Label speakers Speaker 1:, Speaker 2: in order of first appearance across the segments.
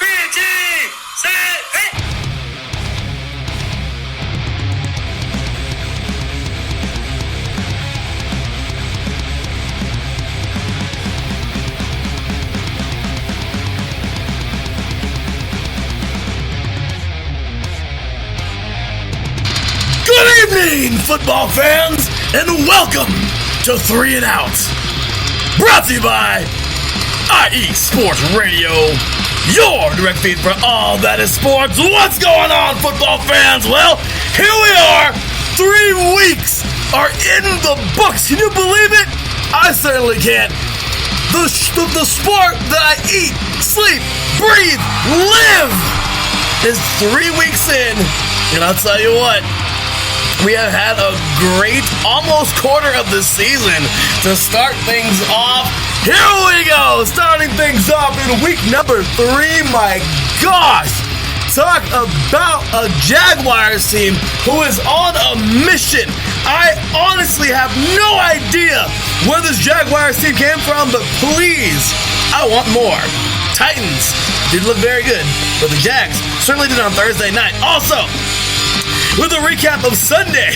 Speaker 1: PHIvsGB.
Speaker 2: Good evening, football fans, and welcome to 3 and Out. Brought to you by IE Sports Radio, your direct feed for all that is sports. What's going on, football fans? Well, here we are. 3 weeks are in the books. Can you believe it? I certainly can't. The sport that I eat, sleep, breathe, live is 3 weeks in, and I'll tell you what. We have had a great almost quarter of the season to start things off. Here we go, starting things off in week number 3. My gosh, talk about a Jaguars team who is on a mission. I honestly have no idea where this Jaguars team came from, but please, I want more. Titans did look very good, but the Jags certainly did on Thursday night. Also, with a recap of Sunday,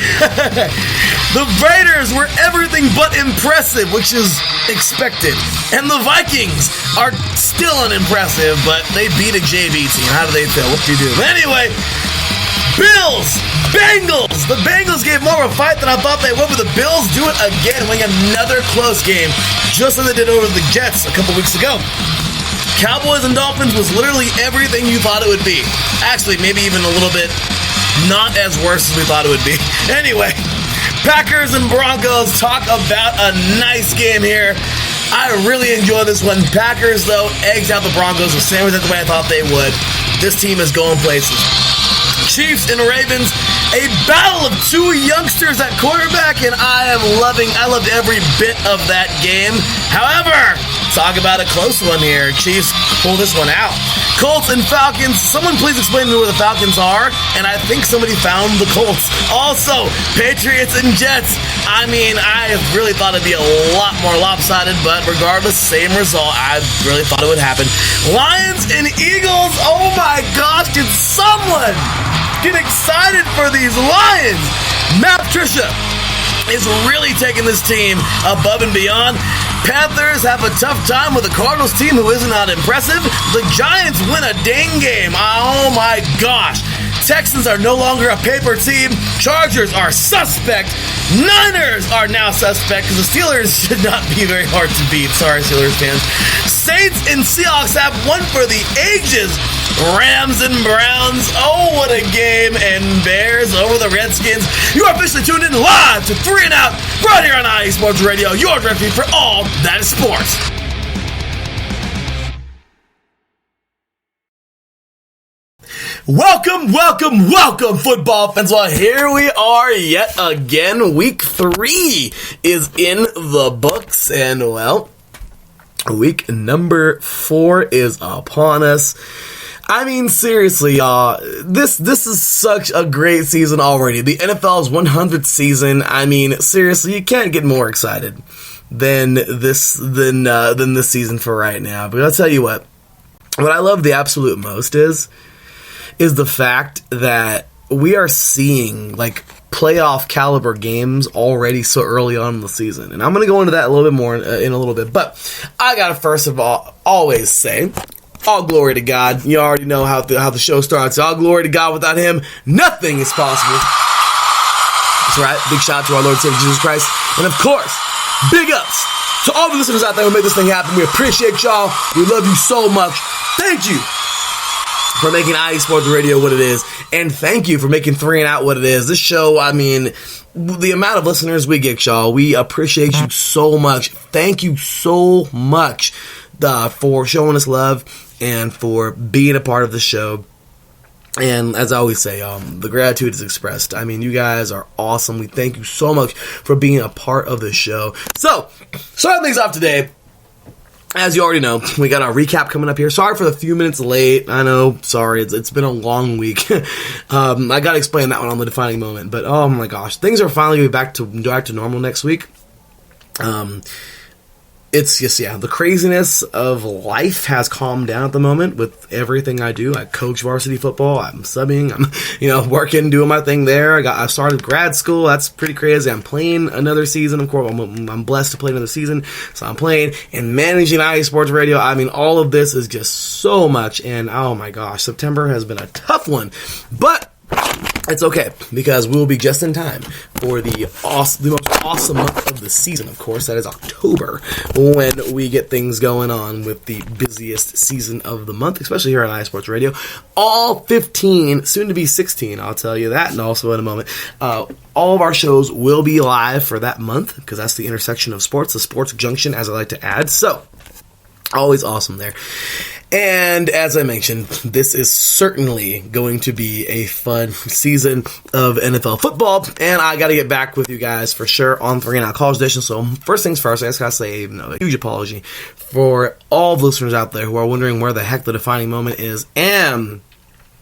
Speaker 2: the Raiders were everything but impressive, which is expected. And the Vikings are still unimpressive, but they beat a JV team. How do they feel? What do you do? Anyway, Bills, Bengals. The Bengals gave more of a fight than I thought they would, but the Bills do it again, winning another close game, just as they did over the Jets a couple weeks ago. Cowboys and Dolphins was literally everything you thought it would be. Actually, maybe even a little bit not as worse as we thought it would be. Anyway, Packers and Broncos, talk about a nice game here. I really enjoy this one. Packers, though, eggs out the Broncos the same as the way I thought they would. This team is going places. Chiefs and Ravens, a battle of 2 youngsters at quarterback, and I loved every bit of that game. However, talk about a close one here. Chiefs pull this one out. Colts and Falcons. Someone please explain to me where the Falcons are. And I think somebody found the Colts. Also, Patriots and Jets. I mean, I really thought it'd be a lot more lopsided, but regardless, same result. I really thought it would happen. Lions and Eagles. Oh my gosh, did someone get excited for these Lions? Matt Patricia is really taking this team above and beyond. Panthers have a tough time with the Cardinals team who is not impressive. The Giants win a dang game. Oh my gosh. Texans are no longer a paper team. Chargers are suspect. Niners are now suspect because the Steelers should not be very hard to beat. Sorry, Steelers fans. Saints and Seahawks have one for the ages. Rams and Browns, oh what a game, and Bears over the Redskins. You are officially tuned in live to 3 and Out, right here on IE Sports Radio, your direct feed for all that is sports. Welcome, football fans. Well, here we are yet again. Week 3 is in the books, and well, week number 4 is upon us. I mean, seriously, y'all, this is such a great season already. The NFL's 100th season. I mean, seriously, you can't get more excited than this season for right now. But I'll tell you what I love the absolute most is the fact that we are seeing like playoff caliber games already so early on in the season. And I'm going to go into that a little bit more in a little bit. But I got to first of all always say, all glory to God. You already know how the show starts. All glory to God. Without Him, nothing is possible. That's right. Big shout out to our Lord and Savior Jesus Christ. And of course, big ups to all the listeners out there who make this thing happen. We appreciate y'all. We love you so much. Thank you for making IE Sports Radio what it is. And thank you for making 3 and Out what it is. This show, I mean, the amount of listeners we get, y'all, we appreciate you so much. Thank you so much for showing us love and for being a part of the show. And as I always say, the gratitude is expressed. I mean, you guys are awesome. We thank you so much for being a part of the show. So, starting things off today, as you already know, we got our recap coming up here. Sorry for the few minutes late. I know, sorry. It's been a long week. I got to explain that one on the defining moment. But oh my gosh, things are finally going to be back to normal next week.
Speaker 1: it's just, the craziness of life has calmed down at the moment with everything I do. I coach varsity football. I'm subbing. I'm, working, doing my thing there. I started grad school. That's pretty crazy. I'm playing another season. Of course, I'm blessed to play another season. So I'm playing and managing IE Sports Radio. I mean, all of this is just so much. And oh my gosh, September has been a tough one, but it's okay, because we'll be just in time for the most awesome month of the season, of course. That is October, when we get things going on with the busiest season of the month, especially here on iSports Radio. All 15, soon to be 16, I'll tell you that, and also in a moment. All of our shows will be live for that month, because that's the intersection of sports, the sports junction, as I like to add. So, always awesome there. And as I mentioned, this is certainly going to be a fun season of NFL football, and I got to get back with you guys for sure on 3 and Out College Edition. So first things first, I just got to say a huge apology for all the listeners out there who are wondering where the heck the defining moment is and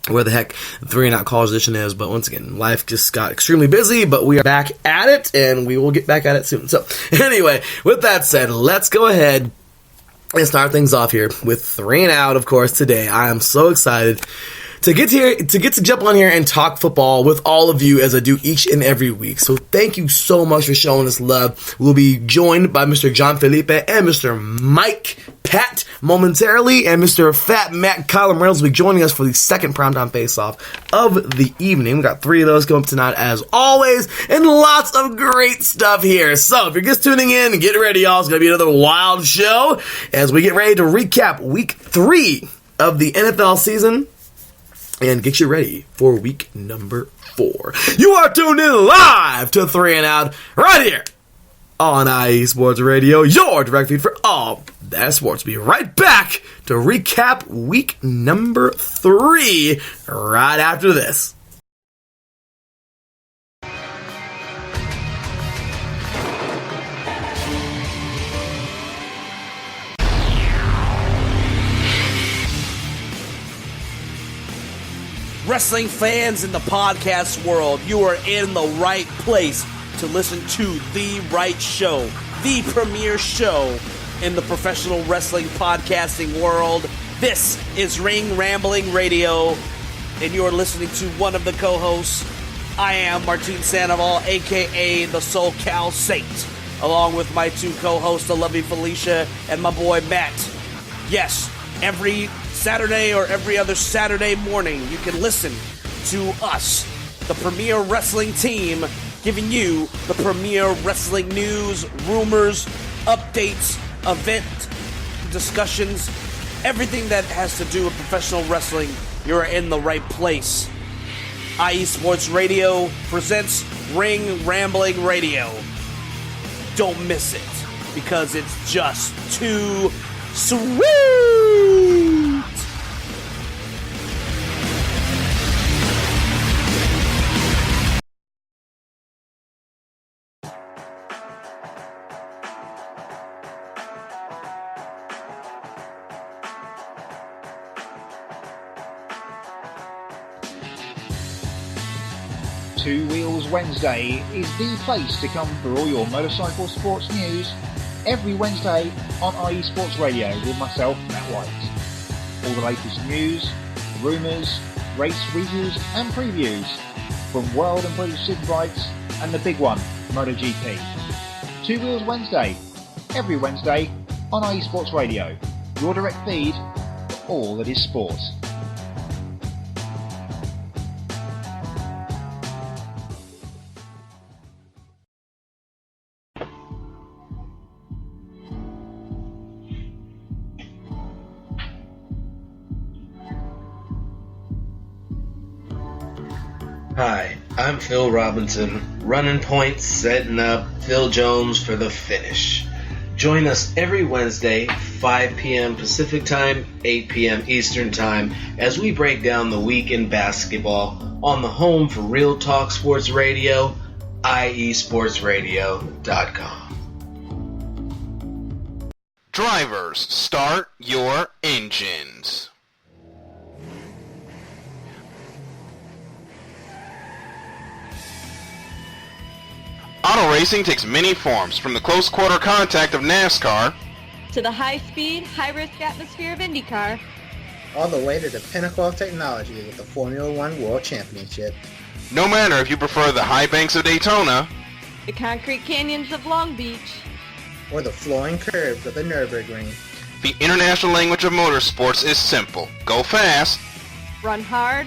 Speaker 1: where the heck 3 and Out College Edition is. But once again, life just got extremely busy, but we are back at it, and we will get back at it soon. So anyway, with that said, let's go ahead and start things off here with 3 and Out, of course, today. I am so excited to get to jump on here and talk football with all of you as I do each and every week. So thank you so much for showing us love. We'll be joined by Mr. John Felipe and Mr. Mike Pat momentarily, and Mr. Fat Matt Colin Reynolds will be joining us for the second primetime face-off of the evening. We got 3 of those coming up tonight as always, and lots of great stuff here. So if you're just tuning in, get ready, y'all. It's going to be another wild show as we get ready to recap week 3 of the NFL season and get you ready for week number 4. You are tuned in live to 3 and Out right here on IE Sports Radio, your direct feed for all that sports. Be right back to recap week number 3 right after this.
Speaker 3: Wrestling fans in the podcast world, you are in the right place to listen to the right show, the premier show in the professional wrestling podcasting world. This is Ring Rambling Radio, and you are listening to one of the co-hosts. I am Martin Sandoval, a.k.a. the SoCal Saint, along with my 2 co-hosts, the lovely Felicia and my boy Matt. Yes, every Saturday or every other Saturday morning, you can listen to us, the premier wrestling team, giving you the premier wrestling news, rumors, updates, event discussions, everything that has to do with professional wrestling. You're in the right place. IE Sports Radio presents Ring Rambling Radio. Don't miss it, because it's just too sweet.
Speaker 4: Two Wheels Wednesday is the place to come for all your motorcycle sports news every Wednesday on IE Sports Radio with myself, Matt White. All the latest news, rumours, race reviews and previews from World and British Superbikes and the big one, MotoGP. Two Wheels Wednesday, every Wednesday on IE Sports Radio, your direct feed for all that is sport.
Speaker 5: Hi, I'm Phil Robinson, running points, setting up Phil Jones for the finish. Join us every Wednesday, 5 p.m. Pacific Time, 8 p.m. Eastern Time, as we break down the week in basketball on the home for Real Talk Sports Radio, IESportsRadio.com.
Speaker 6: Drivers, start your engines. Auto racing takes many forms, from the close quarter contact of NASCAR
Speaker 7: to the high-speed, high-risk atmosphere of IndyCar,
Speaker 8: all the way to the pinnacle of technology with the Formula One World Championship.
Speaker 6: No matter if you prefer the high banks of Daytona,
Speaker 7: the concrete canyons of Long Beach,
Speaker 8: or the flowing curves of the Nürburgring,
Speaker 6: the international language of motorsports is simple. Go fast,
Speaker 7: run hard,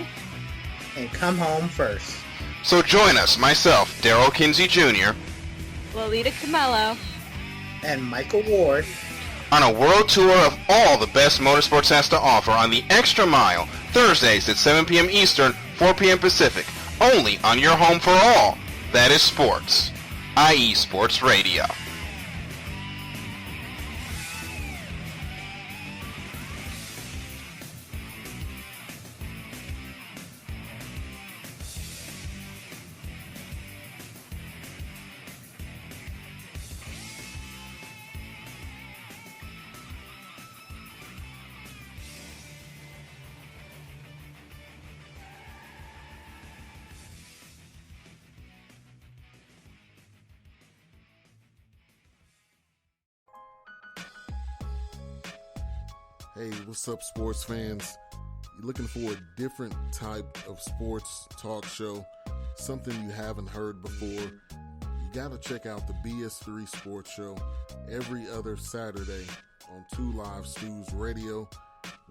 Speaker 8: and come home first.
Speaker 6: So join us, myself, Darrell Kinsey Jr.,
Speaker 7: Lolita Camello,
Speaker 8: and Michael Ward,
Speaker 6: on a world tour of all the best motorsports has to offer on the Extra Mile, Thursdays at 7 p.m. Eastern, 4 p.m. Pacific, only on your home for all. That is sports, i.e. Sports Radio.
Speaker 9: Hey, what's up, sports fans? You're looking for a different type of sports talk show, something you haven't heard before? You gotta check out the BS3 Sports Show every other Saturday on 2 Live Stews Radio,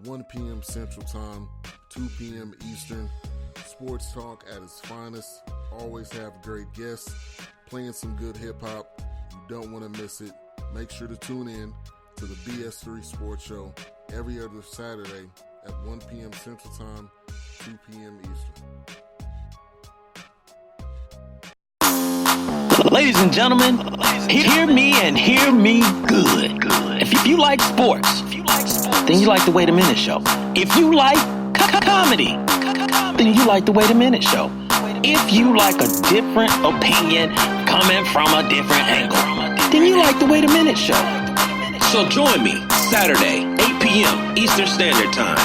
Speaker 9: 1 p.m. Central Time, 2 p.m. Eastern. Sports talk at its finest. Always have great guests, playing some good hip-hop. You don't want to miss it. Make sure to tune in to the BS3 Sports Show every other Saturday at 1 p.m. Central Time, 2 p.m. Eastern.
Speaker 10: Ladies and gentlemen, hear me and hear me good. If you like sports, then you like the Wait a Minute Show. If you like comedy, then you like the Wait a Minute Show. If you like a different opinion coming from a different angle, then you like the Wait a Minute Show. So join me Saturday, 8 p.m. Eastern Standard Time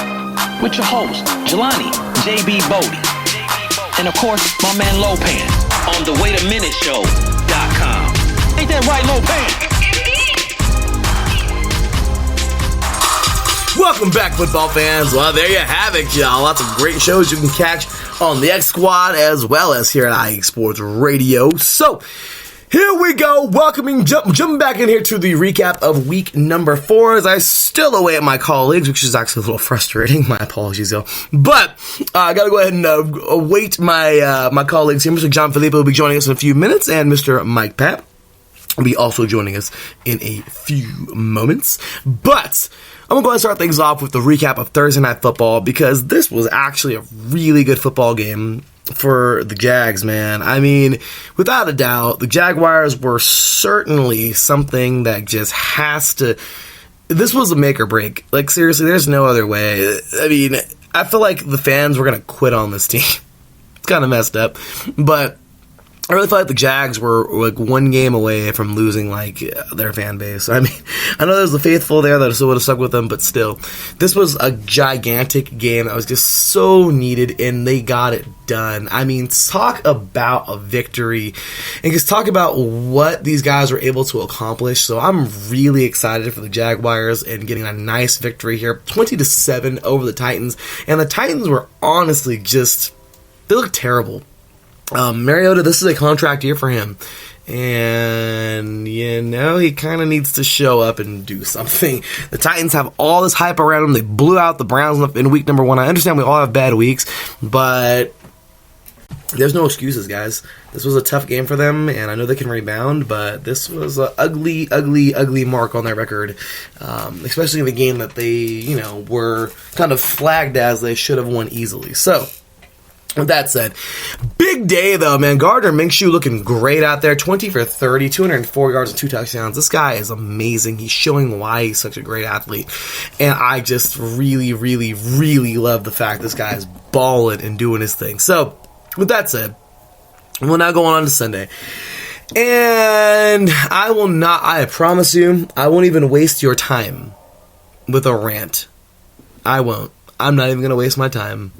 Speaker 10: with your host, Jelani J.B. Bodie. And of course, my man Lopan on the WaitAMinuteShow.com. Ain't that right, Lopan?
Speaker 1: Welcome back, football fans. Well, there you have it, y'all. Lots of great shows you can catch on the X Squad as well as here at IE Sports Radio. So, here we go, jumping back in here to the recap of week number 4 as I still await my colleagues, which is actually a little frustrating. My apologies, y'all. But I gotta go ahead and await my colleagues here. Mr. John Felipe will be joining us in a few minutes, and Mr. Mike Papp will be also joining us in a few moments. But I'm going to go ahead and start things off with the recap of Thursday Night Football because this was actually a really good football game for the Jags, man. I mean, without a doubt, the Jaguars were certainly something that just has to... This was a make or break. Like, seriously, there's no other way. I mean, I feel like the fans were going to quit on this team. It's kind of messed up. But I really felt like the Jags were like one game away from losing like their fan base. I mean, I know there's the faithful there that still would have stuck with them, but still, this was a gigantic game that was just so needed, and they got it done. I mean, talk about a victory, and just talk about what these guys were able to accomplish. So I'm really excited for the Jaguars and getting a nice victory here, 20-7 over the Titans, and the Titans were honestly just, they look terrible. Mariota, this is a contract year for him, and you know, he kind of needs to show up and do something. The Titans have all this hype around them. They blew out the Browns in week number 1. I understand we all have bad weeks, but there's no excuses, guys. This was a tough game for them, and I know they can rebound, but this was an ugly, ugly, ugly mark on their record, especially in the game that they, you know, were kind of flagged as they should have won easily. So, with that said, big day though, man. Gardner Minshew looking great out there. 20 for 30, 204 yards and 2 touchdowns. This guy is amazing. He's showing why he's such a great athlete. And I just really, really, really love the fact this guy is balling and doing his thing. So, with that said, we'll now go on to Sunday. And I promise you, I won't even waste your time with a rant. I won't. I'm not even going to waste my time.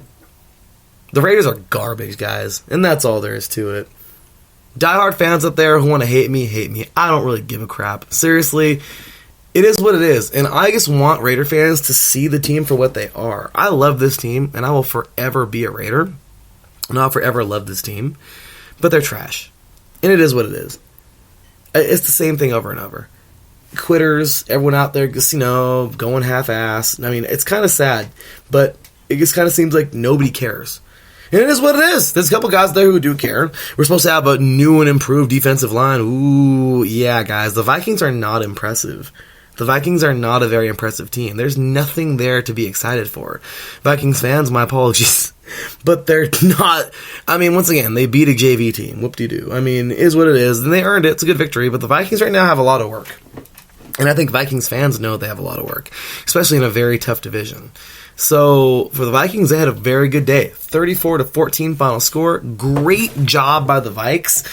Speaker 1: The Raiders are garbage, guys, and that's all there is to it. Diehard fans out there who want to hate me, hate me. I don't really give a crap. Seriously, It is what it is, and I just want Raider fans to see the team for what they are. I love this team, and I will forever be a Raider, and I'll forever love this team, but they're trash. And it is what it is. It's the same thing over and over. Quitters, everyone out there just, going half-ass. I mean, it's kind of sad, but it just kind of seems like nobody cares. And it is what it is. There's a couple guys there who do care. We're supposed to have a new and improved defensive line. Ooh, yeah, guys. The Vikings are not impressive. The Vikings are not a very impressive team. There's nothing there to be excited for. Vikings fans, my apologies. But they're not. I mean, once again, they beat a JV team. Whoop-de-doo. I mean, it is what it is. And they earned it. It's a good victory. But the Vikings right now have a lot of work. And I think Vikings fans know they have a lot of work. Especially in a very tough division. So, for the Vikings, they had a very good day. 34-14 final score. Great job by the Vikes.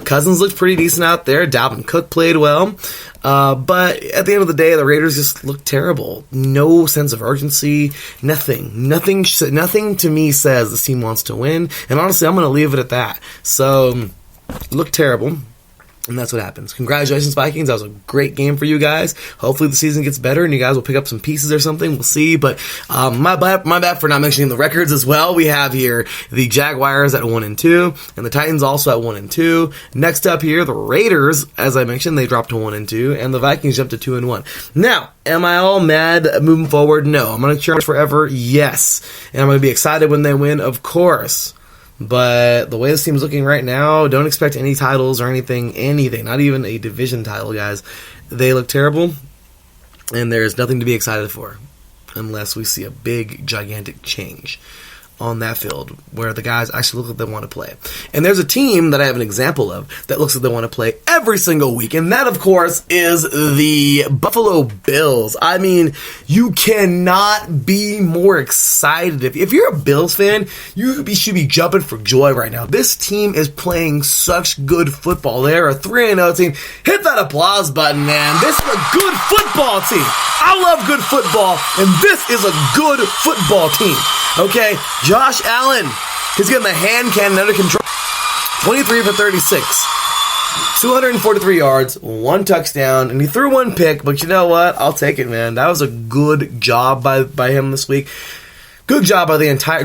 Speaker 1: Cousins looked pretty decent out there. Dalvin Cook played well. But at the end of the day, the Raiders just looked terrible. No sense of urgency. Nothing. Nothing to me says this team wants to win. And honestly, I'm going to leave it at that. So, looked terrible. And that's what happens. Congratulations, Vikings. That was a great game for you guys. Hopefully the season gets better and you guys will pick up some pieces or something. We'll see. But my bad for not mentioning the records as well. We have here the Jaguars at 1-2 and the Titans also at 1-2. Next up here, the Raiders, as I mentioned, they dropped to 1-2 and the Vikings jumped to 2-1. Now, am I all mad moving forward? No. I'm going to cheer forever? Yes. And I'm going to be excited when they win? Of course. But the way this team's looking right now, don't expect any titles or anything, not even a division title, guys. They look terrible, and there's nothing to be excited for unless we see a big, gigantic change on that field where the guys actually look like they want to play. And there's a team that I have an example of that looks like they want to play every single week, and that, of course, is the Buffalo Bills. I mean, you cannot be more excited. If you're a Bills fan, you should be jumping for joy right now. This team is playing such good football. They're a 3-0 team. Hit that applause button, man. This is a good football team. I love good football, and this is a good football team. Okay, Josh Allen, he's getting the hand cannon under control. 23 for 36. 243 yards, 1 touchdown, and he threw 1 pick, but you know what? I'll take it, man. That was a good job by him this week. Great job by the entire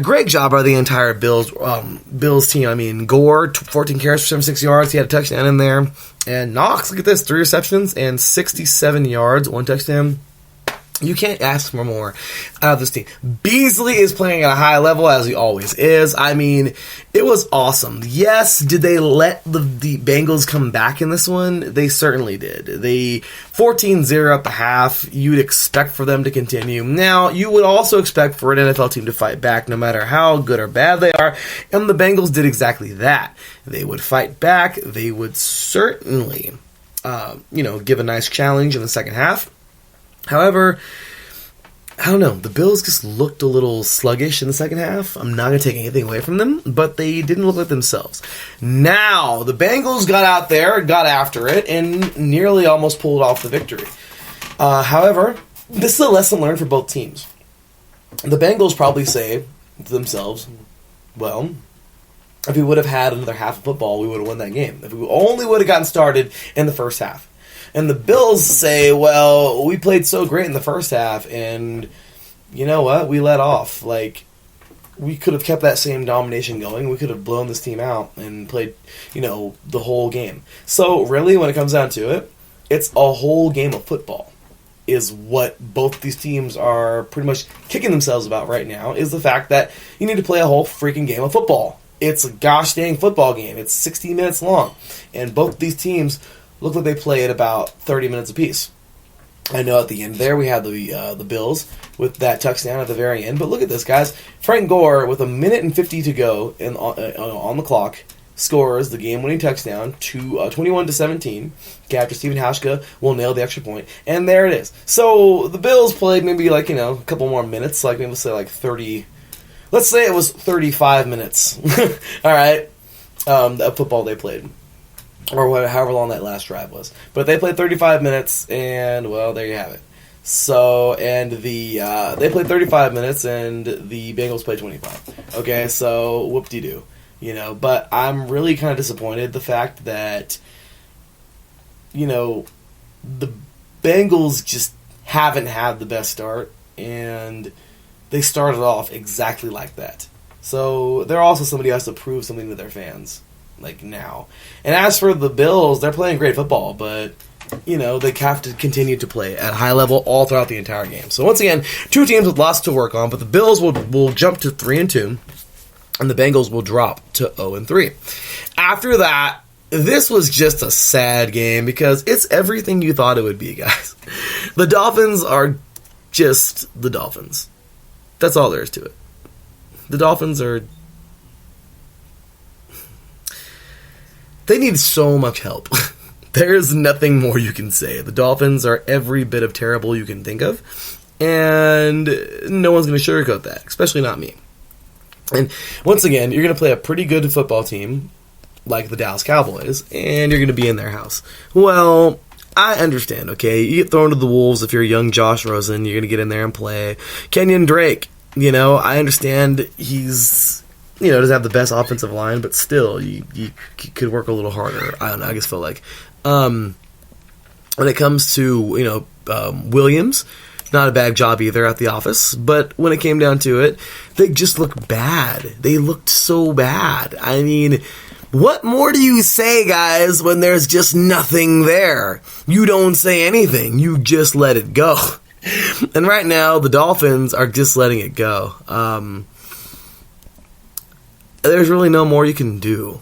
Speaker 1: Bills team. I mean, Gore, 14 carries for 76 yards. He had a touchdown in there. And Knox, look at this, 3 receptions and 67 yards, 1 touchdown. You can't ask for more out of this team. Beasley is playing at a high level, as he always is. I mean, it was awesome. Yes, did they let the Bengals come back in this one? They certainly did. They 14-0 at the half. You'd expect for them to continue. Now, you would also expect for an NFL team to fight back, no matter how good or bad they are. And the Bengals did exactly that. They would fight back. They would certainly, give a nice challenge in the second half. However, I don't know. The Bills just looked a little sluggish in the second half. I'm not going to take anything away from them, but they didn't look like themselves. Now, the Bengals got out there, got after it, and nearly almost pulled off the victory. However, this is a lesson learned for both teams. The Bengals probably say to themselves, well, if we would have had another half of football, we would have won that game. If we only would have gotten started in the first half. And the Bills say, well, we played so great in the first half, and you know what? We let off. Like, we could have kept that same domination going. We could have blown this team out and played, the whole game. So, really, when it comes down to it, it's a whole game of football is what both these teams are pretty much kicking themselves about right now, is the fact that you need to play a whole freaking game of football. It's a gosh dang football game. It's 60 minutes long. And both these teams look like they played about 30 minutes apiece. I know at the end there we had the Bills with that touchdown at the very end. But look at this, guys. Frank Gore, with 1:50 to go on the clock, scores the game-winning touchdown to 21-17. Okay, after Stephen Hauschka will nail the extra point. And there it is. So the Bills played maybe a couple more minutes, maybe we'll say 30. Let's say it was 35 minutes. All right, of football they played. Or however long that last drive was. But they played 35 minutes, and, well, there you have it. So, and they played 35 minutes, and the Bengals played 25. Okay, so, whoop-de-doo. But I'm really kind of disappointed the fact that, the Bengals just haven't had the best start, and they started off exactly like that. So they're also somebody who has to prove something to their fans, like now. And as for the Bills, they're playing great football, but they have to continue to play at a high level all throughout the entire game. So once again, two teams with lots to work on, but the Bills will jump to 3-2, and the Bengals will drop to 0-3. After that, this was just a sad game because it's everything you thought it would be, guys. The Dolphins are just the Dolphins. That's all there is to it. The Dolphins they need so much help. There's nothing more you can say. The Dolphins are every bit of terrible you can think of, and no one's going to sugarcoat that, especially not me. And once again, you're going to play a pretty good football team like the Dallas Cowboys, and you're going to be in their house. Well, I understand, okay? You get thrown to the wolves if you're young Josh Rosen. You're going to get in there and play. Kenyon Drake, I understand he's, doesn't have the best offensive line, but still, you could work a little harder. I don't know, I just feel like. When it comes to, Williams, not a bad job either at the office, but when it came down to it, they just looked bad. They looked so bad. I mean, what more do you say, guys, when there's just nothing there? You don't say anything. You just let it go. And right now, the Dolphins are just letting it go. There's really no more you can do.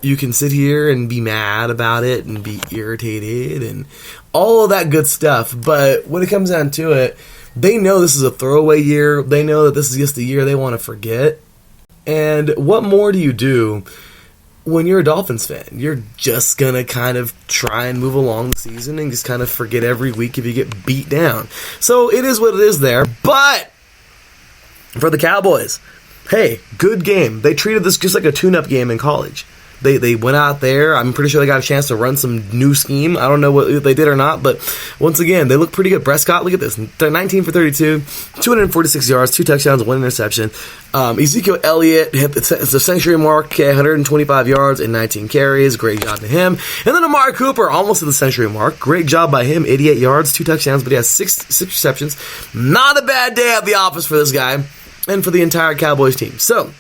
Speaker 1: You can sit here and be mad about it and be irritated and all of that good stuff. But when it comes down to it, they know this is a throwaway year. They know that this is just the year they want to forget. And what more do you do when you're a Dolphins fan? You're just going to kind of try and move along the season and just kind of forget every week if you get beat down. So it is what it is there. But for the Cowboys, hey, good game. They treated this just like a tune-up game in college. They went out there. I'm pretty sure they got a chance to run some new scheme. I don't know what they did or not, but once again, they look pretty good. Prescott, look at this. They're 19 for 32, 246 yards, 2 touchdowns, 1 interception. Ezekiel Elliott hit the century mark, 125 yards and 19 carries. Great job to him. And then Amari Cooper, almost at the century mark. Great job by him, 88 yards, 2 touchdowns, but he has 6 receptions. Not a bad day at the office for this guy and for the entire Cowboys team. So,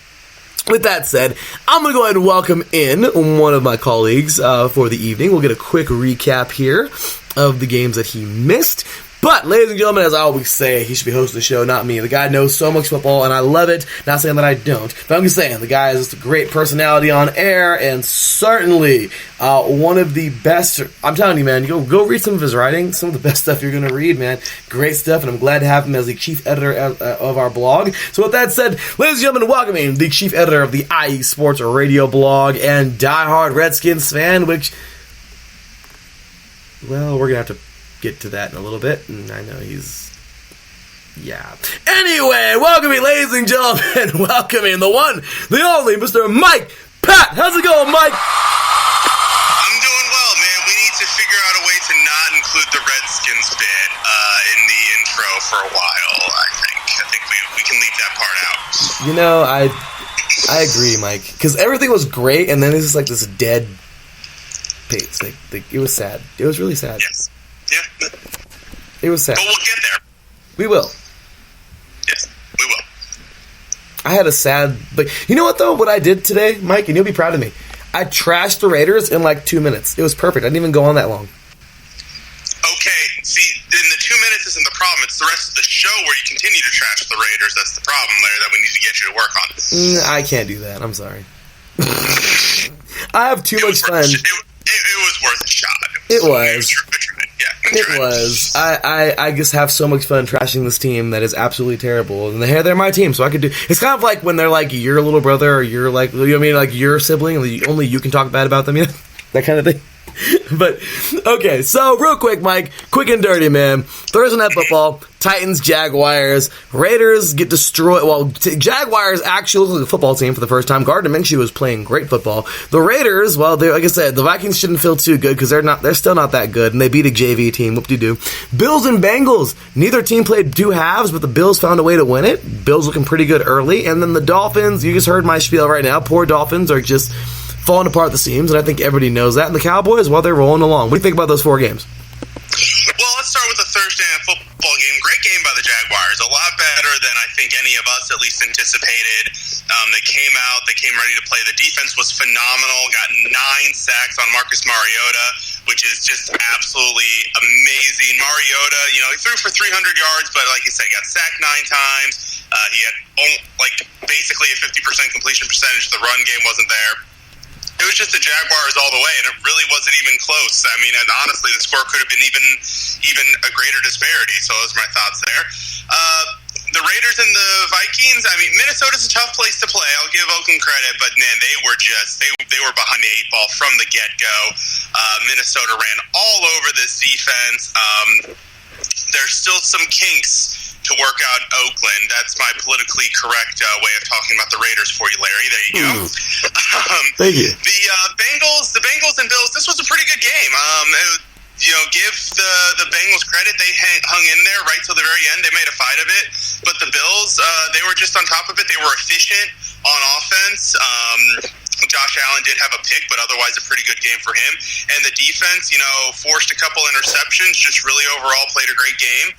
Speaker 1: with that said, I'm going to go ahead and welcome in one of my colleagues for the evening. We'll get a quick recap here of the games that he missed. But, ladies and gentlemen, as I always say, he should be hosting the show, not me. The guy knows so much football, and I love it. Not saying that I don't, but I'm just saying, the guy is just a great personality on air, and certainly one of the best. I'm telling you, man, go read some of his writing, some of the best stuff you're going to read, man. Great stuff, and I'm glad to have him as the chief editor of our blog. So with that said, ladies and gentlemen, welcoming the chief editor of the IE Sports Radio blog and diehard Redskins fan, which, well, we're going to have to get to that in a little bit, and I know Anyway, welcoming, ladies and gentlemen, welcoming the one, the only, Mr. Mike Pat. How's it going, Mike?
Speaker 6: I'm doing well, man. We need to figure out a way to not include the Redskins bit in the intro for a while, I think we can leave that part out.
Speaker 1: I agree, Mike, because everything was great, and then it's just like this dead pace. Like it was sad. It was really sad.
Speaker 6: Yes. Yeah.
Speaker 1: It was sad.
Speaker 6: But we'll get there.
Speaker 1: We will.
Speaker 6: Yes, we will.
Speaker 1: I had a sad... But you know what, though? What I did today, Mike, and you'll be proud of me. I trashed the Raiders in like 2 minutes. It was perfect. I didn't even go on that long.
Speaker 6: Okay. See, then the 2 minutes isn't the problem. It's the rest of the show where you continue to trash the Raiders. That's the problem there that we need to get you to work on.
Speaker 1: I can't do that. I'm sorry. I have too much fun.
Speaker 6: It was worth a shot.
Speaker 1: It was.
Speaker 6: It
Speaker 1: was. I just have so much fun trashing this team that is absolutely terrible. And they're my team, so I could do... It's kind of like when they're like your little brother or you're like, you know what I mean, like your sibling, and only you can talk bad about them, you know? That kind of thing. But, okay, so real quick, Mike, quick and dirty, man. Thursday Night Football, Titans, Jaguars, Raiders get destroyed. Well, Jaguars actually look like a football team for the first time. Gardner Minshew was playing great football. The Raiders, well, like I said, the Vikings shouldn't feel too good because they're still not that good, and they beat a JV team. Whoop-de-doo. Bills and Bengals. Neither team played 2 halves, but the Bills found a way to win it. Bills looking pretty good early, and then the Dolphins, you just heard my spiel right now. Poor Dolphins are just falling apart at the seams, and I think everybody knows that. And the Cowboys, well, they're rolling along. What do you think about those 4 games?
Speaker 6: Well, Well, let's start with the Thursday night football game. Great game by the Jaguars. A lot better than I think any of us at least anticipated. They came out. They came ready to play. The defense was phenomenal. Got 9 sacks on Marcus Mariota, which is just absolutely amazing. Mariota, he threw for 300 yards, but like you said, got sacked 9 times. He had basically a 50% completion percentage. The run game wasn't there. It was just the Jaguars all the way, and it really wasn't even close. I mean, and honestly, the score could have been even a greater disparity. So those are my thoughts there. The Raiders and the Vikings. I mean, Minnesota's a tough place to play. I'll give Oakland credit, but man, they were behind the 8 ball from the get go. Minnesota ran all over this defense. There's still some kinks to work out Oakland. That's my politically correct way of talking about the Raiders for you, Larry. There you go.
Speaker 1: Thank you.
Speaker 6: The Bengals and Bills. This was a pretty good game. Give the Bengals credit. They hung in there right till the very end. They made a fight of it. But the Bills, they were just on top of it. They were efficient on offense. Josh Allen did have a pick, but otherwise a pretty good game for him. And the defense, forced a couple interceptions, just really overall played a great game.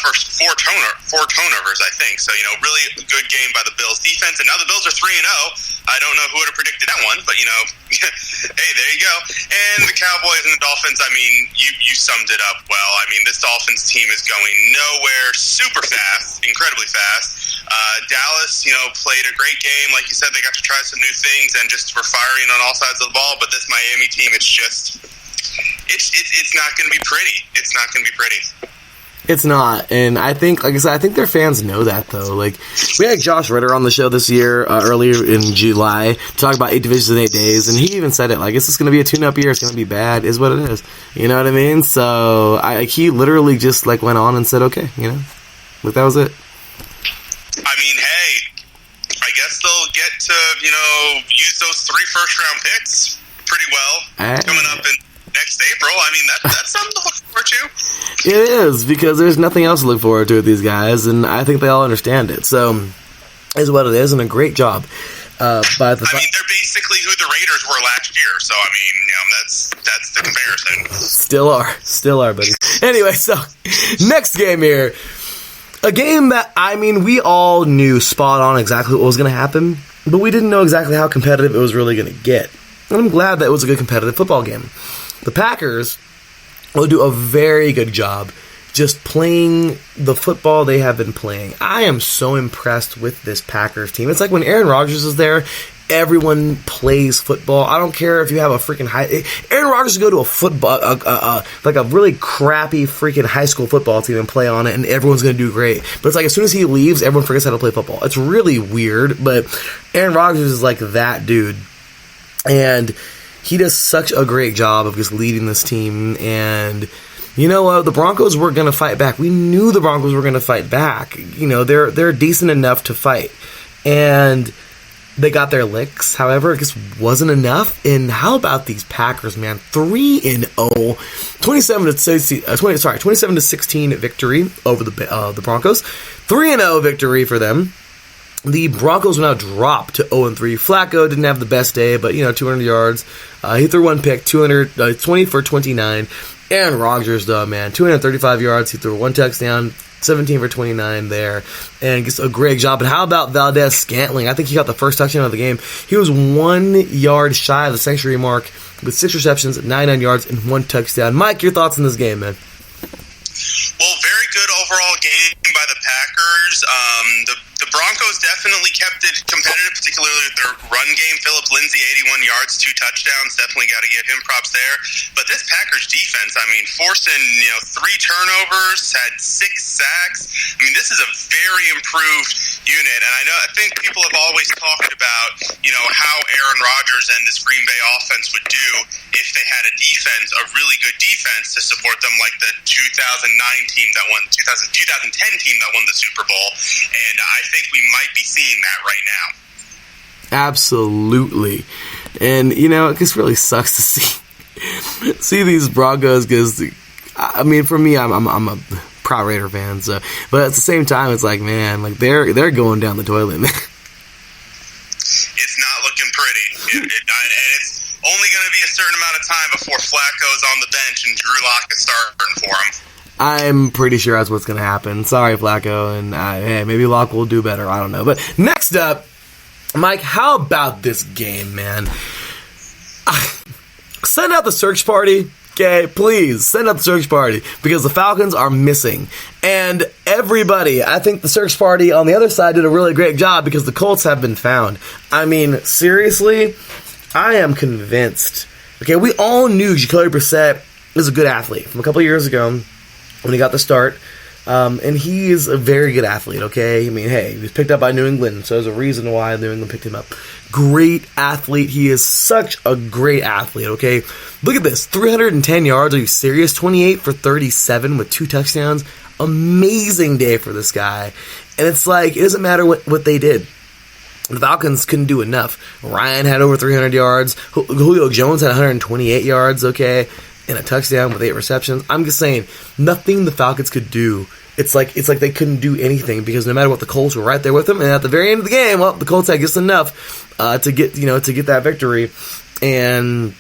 Speaker 6: First four turnovers, I think. So, really good game by the Bills defense. And now the Bills are 3-0. I don't know who would have predicted that one, but, hey, there you go. And the Cowboys and the Dolphins, I mean, you summed it up well. I mean, this Dolphins team is going nowhere, super fast, incredibly fast. Dallas, played a great game. Like you said, they got to try some new things and just were firing on all sides of the ball. But this Miami team, it's not going to be pretty. It's not going to be pretty.
Speaker 1: It's not, and I think, like I said, I think their fans know that, though. Like, we had Josh Ritter on the show this year, earlier in July, to talk about 8 divisions in 8 days, and he even said it, like, it's just going to be a tune-up year, it's going to be bad, is what it is. You know what I mean? So, he literally just, went on and said, okay, like, that was it.
Speaker 6: I mean, hey, I guess they'll get to, use those 3 first-round picks pretty well coming up in next April. I mean, that's something to look forward to.
Speaker 1: It is, because there's nothing else to look forward to with these guys, and I think they all understand it. So, is what it is, and a great job. They're
Speaker 6: basically who the Raiders were last year, so, I mean, that's the comparison.
Speaker 1: Still are, buddy. Anyway, so, next game here. A game that, we all knew spot on exactly what was going to happen, but we didn't know exactly how competitive it was really going to get. And I'm glad that it was a good competitive football game. The Packers will do a very good job just playing the football they have been playing. I am so impressed with this Packers team. It's like when Aaron Rodgers is there, everyone plays football. I don't care if you have a freaking Aaron Rodgers will go to a football, like a really crappy freaking high school football team and play on it, and everyone's going to do great. But it's like as soon as he leaves, everyone forgets how to play football. It's really weird, but Aaron Rodgers is like that dude. And he does such a great job of just leading this team. And you know what? The Broncos were going to fight back. We knew the Broncos were going to fight back. They're decent enough to fight. And they got their licks. However, it just wasn't enough. And how about these Packers, man? 3-0. 27 to 16 victory over the Broncos. 3-0 victory for them. The Broncos will now drop to 0-3. Flacco didn't have the best day, but 200 yards. He threw 1 pick, 20 for 29. Aaron Rodgers, though, man, 235 yards. He threw 1 touchdown, 17 for 29 there, and gets a great job. And how about Valdez-Scantling? I think he got the first touchdown of the game. He was 1 yard shy of the century mark with 6 receptions, 99 yards, and 1 touchdown. Mike, your thoughts on this game, man?
Speaker 6: Well, very good overall game by the Packers. The Broncos definitely kept it competitive, particularly with their run game. Phillip Lindsay, 81 yards, 2 touchdowns. Definitely got to give him props there. But this Packers defense, forcing 3 turnovers, had 6 sacks. This is a very improved unit. And I think people have always talked about, how Aaron Rodgers and this Green Bay offense would do if they had a defense, a really good defense to support them, like the 2010 team that won the Super Bowl. And I think we might be seeing that right now.
Speaker 1: Absolutely. And, it just really sucks to see these Broncos because, for me, I'm a proud Raider fan. So, but at the same time, it's like, man, they're going down the toilet, man.
Speaker 6: It's not looking pretty. And it's only going to be a certain amount of time before Flacco's on the bench and Drew Lock is starting for him.
Speaker 1: I'm pretty sure that's what's going to happen. Sorry, Flacco, and hey, maybe Locke will do better. I don't know. But next up, Mike, how about this game, man? Send out the search party. Okay, please send out the search party because the Falcons are missing. And everybody, I think the search party on the other side did a really great job because the Colts have been found. I mean, seriously, I am convinced. Okay, we all knew Jacoby Brissett is a good athlete from a couple years ago when he got the start. And he is a very good athlete, okay? I mean, hey, he was picked up by New England, so there's a reason why New England picked him up. Great athlete. He is such a great athlete, okay? Look at this. 310 yards. Are you serious? 28 for 37 with 2 touchdowns. Amazing day for this guy. And it's like, it doesn't matter what they did. The Falcons couldn't do enough. Ryan had over 300 yards. Julio Jones had 128 yards, okay? And a touchdown with 8 receptions. I'm just saying, nothing the Falcons could do. It's like they couldn't do anything because no matter what, the Colts were right there with them. And at the very end of the game, well, the Colts had just enough to get that victory. And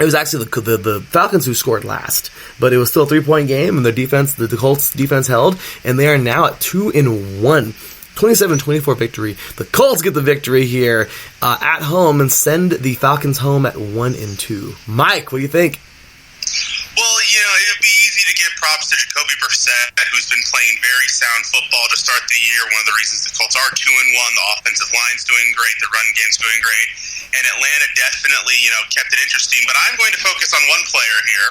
Speaker 1: it was actually the Falcons who scored last, but it was still a 3-point game, and the Colts defense held, and they are now at 2-1. 27-24 victory. The Colts get the victory here at home and send the Falcons home at 1-2. Mike, what do you think?
Speaker 6: Well, it'd be easy to give props to Jacoby Brissett, who's been playing very sound football to start the year. One of the reasons the Colts are 2-1, the offensive line's doing great, the run game's doing great, and Atlanta definitely, kept it interesting. But I'm going to focus on one player here,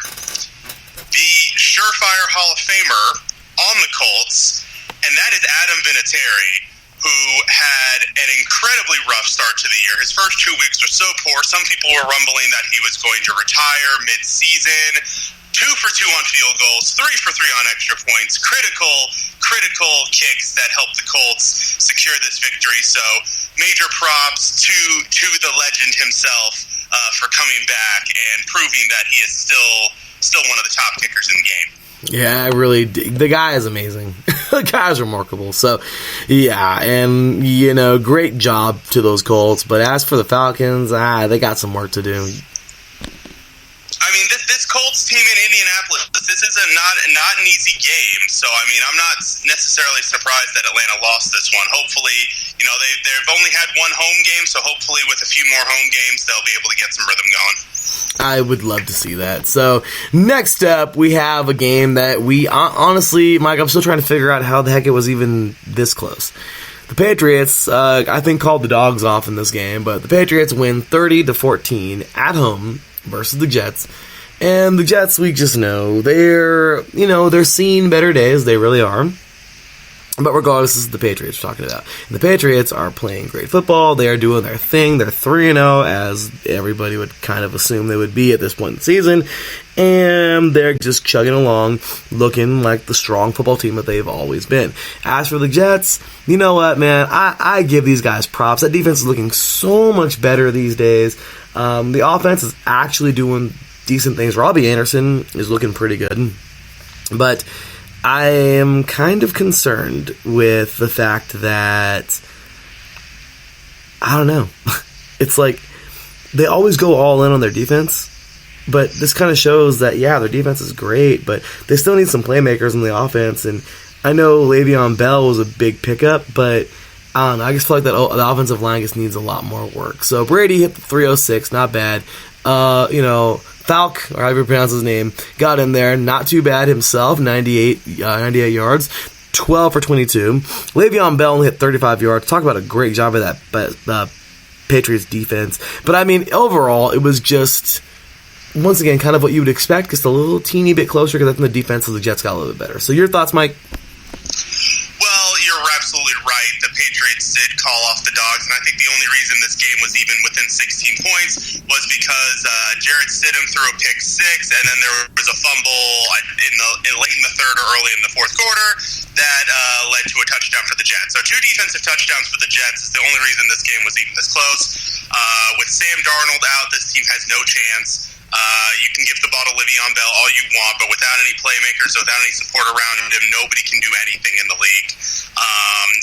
Speaker 6: the surefire Hall of Famer on the Colts, and that is Adam Vinatieri, who had an incredibly rough start to the year. His first 2 weeks were so poor. Some people were rumbling that he was going to retire mid-season. 2 for 2 on field goals, 3 for 3 on extra points. Critical kicks that helped the Colts secure this victory. So major props to the legend himself for coming back and proving that he is still one of the top kickers in the game.
Speaker 1: Yeah, the guy is amazing. The guy is remarkable. So, yeah, and, great job to those Colts. But as for the Falcons, they got some work to do.
Speaker 6: I mean, this Colts team in Indianapolis, this is not an easy game. So, I mean, I'm not necessarily surprised that Atlanta lost this one. Hopefully, they've only had one home game, so hopefully with a few more home games, they'll be able to get some rhythm going.
Speaker 1: I would love to see that. So, next up, we have a game that we, honestly, Mike, I'm still trying to figure out how the heck it was even this close. The Patriots, I think, called the dogs off in this game, but the Patriots win 30-14 at home versus the Jets. And the Jets, we just know, they're seeing better days. They really are. But regardless, this is the Patriots we're talking about. And the Patriots are playing great football. They are doing their thing. They're 3-0, as everybody would kind of assume they would be at this point in the season. And they're just chugging along, looking like the strong football team that they've always been. As for the Jets, you know what, man? I give these guys props. That defense is looking so much better these days. The offense is actually doing decent things. Robbie Anderson is looking pretty good. But I am kind of concerned with the fact that, I don't know, it's like they always go all in on their defense, but this kind of shows that, yeah, their defense is great, but they still need some playmakers in the offense, and I know Le'Veon Bell was a big pickup, but I don't know, I just feel like that the offensive line just needs a lot more work. So Brady hit the 306, not bad. Falk, or however you pronounce his name, got in there, not too bad himself, 98 yards, 12 for 22. Le'Veon Bell only hit 35 yards. Talk about a great job of that Patriots defense. But, I mean, overall, it was just, once again, kind of what you would expect, just a little teeny bit closer, because I think the defense of the Jets got a little bit better. So your thoughts, Mike?
Speaker 6: Well, you're absolutely right. The Patriots did call off the dogs, and I think the only reason this game was even within 16 points was because Jarrett Stidham threw a pick six, and then there was a fumble late in the third or early in the fourth quarter that led to a touchdown for the Jets. So 2 defensive touchdowns for the Jets is the only reason this game was even this close. With Sam Darnold out, this team has no chance. You can give the ball to Le'Veon Bell all you want, but without any playmakers, without any support around him, nobody can do anything in the league.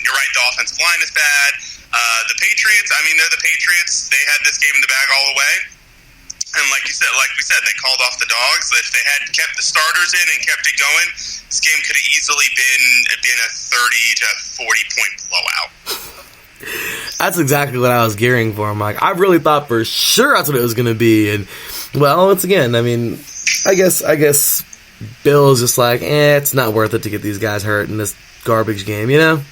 Speaker 6: You're right, the offensive line is bad. The Patriots, I mean, they're the Patriots. They had this game in the bag all the way. And like we said, they called off the dogs. If they had kept the starters in and kept it going, This game could have easily been a 30 to 40 point blowout.
Speaker 1: That's exactly what I was gearing for, Mike. I really thought for sure that's what it was going to be. And, well, once again, I mean, I guess Bill's just like, it's not worth it to get these guys hurt in this garbage game, you know?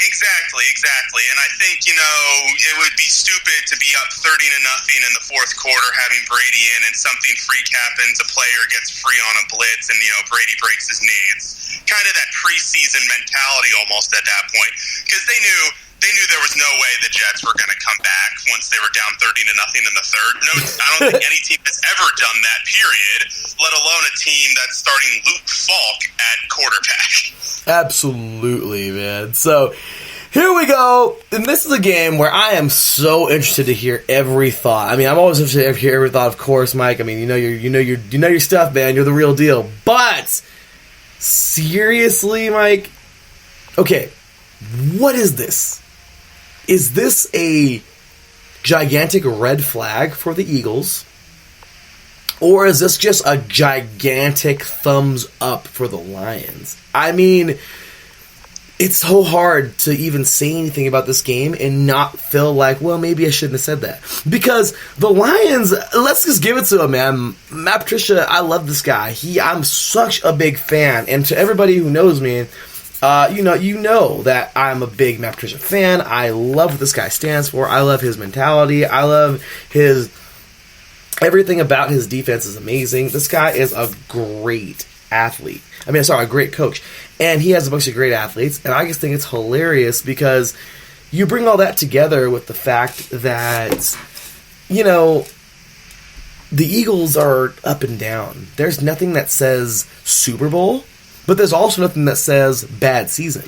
Speaker 6: Exactly. And I think, it would be stupid to be up 30-0 in the fourth quarter, having Brady in, and something freak happens, a player gets free on a blitz, and, Brady breaks his knee. It's kind of that preseason mentality almost at that point, because they knew there was no way the Jets were going to come back once they were down 30-0 in the third. No, I don't think any team has ever done that, period, let alone a team that's starting Luke Falk at quarterback.
Speaker 1: Absolutely, man. So, here we go. And this is a game where I am so interested to hear every thought. I mean, I'm always interested to hear every thought, of course, Mike. I mean, you know your stuff, man. You're the real deal. But, seriously, Mike, okay, what is this? Is this a gigantic red flag for the Eagles? Or is this just a gigantic thumbs up for the Lions? I mean, it's so hard to even say anything about this game and not feel like, well, maybe I shouldn't have said that. Because the Lions, let's just give it to him, man. Matt Patricia, I love this guy. I'm such a big fan. And to everybody who knows me, you know that I'm a big Matt Patricia fan. I love what this guy stands for. I love his mentality. I love everything about his defense is amazing. This guy is a great athlete. A great coach. And he has a bunch of great athletes. And I just think it's hilarious because you bring all that together with the fact that, the Eagles are up and down. There's nothing that says Super Bowl, but there's also nothing that says bad season.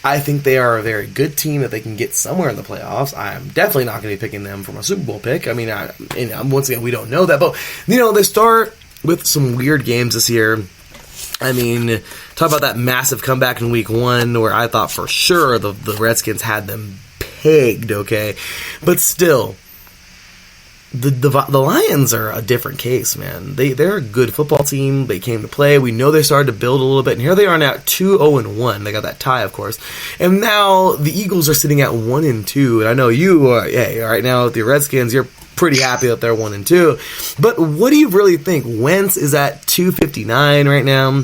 Speaker 1: I think they are a very good team that they can get somewhere in the playoffs. I'm definitely not going to be picking them for my Super Bowl pick. I mean, once again, we don't know that. But, they start with some weird games this year. I mean, talk about that massive comeback in week 1 where I thought for sure the Redskins had them pegged, okay? But still, the Lions are a different case, man. They're a good football team. They came to play. We know they started to build a little bit, and here they are now 2-0-1. They got that tie, of course. And now the Eagles are sitting at 1-2, and I know you are, right now with the Redskins, you're pretty happy that they're 1-2. But what do you really think? Wentz is at 259 right now.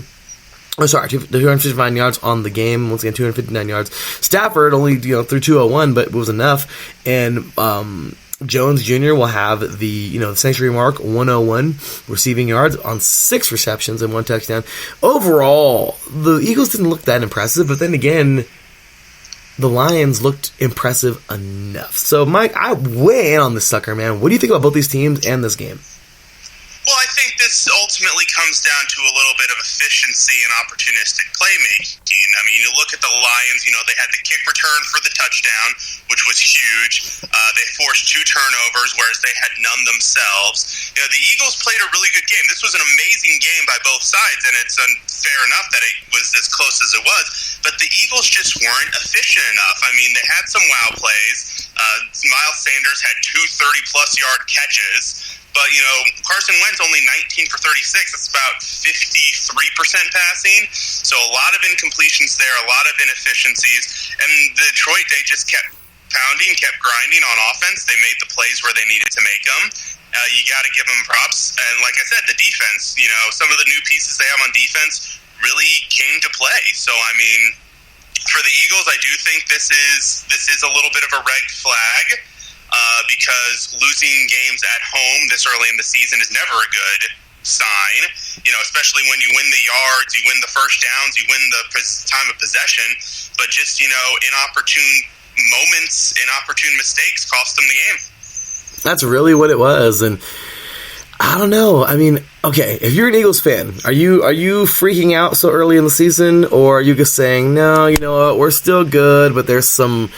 Speaker 1: 259 yards on the game. Once again, 259 yards. Stafford only threw 201, but it was enough. And Jones Jr. will have the century mark, 101 receiving yards on 6 receptions and 1 touchdown. Overall, the Eagles didn't look that impressive, but then again, the Lions looked impressive enough. So, Mike, I weigh in on this sucker, man. What do you think about both these teams and this game?
Speaker 6: Well, I think this ultimately comes down to a little bit of efficiency and opportunistic playmaking. I mean, you look at the Lions, they had the kick return for the touchdown, which was huge. They forced 2 turnovers, whereas they had none themselves. The Eagles played a really good game. This was an amazing game by both sides, and it's unfair enough that it was as close as it was. But the Eagles just weren't efficient enough. I mean, they had some wow plays. Miles Sanders had 2 30-plus yard catches. But, Carson Wentz only 19 for 36. That's about 53% passing. So a lot of incompletions there, a lot of inefficiencies. And Detroit, they just kept pounding, kept grinding on offense. They made the plays where they needed to make them. You got to give them props. And like I said, the defense, some of the new pieces they have on defense really came to play. So, I mean, for the Eagles, I do think this is a little bit of a red flag. Because losing games at home this early in the season is never a good sign, especially when you win the yards, you win the first downs, you win the time of possession, but just, inopportune moments, inopportune mistakes cost them the game.
Speaker 1: That's really what it was, and I don't know. I mean, okay, if you're an Eagles fan, are you freaking out so early in the season, or are you just saying, no, you know what, we're still good, but there's something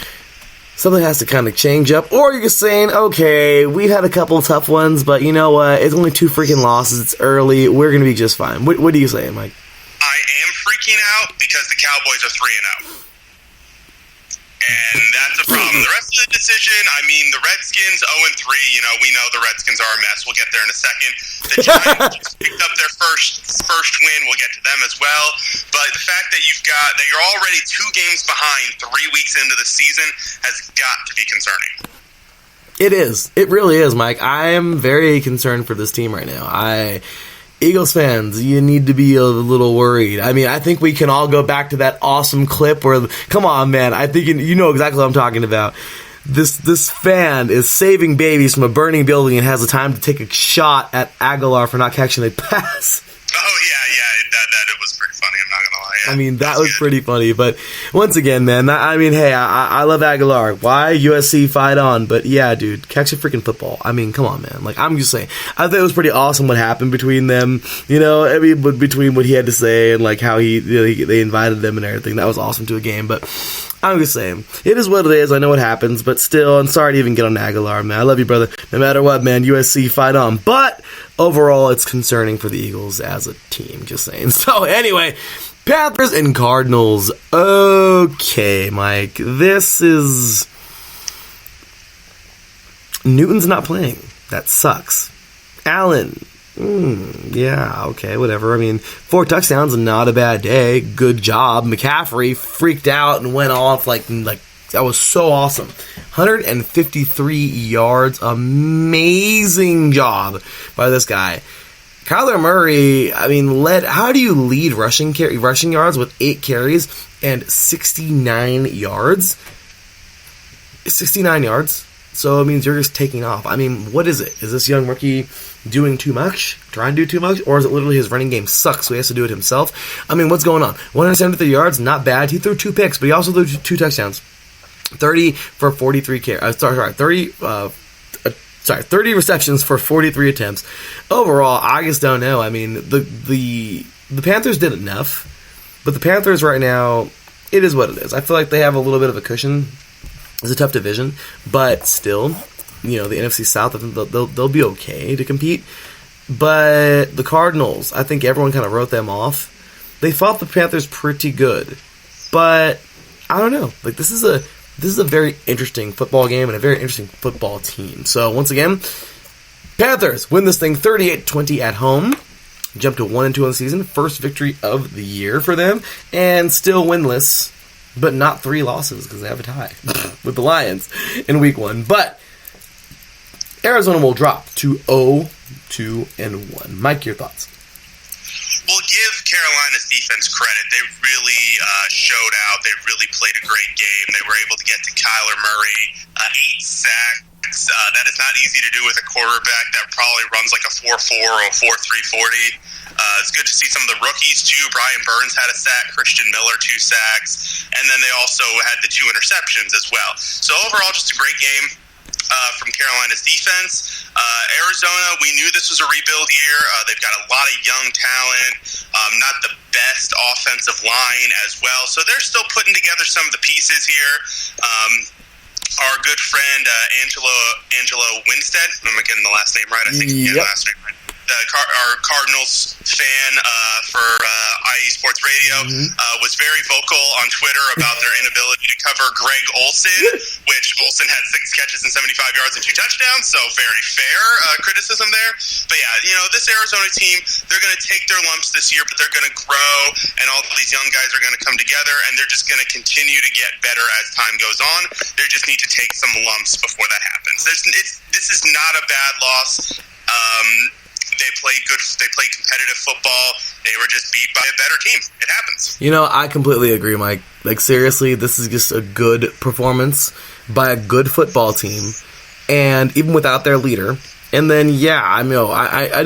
Speaker 1: has to kind of change up? Or you're just saying, okay, we've had a couple of tough ones, but you know what? It's only 2 freaking losses. It's early. We're going to be just fine. What are you saying, Mike?
Speaker 6: I am freaking out because the Cowboys are 3-0. And that's a problem. The rest of the decision, I mean, the Redskins 0-3, we know the Redskins are a mess. We'll get there in a second. The Giants just picked up their first win. We'll get to them as well. But the fact that you're already 2 games behind 3 weeks into the season has got to be concerning.
Speaker 1: It is. It really is, Mike. I am very concerned for this team right now. Eagles fans, you need to be a little worried. I mean, I think we can all go back to that awesome clip where, come on, man, I think you know exactly what I'm talking about. This fan is saving babies from a burning building and has the time to take a shot at Aguilar for not catching a pass.
Speaker 6: Oh, yeah, that it was pretty funny, I'm not going to lie. Yeah,
Speaker 1: I mean, that was pretty funny. But once again, man, I love Aguilar. Why? USC, fight on. But yeah, dude, catch a freaking football. I mean, come on, man. Like, I'm just saying. I think it was pretty awesome what happened between them. Between what he had to say and, like, how they invited them and everything. That was awesome to a game. But I'm just saying, it is what it is. I know what happens. But still, I'm sorry to even get on Aguilar, man. I love you, brother. No matter what, man, USC, fight on. But overall, it's concerning for the Eagles as a team, just saying. So, anyway, Panthers and Cardinals. Okay, Mike. This is... Newton's not playing. That sucks. Allen. Yeah, okay, whatever. I mean, 4 touchdowns, not a bad day. Good job. McCaffrey freaked out and went off like that was so awesome. 153 yards. Amazing job by this guy. Kyler Murray, I mean, how do you lead rushing yards with 8 carries and 69 yards? 69 yards. So it means you're just taking off. I mean, what is it? Is this young rookie doing too much? Trying to do too much? Or is it literally his running game sucks, so he has to do it himself? I mean, what's going on? 173 yards, not bad. He threw 2 picks, but he also threw 2 touchdowns. 30 for 43 30 receptions for 43 attempts. Overall, I just don't know. I mean, the Panthers did enough, but the Panthers right now, it is what it is. I feel like they have a little bit of a cushion. It's a tough division, but still, the NFC South, I think they'll be okay to compete. But the Cardinals, I think everyone kind of wrote them off. They fought the Panthers pretty good, but I don't know. Like, this is a very interesting football game and a very interesting football team. So once again, Panthers win this thing 38-20 at home. Jump to 1-2 on the season, first victory of the year for them, and still winless. But not 3 losses because they have a tie with the Lions in week 1. But Arizona will drop to 0-2-1. Mike, your thoughts?
Speaker 6: Well, give Carolina's defense credit. They really showed out. They really played a great game. They were able to get to Kyler Murray, 8 sacks. That is not easy to do with a quarterback that probably runs like a 4.4 or a 4.3 40. It's good to see some of the rookies, too. Brian Burns had a sack, Christian Miller 2 sacks, and then they also had the 2 interceptions as well. So overall, just a great game from Carolina's defense. Arizona, we knew this was a rebuild year. They've got a lot of young talent, not the best offensive line as well. So they're still putting together some of the pieces here. Our good friend Angelo Winstead, am I getting the last name right? I think you get the last name right. Our Cardinals fan for IE Sports Radio was very vocal on Twitter about their inability to cover Greg Olsen, which Olsen had 6 catches and 75 yards and 2 touchdowns, so very fair criticism there. But yeah, this Arizona team, they're going to take their lumps this year, but they're going to grow, and all these young guys are going to come together, and they're just going to continue to get better as time goes on. They just need to take some lumps before that happens. This is not a bad loss. They played good. They played competitive football. They were just beat by a better team. It happens.
Speaker 1: I completely agree, Mike. Like, seriously, this is just a good performance by a good football team, and even without their leader. And then, I know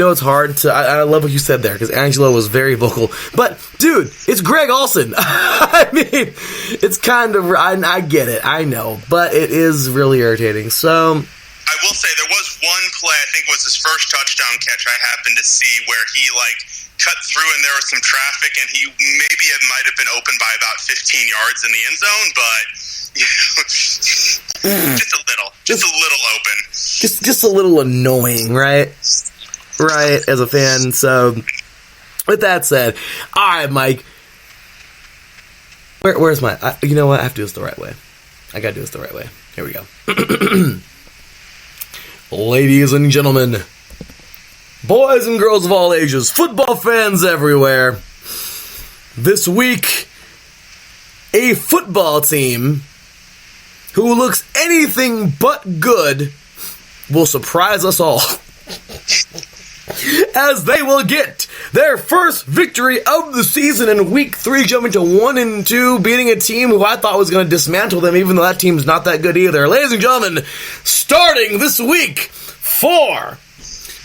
Speaker 1: it's hard to. I love what you said there because Angelo was very vocal. But dude, it's Greg Olsen. I mean, it's kind of. I get it. I know, but it is really irritating. So.
Speaker 6: I will say there was one play, I think was his first touchdown catch I happened to see where he cut through and there was some traffic and he maybe it might have been open by about 15 yards in the end zone, but just a little open.
Speaker 1: Just a little annoying, right? Right, as a fan. So with that said, all right, Mike. Where's my you know what? I have to do this the right way. I gotta do this the right way. Here we go. Ladies and gentlemen, boys and girls of all ages, football fans everywhere, this week, a football team who looks anything but good will surprise us all. As they will get their first victory of the season in week 3, jumping to 1-2, beating a team who I thought was going to dismantle them, even though that team's not that good either. Ladies and gentlemen, starting this week for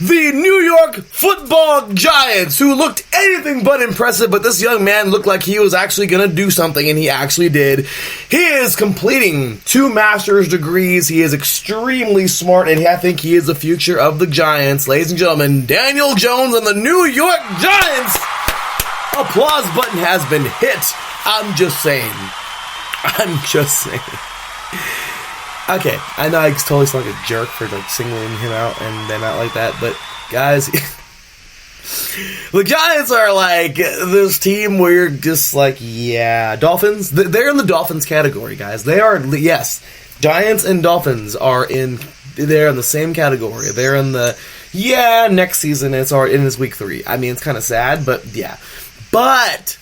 Speaker 1: the New York Football Giants, who looked anything but impressive, but this young man looked like he was actually going to do something, and he actually did. He is completing 2 master's degrees. He is extremely smart, and I think he is the future of the Giants. Ladies and gentlemen, Daniel Jones and the New York Giants. Applause button has been hit. I'm just saying. Okay, I know I totally sound like a jerk for singling him out and them out like that, but guys, the Giants are like this team where you're just like, yeah, Dolphins. They're in the Dolphins category, guys. They are, yes, Giants and Dolphins they're in the same category. They're in the, next season it's week 3. I mean, it's kind of sad, but yeah. But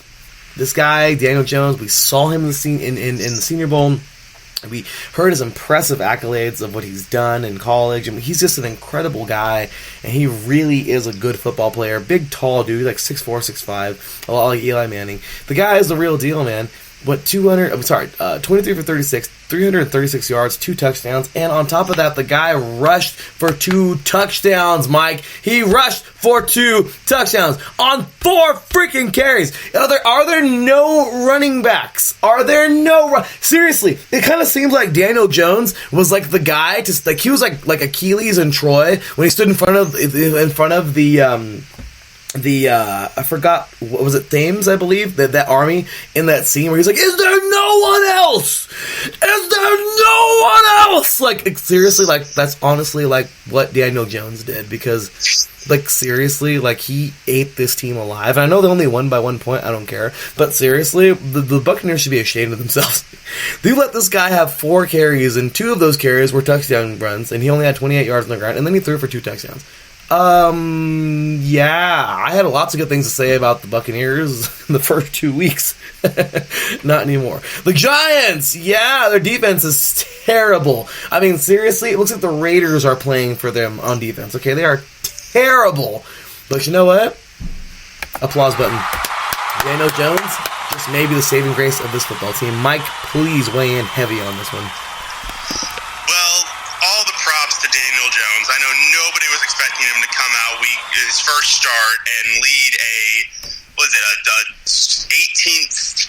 Speaker 1: this guy, Daniel Jones, we saw him in the Senior Bowl. We heard his impressive accolades of what he's done in college. I mean, he's just an incredible guy, and he really is a good football player. Big, tall dude, like 6'4", 6'5", a lot like Eli Manning. The guy is the real deal, man. 23 for 36, 336 yards, 2 touchdowns, and on top of that, the guy rushed for 2 touchdowns, Mike. He rushed for 2 touchdowns on 4 freaking carries. Are there no running backs? Seriously, it kind of seems like Daniel Jones was like the guy he was like Achilles and Troy when he stood in front of I forgot, what was it, Thames, I believe, that army in that scene where he's like, is there no one else? Like, seriously, like, that's honestly, like, what Daniel Jones did, because, like, seriously, like, he ate this team alive. And I know they only won by 1 point, I don't care, but seriously, the Buccaneers should be ashamed of themselves. They let this guy have 4 carries, and 2 of those carries were touchdown runs, and he only had 28 yards on the ground, and then he threw for 2 touchdowns. I had lots of good things to say about the Buccaneers in the first 2 weeks. Not anymore. The Giants, their defense is terrible. I mean, seriously, it looks like the Raiders are playing for them on defense. Okay, they are terrible. But you know what? Applause button. Daniel Jones, just maybe the saving grace of this football team. Mike, please weigh in heavy on this one.
Speaker 6: I know nobody was expecting him to come out his first start and lead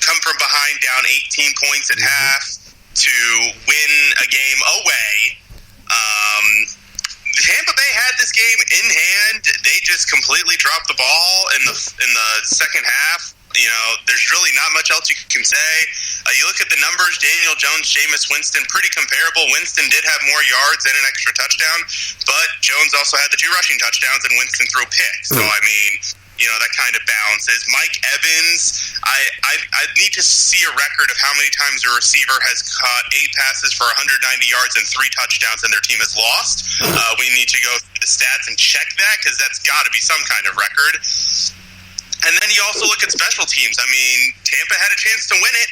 Speaker 6: come from behind down 18 points at half to win a game away. Tampa Bay had this game in hand. They just completely dropped the ball in the second half. You know, there's really not much else you can say. You look at the numbers, Daniel Jones, Jameis Winston, pretty comparable. Winston did have more yards and an extra touchdown, but Jones also had the 2 rushing touchdowns and Winston threw picks. So, I mean, you know, that kind of balances. Mike Evans, I need to see a record of how many times a receiver has caught 8 passes for 190 yards and 3 touchdowns and their team has lost. We need to go through the stats and check that, because that's got to be some kind of record. And then you also look at special teams. I mean, Tampa had a chance to win it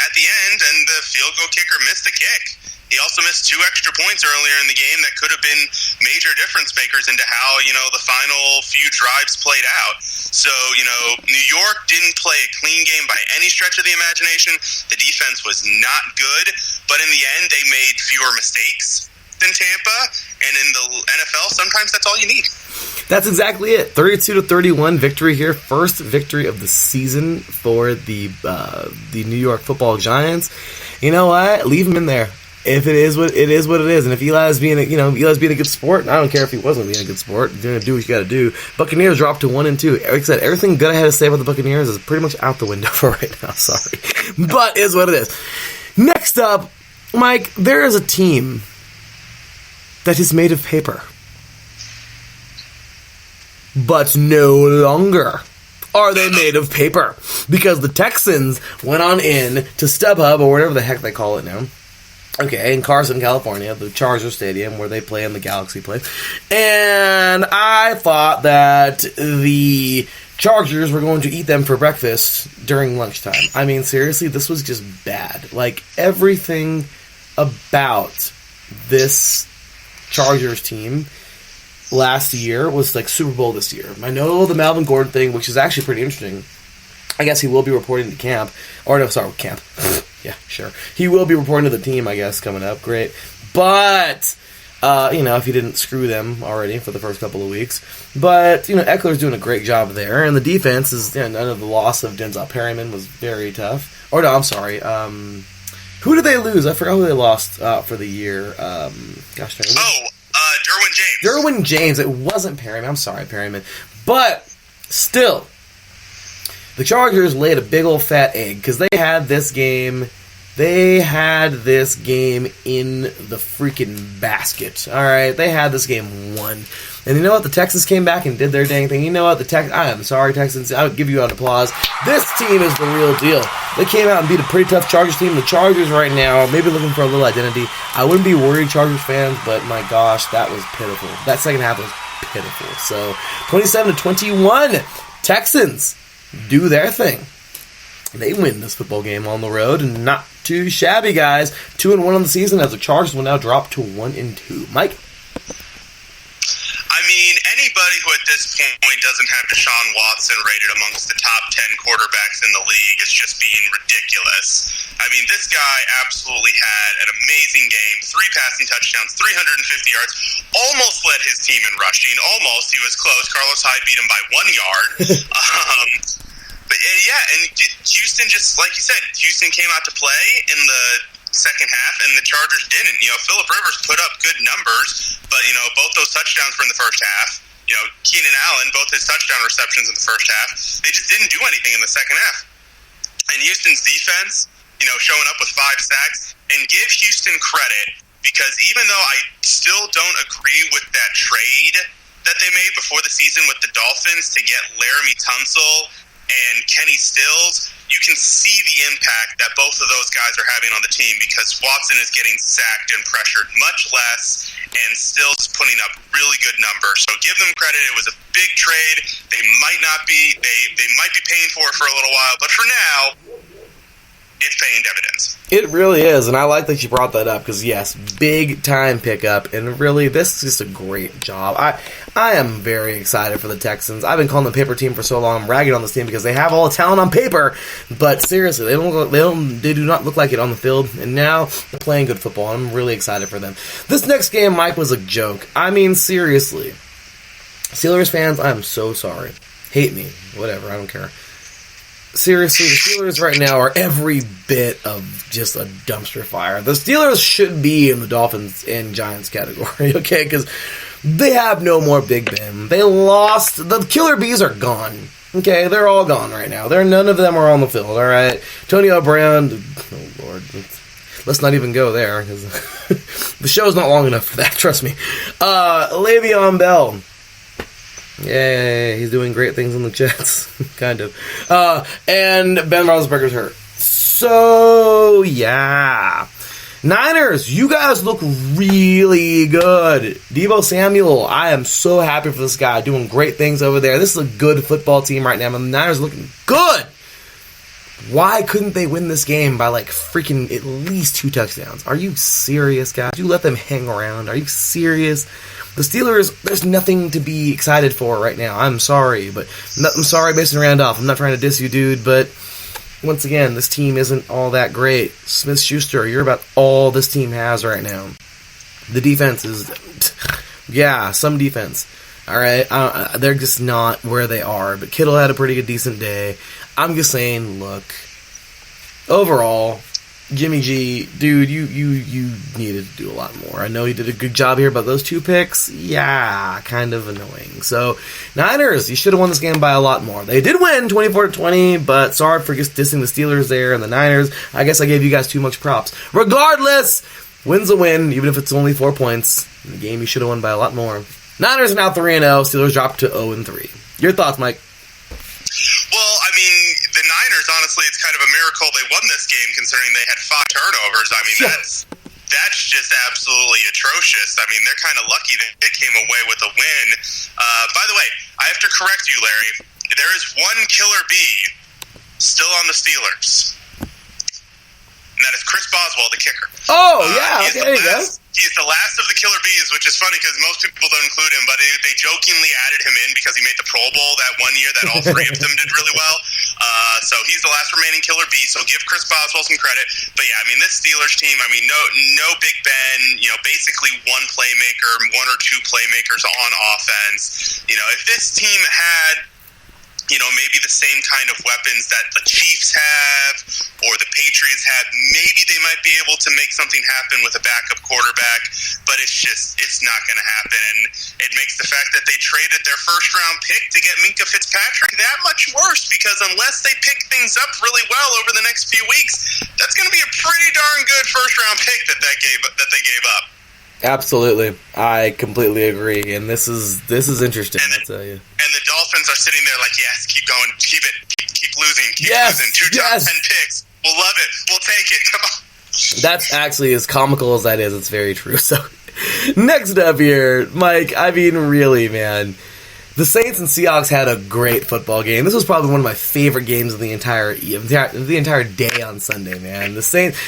Speaker 6: at the end, and the field goal kicker missed the kick. He also missed 2 extra points earlier in the game that could have been major difference makers into how, you know, the final few drives played out. So, you know, New York didn't play a clean game by any stretch of the imagination. The defense was not good, but in the end, they made fewer mistakes than Tampa, and in the NFL, sometimes that's all you need.
Speaker 1: That's exactly it. 32-31 victory here. First victory of the season for the New York Football Giants. You know what? Leave him in there. If it is what it is, and if Eli's being a good sport, I don't care if he wasn't being a good sport. You're gonna do what you got to do. Buccaneers dropped to 1-2. Like I said, everything good I had to say about the Buccaneers is pretty much out the window for right now. Sorry, but is what it is. Next up, Mike, there is a team that is made of paper. But no longer are they made of paper, because the Texans went on in to StubHub, or whatever the heck they call it now, Okay, in Carson, California, the Chargers Stadium, where they play in the Galaxy play. And I thought that the Chargers were going to eat them for breakfast during lunchtime. I mean, seriously, this was just bad. Like, everything about this Chargers team last year was like Super Bowl this year. I know the Melvin Gordon thing, which is actually pretty interesting. I guess he will be reporting to camp. Or no, sorry, camp. Yeah, sure. He will be reporting to the team, I guess, coming up. Great. But, if he didn't screw them already for the first couple of weeks. But, Eckler's doing a great job there. And the defense is, none of the loss of Denzel Perryman was very tough. Or no, I'm sorry. Who did they lose? I forgot who they lost for the year.
Speaker 6: Derwin James.
Speaker 1: Derwin James. It wasn't Perryman. I'm sorry, Perryman. But, still, the Chargers laid a big old fat egg because they had this game. They had this game in the freaking basket. All right, they had this game won. And you know what? The Texans came back and did their dang thing. You know what? I am sorry, Texans. I would give you an applause. This team is the real deal. They came out and beat a pretty tough Chargers team. The Chargers right now are maybe looking for a little identity. I wouldn't be worried, Chargers fans, but my gosh, that was pitiful. That second half was pitiful. So, 27-21, Texans do their thing. They win this football game on the road, and not too shabby, guys. 2-1 on the season, as the Chargers will now drop to 1-2. Mike?
Speaker 6: I mean, anybody who at this point doesn't have Deshaun Watson rated amongst the top 10 quarterbacks in the league is just being ridiculous. I mean, this guy absolutely had an amazing game. 3 passing touchdowns, 350 yards, almost led his team in rushing. Almost. He was close. Carlos Hyde beat him by 1 yard. But and Houston, just like you said, Houston came out to play in the second half, and the Chargers didn't. Phillip Rivers put up good numbers, but, both those touchdowns were in the first half. Keenan Allen, both his touchdown receptions in the first half, they just didn't do anything in the second half. And Houston's defense, showing up with 5 sacks, and give Houston credit, because even though I still don't agree with that trade that they made before the season with the Dolphins to get Laramie Tunsil and Kenny Stills, you can see the impact that both of those guys are having on the team, because Watson is getting sacked and pressured much less, and Stills is putting up really good numbers. So give them credit. It was a big trade. They might not be. They might be paying for it for a little while, but for now, it's paying dividends.
Speaker 1: It really is, and I like that you brought that up, because yes, big time pickup, and really, this is just a great job. I am very excited for the Texans. I've been calling them paper team for so long. I'm ragging on this team because they have all the talent on paper, but seriously, they do not look like it on the field, and now they're playing good football, and I'm really excited for them. This next game, Mike, was a joke. I mean, seriously. Steelers fans, I'm so sorry. Hate me. Whatever, I don't care. Seriously, the Steelers right now are every bit of just a dumpster fire. The Steelers should be in the Dolphins and Giants category, okay? Because they have no more Big Ben. They lost. The Killer Bees are gone, okay? They're all gone right now. None of them are on the field, all right? Antonio Brown, oh, Lord. Let's not even go there, because the show's not long enough for that, trust me. Le'Veon Bell. Yay, he's doing great things in the Jets, kind of. And Ben Roethlisberger's hurt. So, yeah. Niners, you guys look really good. Deebo Samuel, I am so happy for this guy, doing great things over there. This is a good football team right now, and the Niners are looking good. Why couldn't they win this game by, freaking at least 2 touchdowns? Are you serious, guys? You let them hang around. Are you serious? The Steelers, there's nothing to be excited for right now. I'm sorry, I'm sorry, Mason Randolph. I'm not trying to diss you, dude, but once again, this team isn't all that great. Smith-Schuster, you're about all this team has right now. The defense is, some defense. All right, they're just not where they are. But Kittle had a pretty good, decent day. I'm just saying, look, overall, Jimmy G, dude, you needed to do a lot more. I know you did a good job here, but those 2 picks, kind of annoying. So, Niners, you should have won this game by a lot more. They did win 24-20, but sorry for just dissing the Steelers there and the Niners. I guess I gave you guys too much props. Regardless, win's a win, even if it's only 4 points. In the game, you should have won by a lot more. Niners are now 3-0. Steelers dropped to 0-3. Your thoughts, Mike?
Speaker 6: Well, I mean, the Niners, honestly, it's kind of a miracle they won this game, considering they had 5 turnovers. I mean, that's just absolutely atrocious. I mean, they're kind of lucky that they came away with a win. By the way, I have to correct you, Larry. There is one killer bee still on the Steelers, and that is Chris Boswell, the kicker.
Speaker 1: Oh, yeah, okay, there you go.
Speaker 6: He's the last of the killer bees, which is funny because most people don't include him, but they jokingly added him in because he made the Pro Bowl that one year that all three of them did really well. So he's the last remaining killer bee, so give Chris Boswell some credit. But yeah, I mean, this Steelers team, I mean, no Big Ben, basically one playmaker, one or two playmakers on offense. If this team had maybe the same kind of weapons that the Chiefs have or the Patriots have, maybe they might be able to make something happen with a backup quarterback, but it's not going to happen. And it makes the fact that they traded their first-round pick to get Minkah Fitzpatrick that much worse, because unless they pick things up really well over the next few weeks, that's going to be a pretty darn good first-round pick that they gave up.
Speaker 1: Absolutely. I completely agree. And this is interesting, I'll tell you.
Speaker 6: And the Dolphins are sitting there like, yes, keep going, keep losing, keep losing. 2 top 10 picks. We'll love it. We'll take it. Come on.
Speaker 1: That's actually, as comical as that is, it's very true. So, next up here, Mike, I mean, really, man. The Saints and Seahawks had a great football game. This was probably one of my favorite games of the entire day on Sunday, man. The Saints,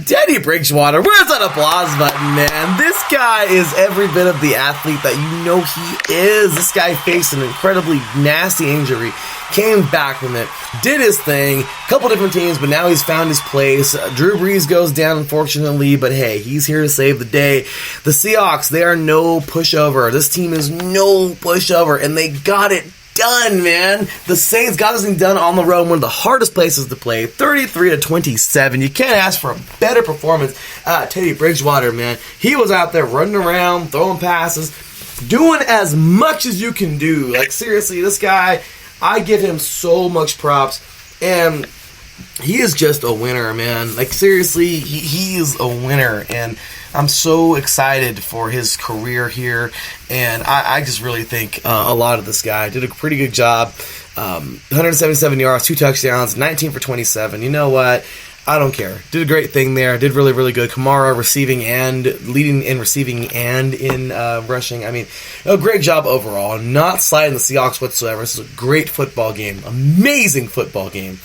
Speaker 1: Teddy Bridgewater, where's that applause button, man? This guy is every bit of the athlete that you know he is. This guy faced an incredibly nasty injury, came back from it, did his thing, couple different teams, but now he's found his place. Drew Brees goes down, unfortunately, but hey, he's here to save the day. The Seahawks, they are no pushover. This team is no pushover, and they got it done, man. The Saints got this thing done on the road, one of the hardest places to play, 33-27. You can't ask for a better performance. Teddy Bridgewater, man, he was out there running around, throwing passes, doing as much as you can do. Like, seriously, this guy, I give him so much props, and he is just a winner, man. Like, seriously, he is a winner, and I'm so excited for his career here, and I just really think a lot of this guy did a pretty good job. 177 yards, 2 touchdowns, 19 for 27. You know what? I don't care. Did a great thing there. Did really, really good. Kamara leading in receiving and in rushing. I mean, a great job overall. Not sliding the Seahawks whatsoever. This is a great football game. Amazing football game.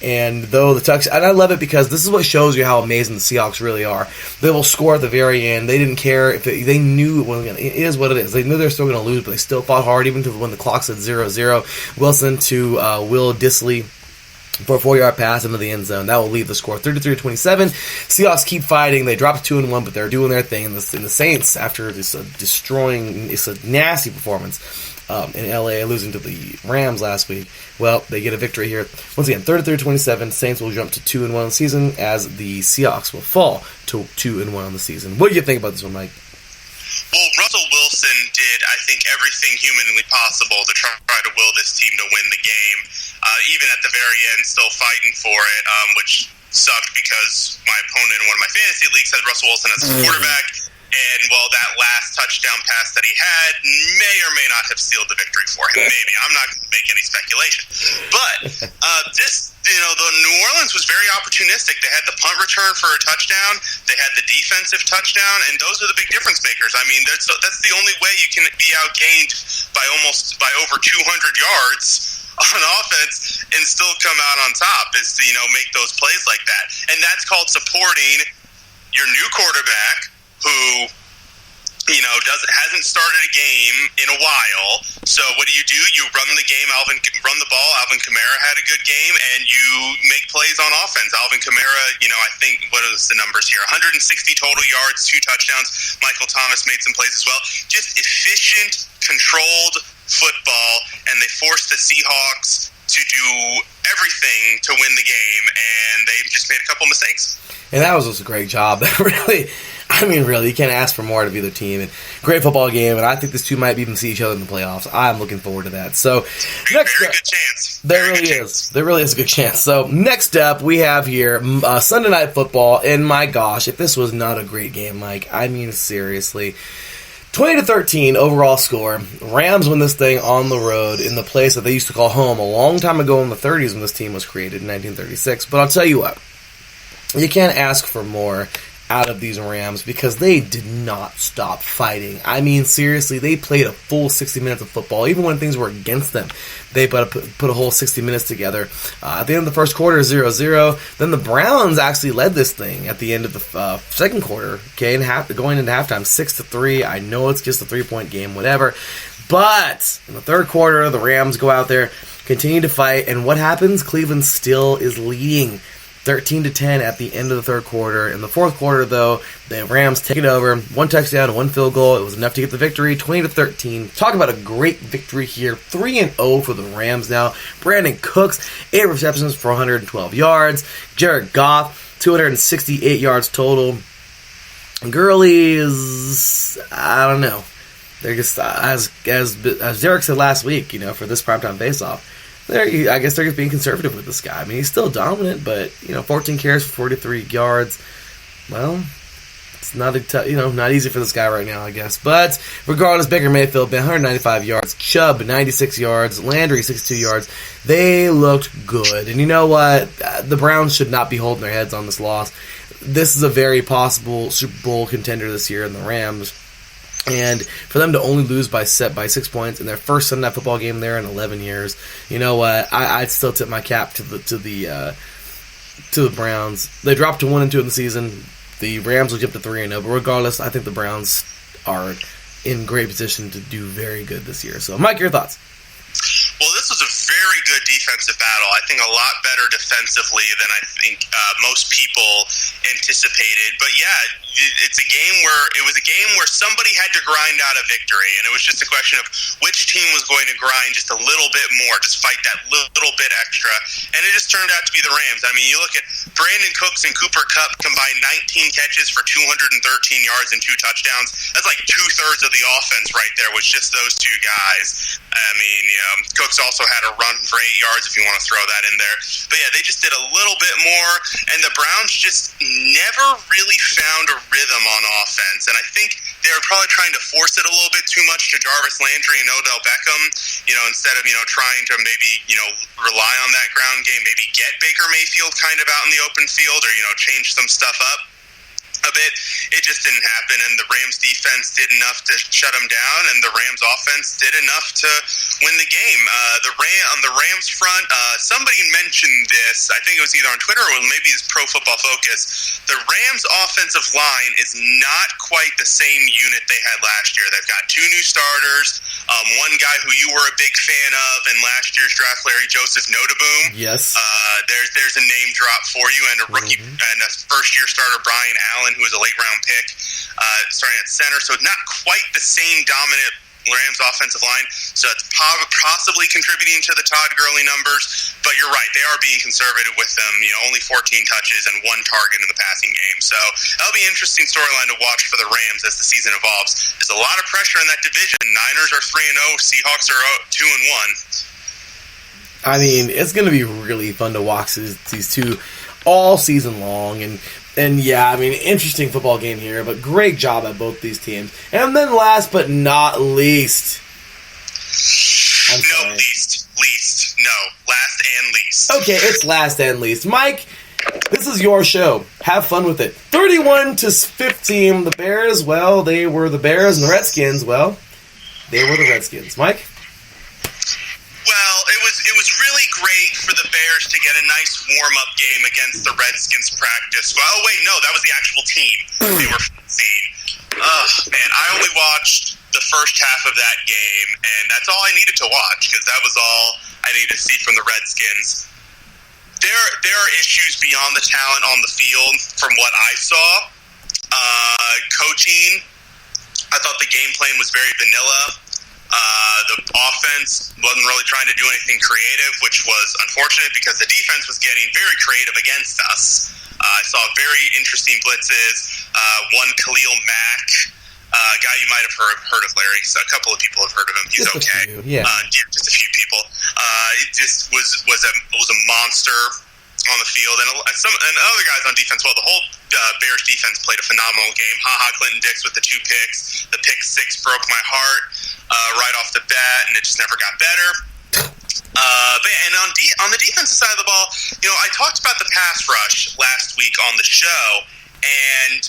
Speaker 1: And though and I love it because this is what shows you how amazing the Seahawks really are. They will score at the very end. They didn't care if they knew it is what it is. They knew they were still going to lose, but they still fought hard even when the clock said 0-0. Wilson to Will Dissly for a 4-yard pass into the end zone. That will leave the score 33-27. Seahawks keep fighting. They dropped 2-1, but they're doing their thing. And the Saints, after this it's a nasty performance in LA, losing to the Rams last week, well, they get a victory here. Once again, 33-27. Saints will jump to 2-1 on the season, as the Seahawks will fall to 2-1 on the season. What do you think about this one, Mike?
Speaker 6: Well, Russell Wilson did, I think, everything humanly possible to try to will this team to win the game. Even at the very end, still fighting for it, which sucked because my opponent in one of my fantasy leagues had Russell Wilson as a quarterback. And, well, that last touchdown pass that he had may or may not have sealed the victory for him. Maybe. I'm not going to make any speculation. But the New Orleans was very opportunistic. They had the punt return for a touchdown. They had the defensive touchdown. And those are the big difference makers. I mean, that's the only way you can be outgained by over 200 yards on offense and still come out on top, is to, make those plays like that. And that's called supporting your new quarterback, who hasn't started a game in a while. So what do? You run the game. Run the ball. Alvin Kamara had a good game, and you make plays on offense. Alvin Kamara, I think, what is the numbers here? 160 total yards, 2 touchdowns. Michael Thomas made some plays as well. Just efficient, controlled football, and they forced the Seahawks to do everything to win the game, and they just made a couple mistakes.
Speaker 1: And that was just a great job. Really, you can't ask for more to be their team. And great football game, and I think these two might even see each other in the playoffs. I'm looking forward to that. So,
Speaker 6: very good chance.
Speaker 1: There really is. There really is a good chance. So, next up, we have here Sunday Night Football, and my gosh, if this was not a great game, Mike, seriously. 20-13 overall score. Rams win this thing on the road in the place that they used to call home a long time ago in the 30s when this team was created in 1936. But I'll tell you what, you can't ask for more out of these Rams because they did not stop fighting. I mean, seriously, they played a full 60 minutes of football, even when things were against them. They put a whole 60 minutes together. At the end of the first quarter, 0-0. Then the Browns actually led this thing at the end of the second quarter, okay, going into halftime, 6-3. I know it's just a 3-point game, whatever. But in the third quarter, the Rams go out there, continue to fight, and what happens? Cleveland still is leading 13-10 at the end of the third quarter. In the fourth quarter, though, the Rams take it over. 1 touchdown, 1 field goal. It was enough to get the victory, 20-13. Talk about a great victory here. 3-0 for the Rams now. Brandon Cooks, 8 receptions for 112 yards. Jared Goff, 268 yards total. Gurley is, I don't know. They're just, as Derek said last week, for this primetime face-off, I guess they're just being conservative with this guy. I mean, he's still dominant, but 14 carries for 43 yards. Well, it's not not easy for this guy right now, I guess. But regardless, Baker Mayfield 195 yards, Chubb 96 yards, Landry 62 yards. They looked good, and you know what? The Browns should not be holding their heads on this loss. This is a very possible Super Bowl contender this year in the Rams. And for them to only lose by 6 points in their first Sunday Night Football game there in 11 years, you know what? I'd still tip my cap to the Browns. They dropped to 1-2 in the season. The Rams will jump to 3-0. But regardless, I think the Browns are in great position to do very good this year. So, Mike, your thoughts?
Speaker 6: Well, this was a very good defensive battle. I think a lot better defensively than I think most people anticipated. But yeah, it was a game where somebody had to grind out a victory, and it was just a question of which team was going to grind just a little bit more, just fight that little bit extra. And it just turned out to be the Rams. I mean, you look at Brandon Cooks and Cooper Kupp combined 19 catches for 213 yards and 2 touchdowns. That's like 2/3 of the offense right there was just those two guys. I mean, Cooks also had a run for 8 yards if you want to throw that in there. But yeah, they just did a little bit more, and the Browns just never really found a rhythm on offense. And I think they were probably trying to force it a little bit too much to Jarvis Landry and Odell Beckham, instead of, trying to maybe, rely on that ground game, maybe get Baker Mayfield kind of out in the open field or, change some stuff up a bit. It just didn't happen, and the Rams defense did enough to shut them down, and the Rams offense did enough to win the game. On the Rams front, somebody mentioned this, I think it was either on Twitter or maybe it's Pro Football Focus. The Rams offensive line is not quite the same unit they had last year. They've got 2 new starters, one guy who you were a big fan of in last year's draft, Larry Joseph Notaboom.
Speaker 1: Yes.
Speaker 6: There's a name drop for you, and a rookie and a first-year starter, Brian Allen, who was a late-round pick, starting at center. So not quite the same dominant Rams offensive line. So it's possibly contributing to the Todd Gurley numbers. But you're right, they are being conservative with them. Only 14 touches and 1 target in the passing game. So that'll be an interesting storyline to watch for the Rams as the season evolves. There's a lot of pressure in that division. Niners are 3-0. Seahawks are 2-1.
Speaker 1: I mean, it's going to be really fun to watch these two all season long. And yeah, I mean, interesting football game here, but great job at both these teams. And then last but not least.
Speaker 6: Last and least.
Speaker 1: Okay, it's last and least. Mike, this is your show. Have fun with it. 31-15. The Bears, well, they were the Bears, and the Redskins, well, they were the Redskins. Mike?
Speaker 6: Well, it was really great for the Bears to get a nice warm-up game against the Redskins practice. Well, oh, wait, no, that was the actual team they were facing. Man, I only watched the first half of that game, and that's all I needed to watch, because that was all I needed to see from the Redskins. There are issues beyond the talent on the field from what I saw. Coaching, I thought the game plan was very vanilla. The offense wasn't really trying to do anything creative, which was unfortunate because the defense was getting very creative against us. I saw very interesting blitzes. One Khalil Mack, a guy you might have heard of, Larry. So a couple of people have heard of him. He's
Speaker 1: just
Speaker 6: okay.
Speaker 1: A few, yeah.
Speaker 6: Just a few people. It just was a monster on the field, and other guys on defense. Well, the whole Bears defense played a phenomenal game. Clinton Dix with the 2 picks. The pick 6 broke my heart right off the bat, and it just never got better. And on the defensive side of the ball, I talked about the pass rush last week on the show, And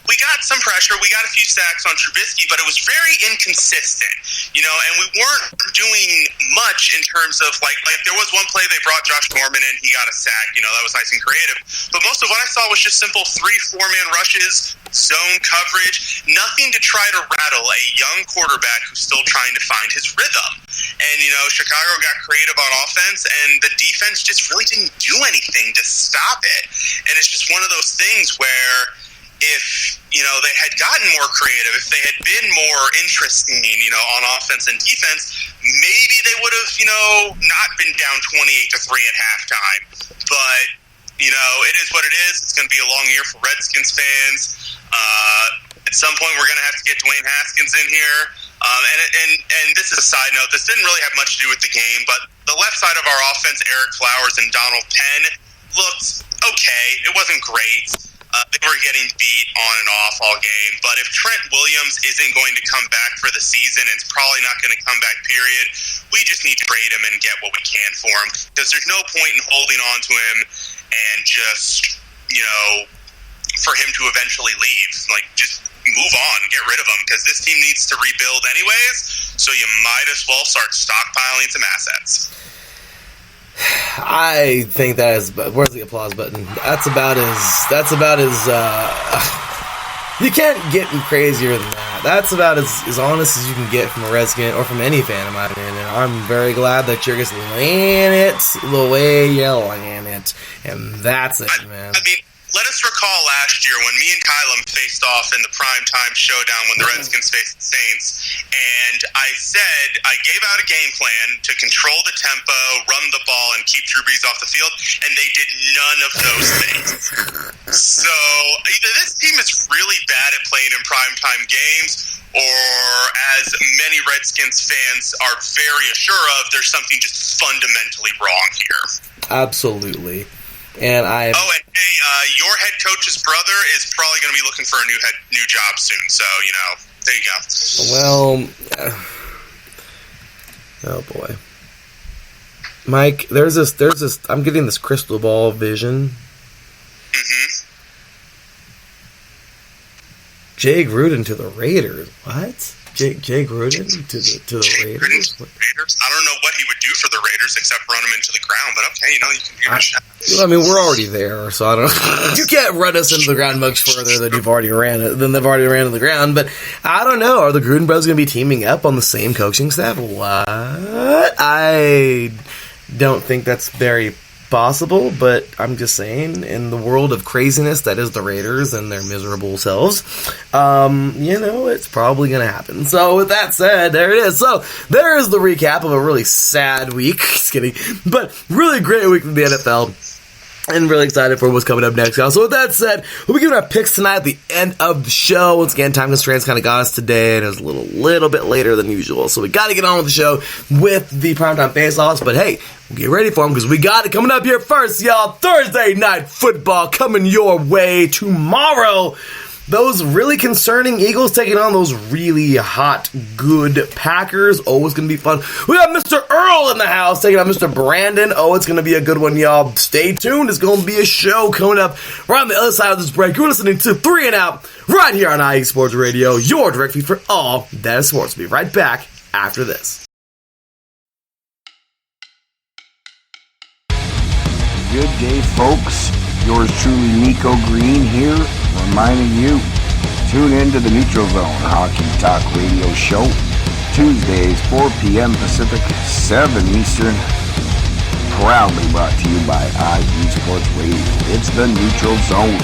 Speaker 6: we got some pressure. We got a few sacks on Trubisky, but it was very inconsistent, and we weren't doing much in terms of, like there was one play they brought Josh Norman in, he got a sack, that was nice and creative. But most of what I saw was just simple 3-4-man rushes, zone coverage, nothing to try to rattle a young quarterback who's still trying to find his rhythm. And, Chicago got creative on offense, and the defense just really didn't do anything to stop it. And it's just one of those things where if, they had gotten more creative, if they had been more interesting, on offense and defense, maybe they would have, not been down 28-3 at halftime. But, it is what it is. It's going to be a long year for Redskins fans. At some point, we're going to have to get Dwayne Haskins in here. And this is a side note. This didn't really have much to do with the game, but the left side of our offense, Eric Flowers and Donald Penn, looked okay. It wasn't great. They were getting beat on and off all game. But if Trent Williams isn't going to come back for the season, and it's probably not going to come back, period, we just need to trade him and get what we can for him. Because there's no point in holding on to him and just, for him to eventually leave. Like, just move on, get rid of him, because this team needs to rebuild anyways, so you might as well start stockpiling some assets.
Speaker 1: I think that is, where's the applause button? That's about as you can't get crazier than that. That's about as honest as you can get from a Redskin or from any fan, in my opinion. And I'm very glad that you're just laying it the way you're laying it. And that's it, man.
Speaker 6: I mean, let us recall last year when me and Kylam faced off in the primetime showdown when the Redskins faced the Saints, and I said I gave out a game plan to control the tempo, run the ball, and keep Drew Brees off the field, and they did none of those things. So either this team is really bad at playing in primetime games, or as many Redskins fans are very assured of, there's something just fundamentally wrong here.
Speaker 1: Absolutely. And hey,
Speaker 6: your head coach's brother is probably going to be looking for a new job soon. So, there you go.
Speaker 1: Well, oh boy, Mike, there's this. I'm getting this crystal ball vision.
Speaker 6: Mm-hmm.
Speaker 1: Jay Gruden to the Raiders. What? Jay Gruden to the Raiders?
Speaker 6: I don't know what he would do for the Raiders except run them into the ground, but okay, you can give it a shot.
Speaker 1: I mean, we're already there, so I don't know. You can't run us into the ground much further than they've already ran to the ground, but I don't know. Are the Gruden brothers going to be teaming up on the same coaching staff? What? I don't think that's very possible, but I'm just saying, in the world of craziness that is the Raiders and their miserable selves, it's probably going to happen. So with that said, there it is. So there is the recap of a really sad week. Just kidding. But really great week in the NFL. And really excited for what's coming up next, y'all. So with that said, we'll be giving our picks tonight at the end of the show. Once again, time constraints kind of got us today, and it was a little bit later than usual. So we got to get on with the show with the primetime face-offs. But hey, we'll get ready for them because we got it coming up here first, y'all. Thursday Night Football coming your way tomorrow. Those really concerning Eagles taking on those really hot, good Packers. Oh, it's going to be fun. We got Mr. Earl in the house taking on Mr. Brandon. Oh, it's going to be a good one, y'all. Stay tuned. It's going to be a show coming up right on the other side of this break. You're listening to 3 and Out right here on IE Sports Radio, your direct feed for all that is sports. We'll be right back after this.
Speaker 11: Good day, folks. Yours truly, Nico Green here, reminding you, tune in to the Neutral Zone Hockey Talk Radio Show, Tuesdays, 4 p.m. Pacific, 7 Eastern, proudly brought to you by IE Sports Radio. It's the Neutral Zone.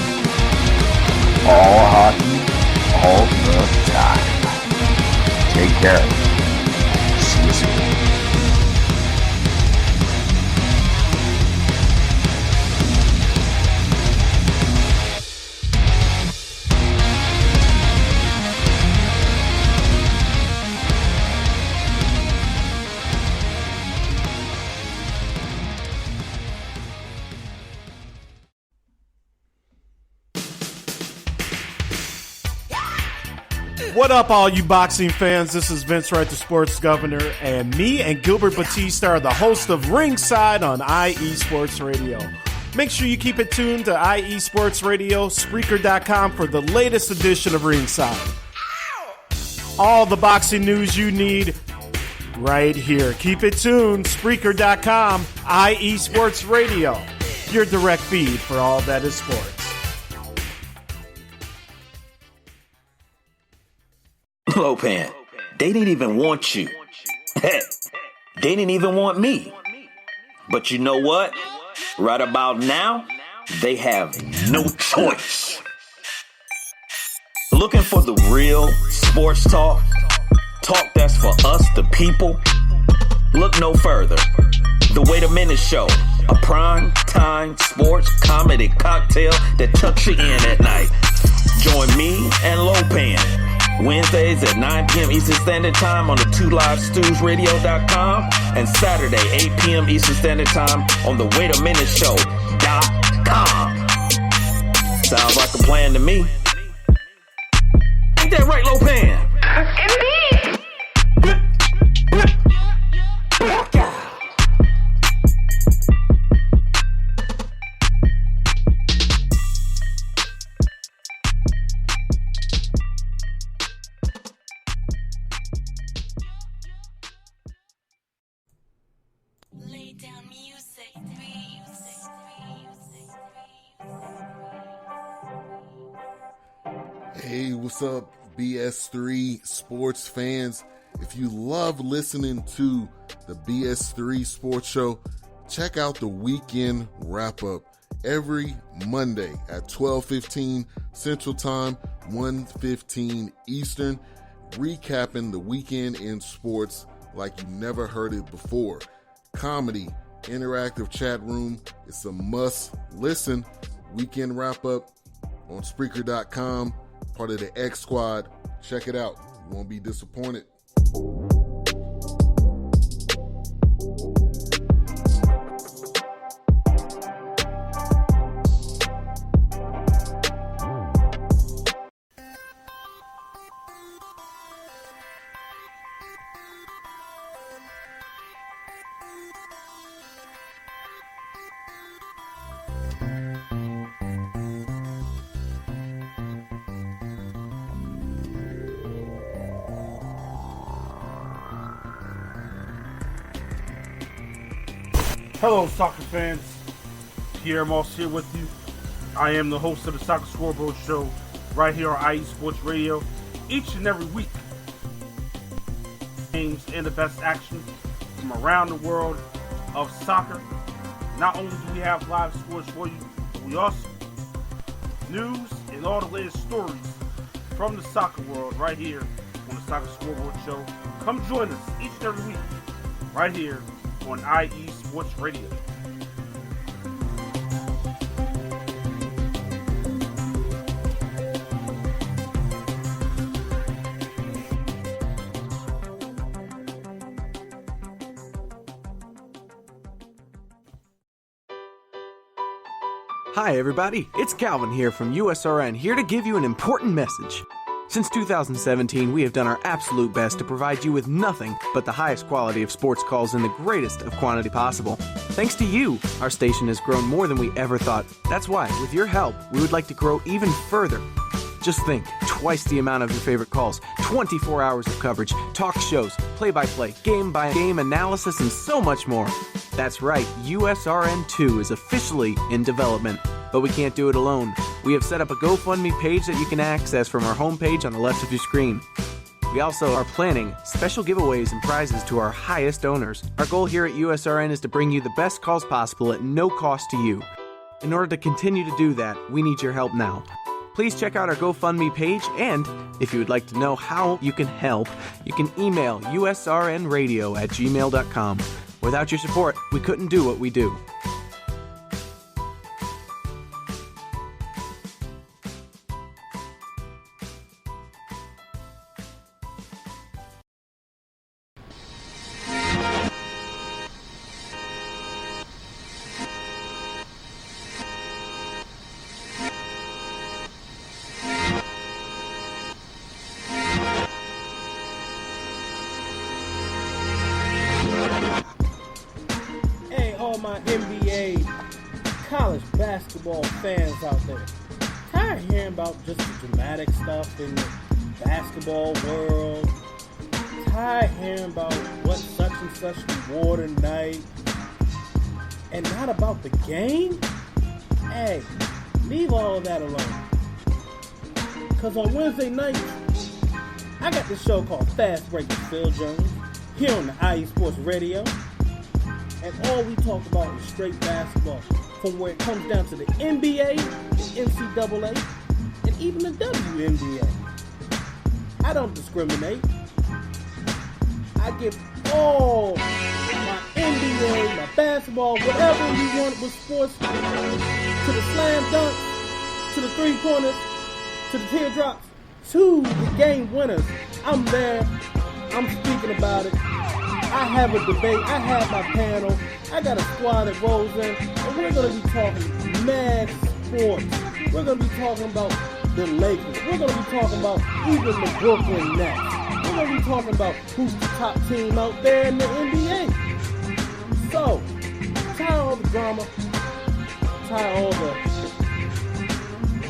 Speaker 11: All hockey, all the time. Take care. See you soon.
Speaker 12: What up, all you boxing fans? This is Vince Wright, the sports governor, and me and Gilbert Batista are the host of Ringside on IE Sports Radio. Make sure you keep it tuned to IE Sports Radio, Spreaker.com for the latest edition of Ringside. All the boxing news you need right here. Keep it tuned, Spreaker.com, IE Sports Radio, your direct feed for all that is sports.
Speaker 10: Lopan, they didn't even want you. Heck, they didn't even want me. But you know what? Right about now, they have no choice. Looking for the real sports talk? Talk that's for us, the people? Look no further. The Wait a Minute Show, a prime time sports comedy cocktail that tucks you in at night. Join me and Lopan Wednesdays at 9 p.m. Eastern Standard Time on the 2LiveStewsRadio.com and Saturday 8 p.m. Eastern Standard Time on the WaitAMinuteShow.com. Sounds like a plan to me. Ain't that right, Lopan?
Speaker 13: Indeed.
Speaker 9: Hey, what's up, BS3 sports fans? If you love listening to the BS3 Sports Show, check out the weekend wrap-up every Monday at 12:15 Central Time, 1:15 Eastern, recapping the weekend in sports like you never heard it before. Comedy, interactive chat room, it's a must-listen. Weekend wrap-up on Spreaker.com, part of the X Squad. Check it out. You won't be disappointed.
Speaker 12: Hello, soccer fans. Pierre Moss here with you. I am the host of the Soccer Scoreboard Show right here on IE Sports Radio each and every week. Games and the best action from around the world of soccer. Not only do we have live scores for you, but we also news and all the latest stories from the soccer world right here on the Soccer Scoreboard Show. Come join us each and every week right here on IE Sports Radio.
Speaker 14: Hi everybody, it's Calvin here from USRN, here to give you an important message. Since 2017, we have done our absolute best to provide you with nothing but the highest quality of sports calls in the greatest of quantity possible. Thanks to you, our station has grown more than we ever thought. That's why, with your help, we would like to grow even further. Just think, twice the amount of your favorite calls, 24 hours of coverage, talk shows, play-by-play, game-by-game analysis, and so much more. That's right, USRN2 is officially in development. But we can't do it alone. We have set up a GoFundMe page that you can access from our homepage on the left of your screen. We also are planning special giveaways and prizes to our highest donors. Our goal here at USRN is to bring you the best calls possible at no cost to you. In order to continue to do that, we need your help now. Please check out our GoFundMe page, and if you would like to know how you can help, you can email usrnradio@gmail.com. Without your support, we couldn't do what we do.
Speaker 13: college basketball fans out there, tired of hearing about just the dramatic stuff in the basketball world, tired of hearing about what such and such reward tonight, and not about the game? Hey, leave all of that alone. Because on Wednesday nights, I got this show called Fast Break with Phil Jones here on the IE Sports Radio. And all we talk about is straight basketball, from where it comes down to the NBA, the NCAA, and even the WNBA. I don't discriminate. I give all my NBA, my basketball, whatever you want with sports, to the slam dunks, to the three-pointers, to the teardrops, to the game winners. I'm there. I'm speaking about it. I have a debate. I have my panel. I got a squad that rolls in, and we're going to be talking mad sports. We're going to be talking about the Lakers. We're going to be talking about even the Brooklyn Nets. We're going to be talking about who's the top team out there in the NBA. So, tired all the drama, tired all the...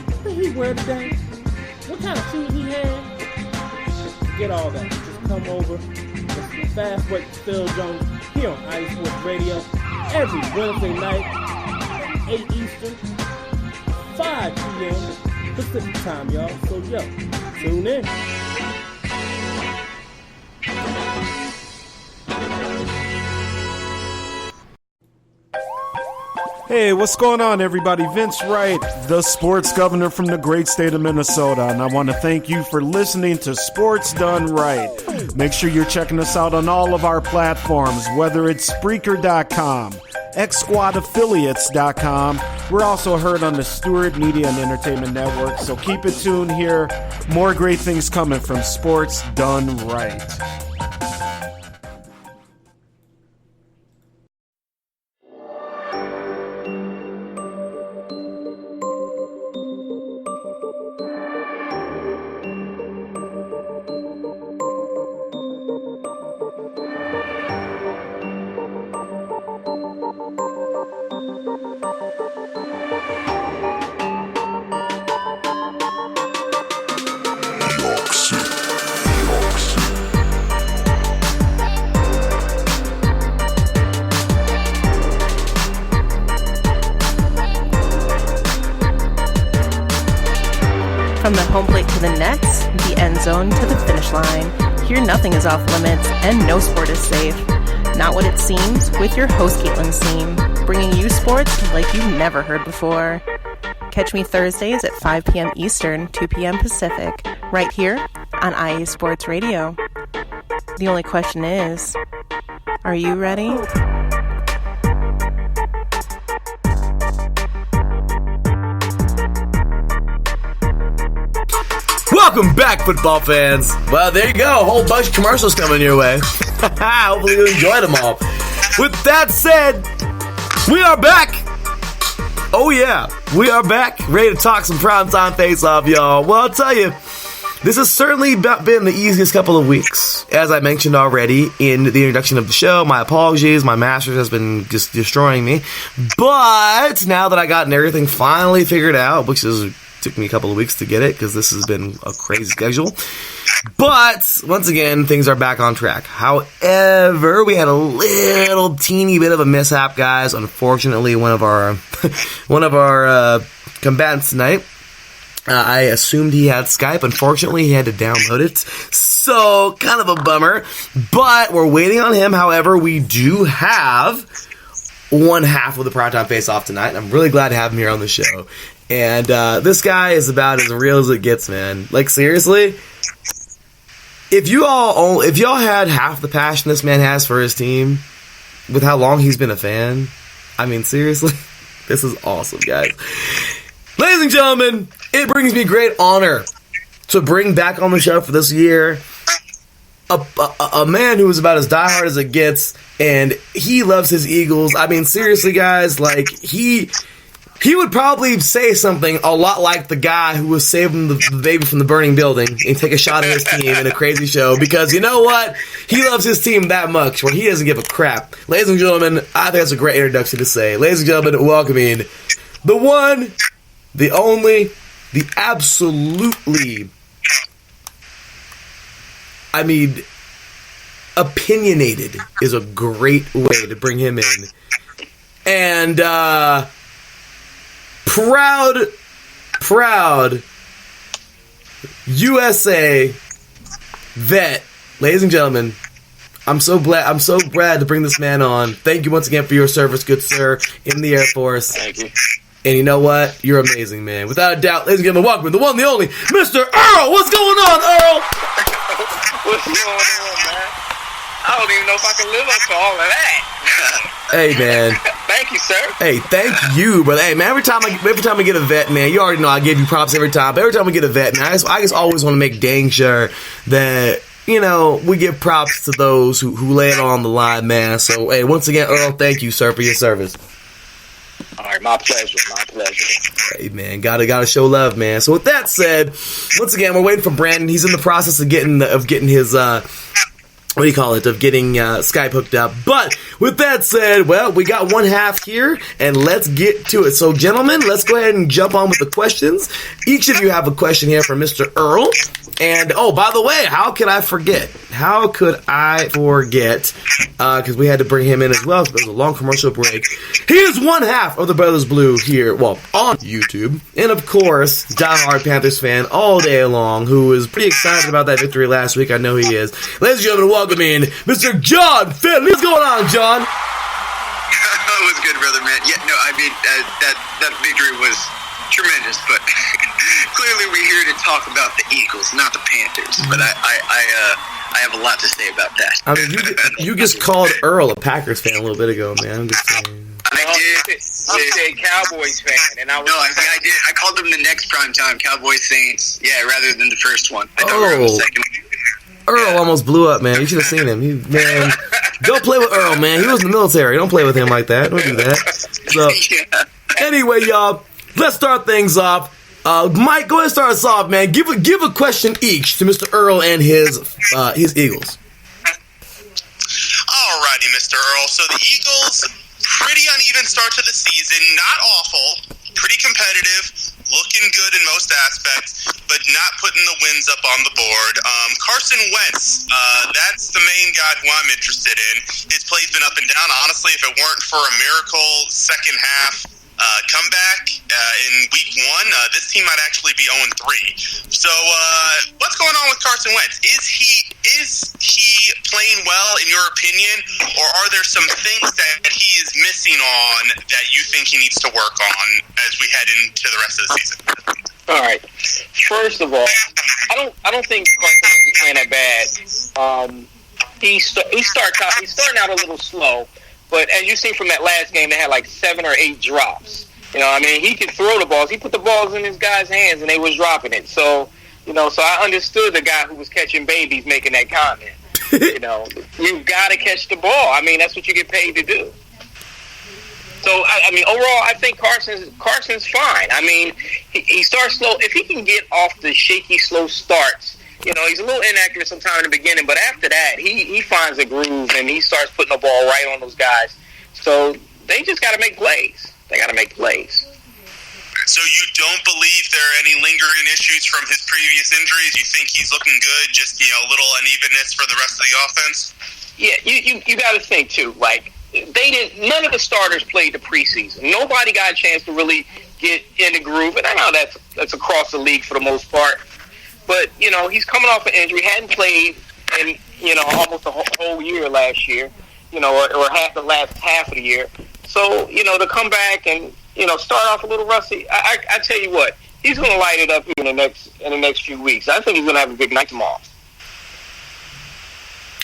Speaker 13: What did he wear today? What kind of shoes he had? Forget all that. Just come over. It's Fast Break with Phil Jones here on IE Sports Radio every Wednesday night at 8 Eastern, 5 p.m. Pacific time, y'all. So, yo, tune in.
Speaker 15: Hey, what's going on, everybody? Vince Wright, the sports governor from the great state of Minnesota, and I want to thank you for listening to Sports Done Right. Make sure you're checking us out on all of our platforms, whether it's Spreaker.com, XSquadAffiliates.com. We're also heard on the Stewart Media and Entertainment Network, so keep it tuned here. More great things coming from Sports Done Right.
Speaker 16: From the home plate to the nets, the end zone to the finish line, here nothing is off limits and no sport is safe. Not what it seems, with your host Caitlin Seam, bringing you sports like you've never heard before. Catch me Thursdays at 5 p.m. Eastern, 2 p.m. Pacific, right here on IE Sports Radio. The only question is, are you ready?
Speaker 1: Welcome back, football fans. Well, there you go. A whole bunch of commercials coming your way. Hopefully you enjoyed them all. With that said, we are back. Oh, yeah. We are back. Ready to talk some primetime face-off, y'all. Well, I'll tell you, this has certainly been the easiest couple of weeks. As I mentioned already in the introduction of the show, my apologies. My master's has been just destroying me. But now that I gotten everything finally figured out, which took me a couple of weeks to get it because this has been a crazy schedule. But once again, things are back on track. However, we had a little teeny bit of a mishap, guys. Unfortunately, one of our combatants tonight, I assumed he had Skype. Unfortunately, he had to download it. So, kind of a bummer. But we're waiting on him. However, we do have one half of the Primetime Face-Off tonight. And I'm really glad to have him here on the show. And this guy is about as real as it gets, man. Like, seriously, if y'all had half the passion this man has for his team, with how long he's been a fan, I mean, seriously, this is awesome, guys. Ladies and gentlemen, it brings me great honor to bring back on the show for this year a man who is about as diehard as it gets, and he loves his Eagles. I mean, seriously, guys, like, he would probably say something a lot like the guy who was saving the baby from the burning building and take a shot at his team in a crazy show, because you know what? He loves his team that much where he doesn't give a crap. Ladies and gentlemen, I think that's a great introduction to say. Ladies and gentlemen, welcoming the one, the only, the absolutely, I mean, opinionated is a great way to bring him in. And proud USA vet, ladies and gentlemen, I'm so glad to bring this man on. Thank you once again for your service, good sir, in the Air Force.
Speaker 17: Thank you.
Speaker 1: And you know what? You're amazing, man. Without a doubt, ladies and gentlemen, welcome the one, the only, Mr. Earl. What's going on, Earl?
Speaker 17: What's going on, man? I don't even know if I can live up to all of that.
Speaker 1: Hey, man.
Speaker 17: Thank you, sir.
Speaker 1: Hey, thank you, brother. Hey, man, every time I get a vet, man, you already know I give you props every time. But every time we get a vet, man, I just always want to make dang sure that, you know, we give props to those who lay it on the line, man. So, hey, once again, Earl, thank you, sir, for your service.
Speaker 17: All right, my pleasure, my pleasure.
Speaker 1: Hey, man, gotta show love, man. So with that said, once again, we're waiting for Brandon. He's in the process of getting his what do you call it, of getting Skype hooked up. But with that said, well, we got one half here, and let's get to it. So, gentlemen, let's go ahead and jump on with the questions. Each of you have a question here for Mr. Earl. And, oh, by the way, how could I forget? Because we had to bring him in as well. So there was a long commercial break. He is one half of the Brothers Blue here, well, on YouTube. And, of course, diehard Panthers fan all day long, who is pretty excited about that victory last week. I know he is. Ladies and gentlemen, welcome in Mr. John Finley. What's going on, John?
Speaker 18: What's good, brother, man? Yeah, no, I mean, that victory was tremendous, but clearly we're here to talk about the Eagles, not the Panthers. But I have a lot to say about that.
Speaker 1: I mean, you just called Earl a Packers fan a little bit ago, man. I'm just saying.
Speaker 18: I did.
Speaker 17: I'm a Cowboys fan, and I
Speaker 18: did. I called them the next primetime Cowboys Saints. Yeah, rather than the first one. I thought Earl was second.
Speaker 1: Earl almost blew up, man. You should have seen him. Man, don't play with Earl, man. He was in the military. Don't play with him like that. Don't do that. So, anyway, y'all, let's start things off. Mike, go ahead and start us off, man. Give a question each to Mr. Earl and his Eagles.
Speaker 6: Alrighty, Mr. Earl. So the Eagles, pretty uneven start to the season. Not awful. Pretty competitive. Looking good in most aspects, but not putting the wins up on the board. Carson Wentz, that's the main guy who I'm interested in. His play's been up and down. Honestly, if it weren't for a miracle second half comeback in week 1, this team might actually be 0-3. So, what's going on with Carson Wentz? Is he playing well in your opinion, or are there some things that he is missing on that you think he needs to work on as we head into the rest of the season?
Speaker 17: All right. First of all, I don't think Carson Wentz is playing that bad. He's starting out a little slow. But as you see from that last game, they had like 7 or 8 drops. You know, I mean, he could throw the balls. He put the balls in his guys' hands, and they was dropping it. So, you know, so I understood the guy who was catching babies making that comment. You know, you've got to catch the ball. I mean, that's what you get paid to do. So, I mean, overall, I think Carson's fine. I mean, he starts slow. If he can get off the shaky, slow starts, you know, he's a little inaccurate sometime in the beginning, but after that, he finds a groove and he starts putting the ball right on those guys. So they just got to make plays. They got to make plays.
Speaker 6: So you don't believe there are any lingering issues from his previous injuries? You think he's looking good, just, you know, a little unevenness for the rest of the offense?
Speaker 17: Yeah, you got to think, too, like, none of the starters played the preseason. Nobody got a chance to really get in the groove, and I know that's across the league for the most part. But, you know, he's coming off an injury, hadn't played in, you know, almost the whole year last year, you know, or the last half of the year. So, you know, to come back and, you know, start off a little rusty, I tell you what, he's going to light it up here in the next few weeks. I think he's going to have a big night tomorrow.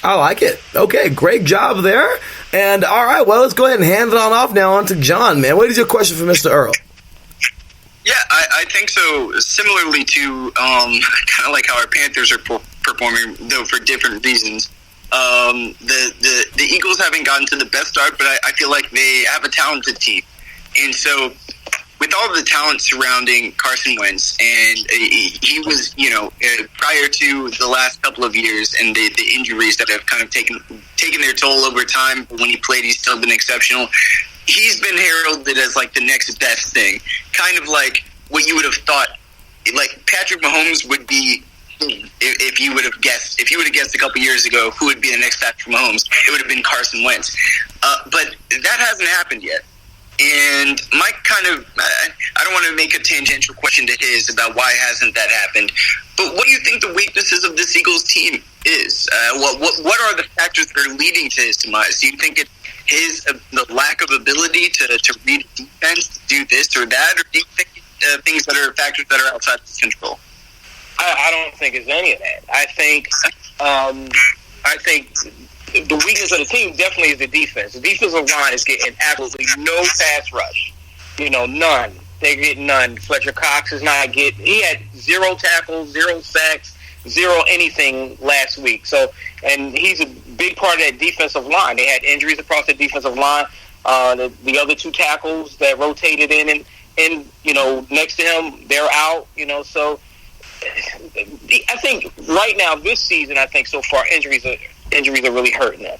Speaker 1: I like it. Okay, great job there. And, all right, well, let's go ahead and hand it on off now on to John, man. What is your question for Mr. Earl?
Speaker 18: Yeah, I think so. Similarly to kind of like how our Panthers are performing, though for different reasons. The Eagles haven't gotten to the best start, but I feel like they have a talented team. And so with all the talent surrounding Carson Wentz, and he was, you know, prior to the last couple of years and the injuries that have kind of taken their toll over time, when he played, he's still been exceptional. he's been heralded as like the next best thing, kind of like what you would have thought, like Patrick Mahomes would be. If you would have guessed a couple years ago who would be the next Patrick Mahomes, it would have been Carson Wentz. But that hasn't happened yet. And my kind of, I don't want to make a tangential question to his about why hasn't that happened. But what do you think the weaknesses of this Eagles team is? What are the factors that are leading to his demise? Do you think it's the lack of ability to read defense, to do this or that, or do you think things that are factors that are outside of his control?
Speaker 17: I don't think it's any of that. I think the weakness of the team definitely is the defense. The defensive line is getting absolutely no pass rush. None. They get none. Fletcher Cox is not getting. He had 0 tackles, 0 sacks, 0 anything last week. So, and he's a big part of that defensive line. They had injuries across the defensive line. The other 2 tackles that rotated in next to him, they're out. So. I think right now, this season, I think so far, injuries are really hurting them.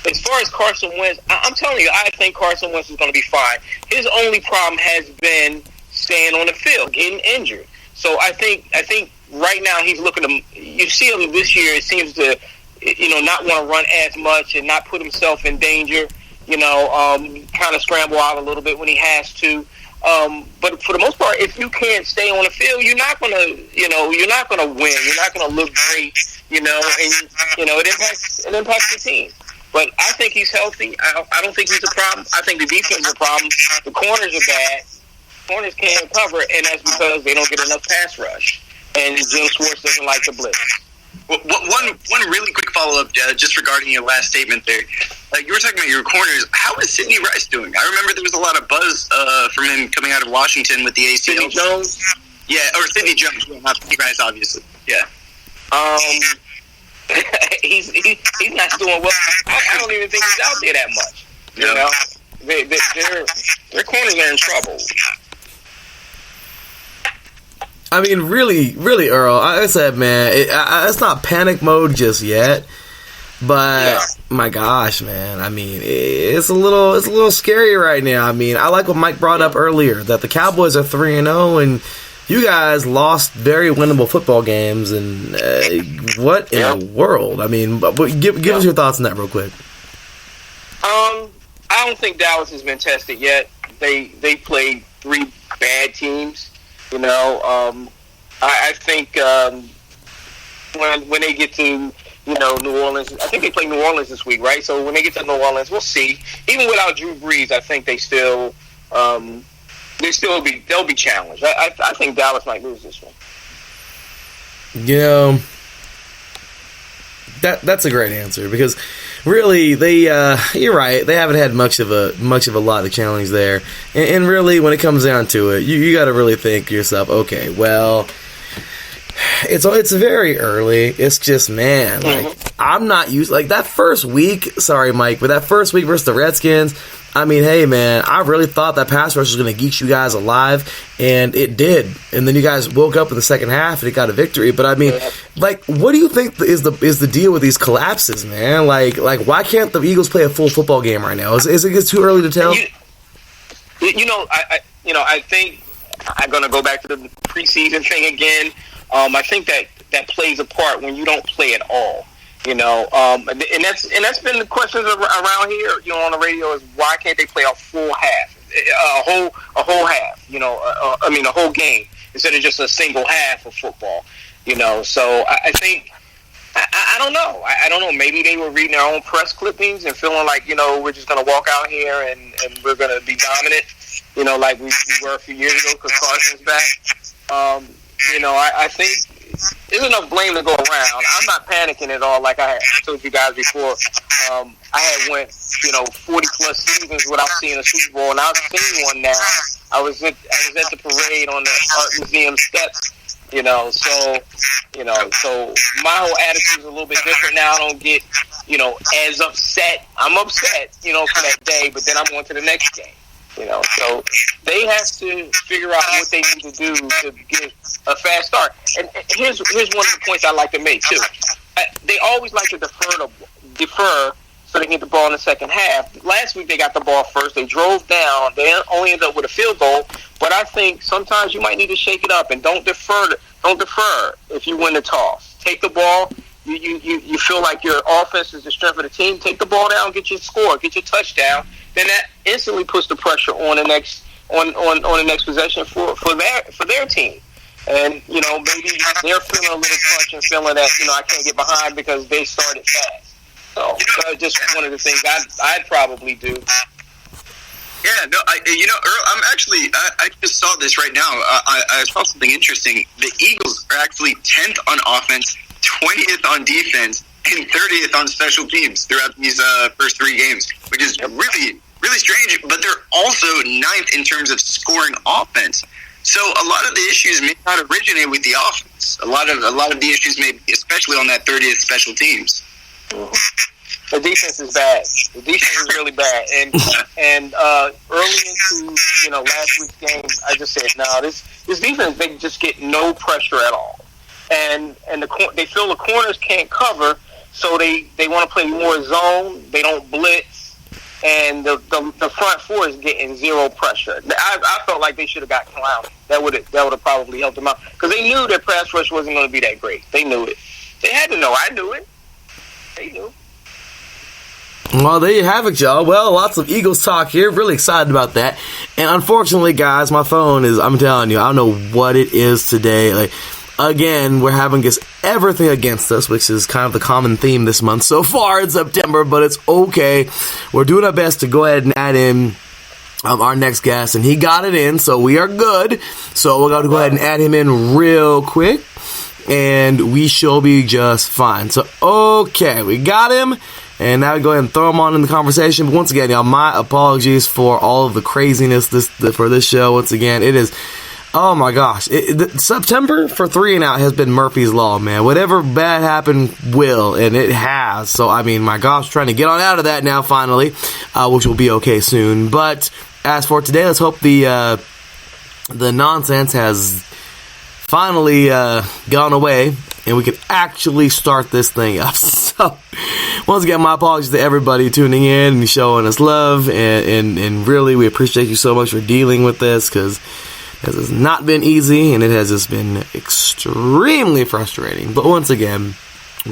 Speaker 17: As far as Carson Wentz, I'm telling you, I think Carson Wentz is going to be fine. His only problem has been staying on the field, getting injured. So I think right now he's looking to. You see him this year. It seems to, not want to run as much and not put himself in danger. Kind of scramble out a little bit when he has to. But for the most part, if you can't stay on the field, you're not gonna win. You're not gonna look great, and it impacts the team. But I think he's healthy. I don't think he's a problem. I think the defense is a problem. The corners are bad. Corners can't cover, and that's because they don't get enough pass rush. And Jim Schwartz doesn't like the blitz.
Speaker 18: Well, one really quick follow-up just regarding your last statement there. You were talking about your corners. How is Sidney Rice doing? I remember there was a lot of buzz from him coming out of Washington with the ACL.
Speaker 17: Sidney Jones?
Speaker 18: Yeah, or Sidney Jones, not Sidney Rice, obviously. Yeah.
Speaker 17: He's not doing well. I don't even think he's out there that much. Their corners are in trouble.
Speaker 1: I mean, really, Earl, I said, man, it's not panic mode just yet, but my gosh, man, I mean, it's a little scary right now. I mean, I like what Mike brought up earlier, that the Cowboys are 3-0, and you guys lost very winnable football games, and what in the world? I mean, give us your thoughts on that real quick.
Speaker 17: I don't think Dallas has been tested yet. They played 3 bad teams. I think when they get to New Orleans, I think they play New Orleans this week, right? So when they get to New Orleans, we'll see. Even without Drew Brees, I think they'll be challenged. I think Dallas might lose this one.
Speaker 1: That's a great answer, because really you're right, they haven't had much of a lot of challenge there, and really when it comes down to it, you got to really think to yourself, okay, well, it's very early. It's just, man, like, I'm not used, like, that first week, sorry Mike, but that first week versus the Redskins, I mean, hey, man, I really thought that pass rush was going to geek you guys alive, and it did. And then you guys woke up in the second half and it got a victory. But I mean, like, what do you think is the deal with these collapses, man? Like, why can't the Eagles play a full football game right now? Is it too early to tell?
Speaker 17: I think I'm going to go back to the preseason thing again. I think that plays a part when you don't play at all. And that's been the questions around here, on the radio, is why can't they play a full half, a whole half, a whole game instead of just a single half of football, So I think I don't know. I don't know. Maybe they were reading their own press clippings and feeling like we're just going to walk out here and we're going to be dominant, like we were a few years ago because Carson's back. I think there's enough blame to go around. I'm not panicking at all, like I told you guys before. I had went, 40-plus seasons without seeing a Super Bowl, and I've seen one now. I was at the parade on the Art Museum steps, So my whole attitude is a little bit different now. I don't get, as upset. I'm upset, for that day, but then I'm on to the next game. So they have to figure out what they need to do to get a fast start. And here's one of the points I like to make too. They always like to defer so they can get the ball in the second half. Last week they got the ball first. They drove down. They only ended up with a field goal. But I think sometimes you might need to shake it up and don't defer if you win the toss. Take the ball. You feel like your offense is the strength of the team. Take the ball down, get your score, get your touchdown. Then that instantly puts the pressure on the next possession for their team. And, you know, maybe they're feeling a little crunch and feeling that, you know, I can't get behind because they started fast. So that's just one of the things I'd probably do.
Speaker 18: Yeah, no, I'm actually, I just saw this right now. I saw something interesting. The Eagles are actually 10th on offense, 20th on defense, and 30th on special teams throughout these first 3 games, which is really, really strange. But they're also 9th in terms of scoring offense. So a lot of the issues may not originate with the offense. A lot of the issues may be, especially on that 30th special teams.
Speaker 17: The defense is bad. The defense is really bad. And early into last week's game, I just said, no, this defense, they just get no pressure at all. And they feel the corners can't cover, so they want to play more zone. They don't blitz. And the front four is getting zero pressure. I felt like they should have got clowned. That would have probably helped them out because they knew their pass rush wasn't going to be that great. They knew it. They had to know. I knew it. They knew.
Speaker 1: Well, there you have it, y'all. Well, lots of Eagles talk here. Really excited about that. And unfortunately, guys, my phone is, I'm telling you, I don't know what it is today. Like, again, we're having everything against us, which is kind of the common theme this month so far in September, but it's okay. We're doing our best to go ahead and add in our next guest, and he got it in, so we are good. So we're going to go ahead and add him in real quick, and we shall be just fine. So, okay, we got him, and now we go ahead and throw him on in the conversation. But once again, y'all, my apologies for all of the craziness for this show. Once again, it is... Oh my gosh. September for 3 and Out has been Murphy's Law, man. Whatever bad happened will, and it has. So, I mean, my gosh, trying to get on out of that now finally, which will be okay soon. But as for today, let's hope the nonsense has finally gone away and we can actually start this thing up. So, once again, my apologies to everybody tuning in and showing us love. And really, we appreciate you so much for dealing with this because it has not been easy, and it has just been extremely frustrating. But once again,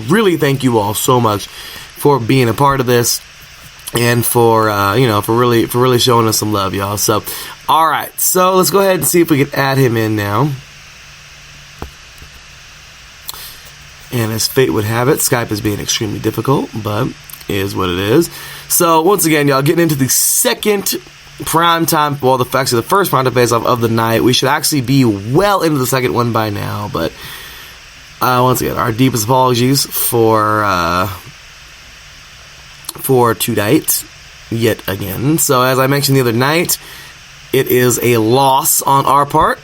Speaker 1: really thank you all so much for being a part of this, and for really showing us some love, y'all. So, all right, so let's go ahead and see if we can add him in now. And as fate would have it, Skype is being extremely difficult, but it is what it is. So once again, y'all, getting into the second prime time, well, the first prime time face-off of the night. We should actually be well into the second one by now, but once again, our deepest apologies for tonight, yet again. So as I mentioned the other night, it is a loss on our part,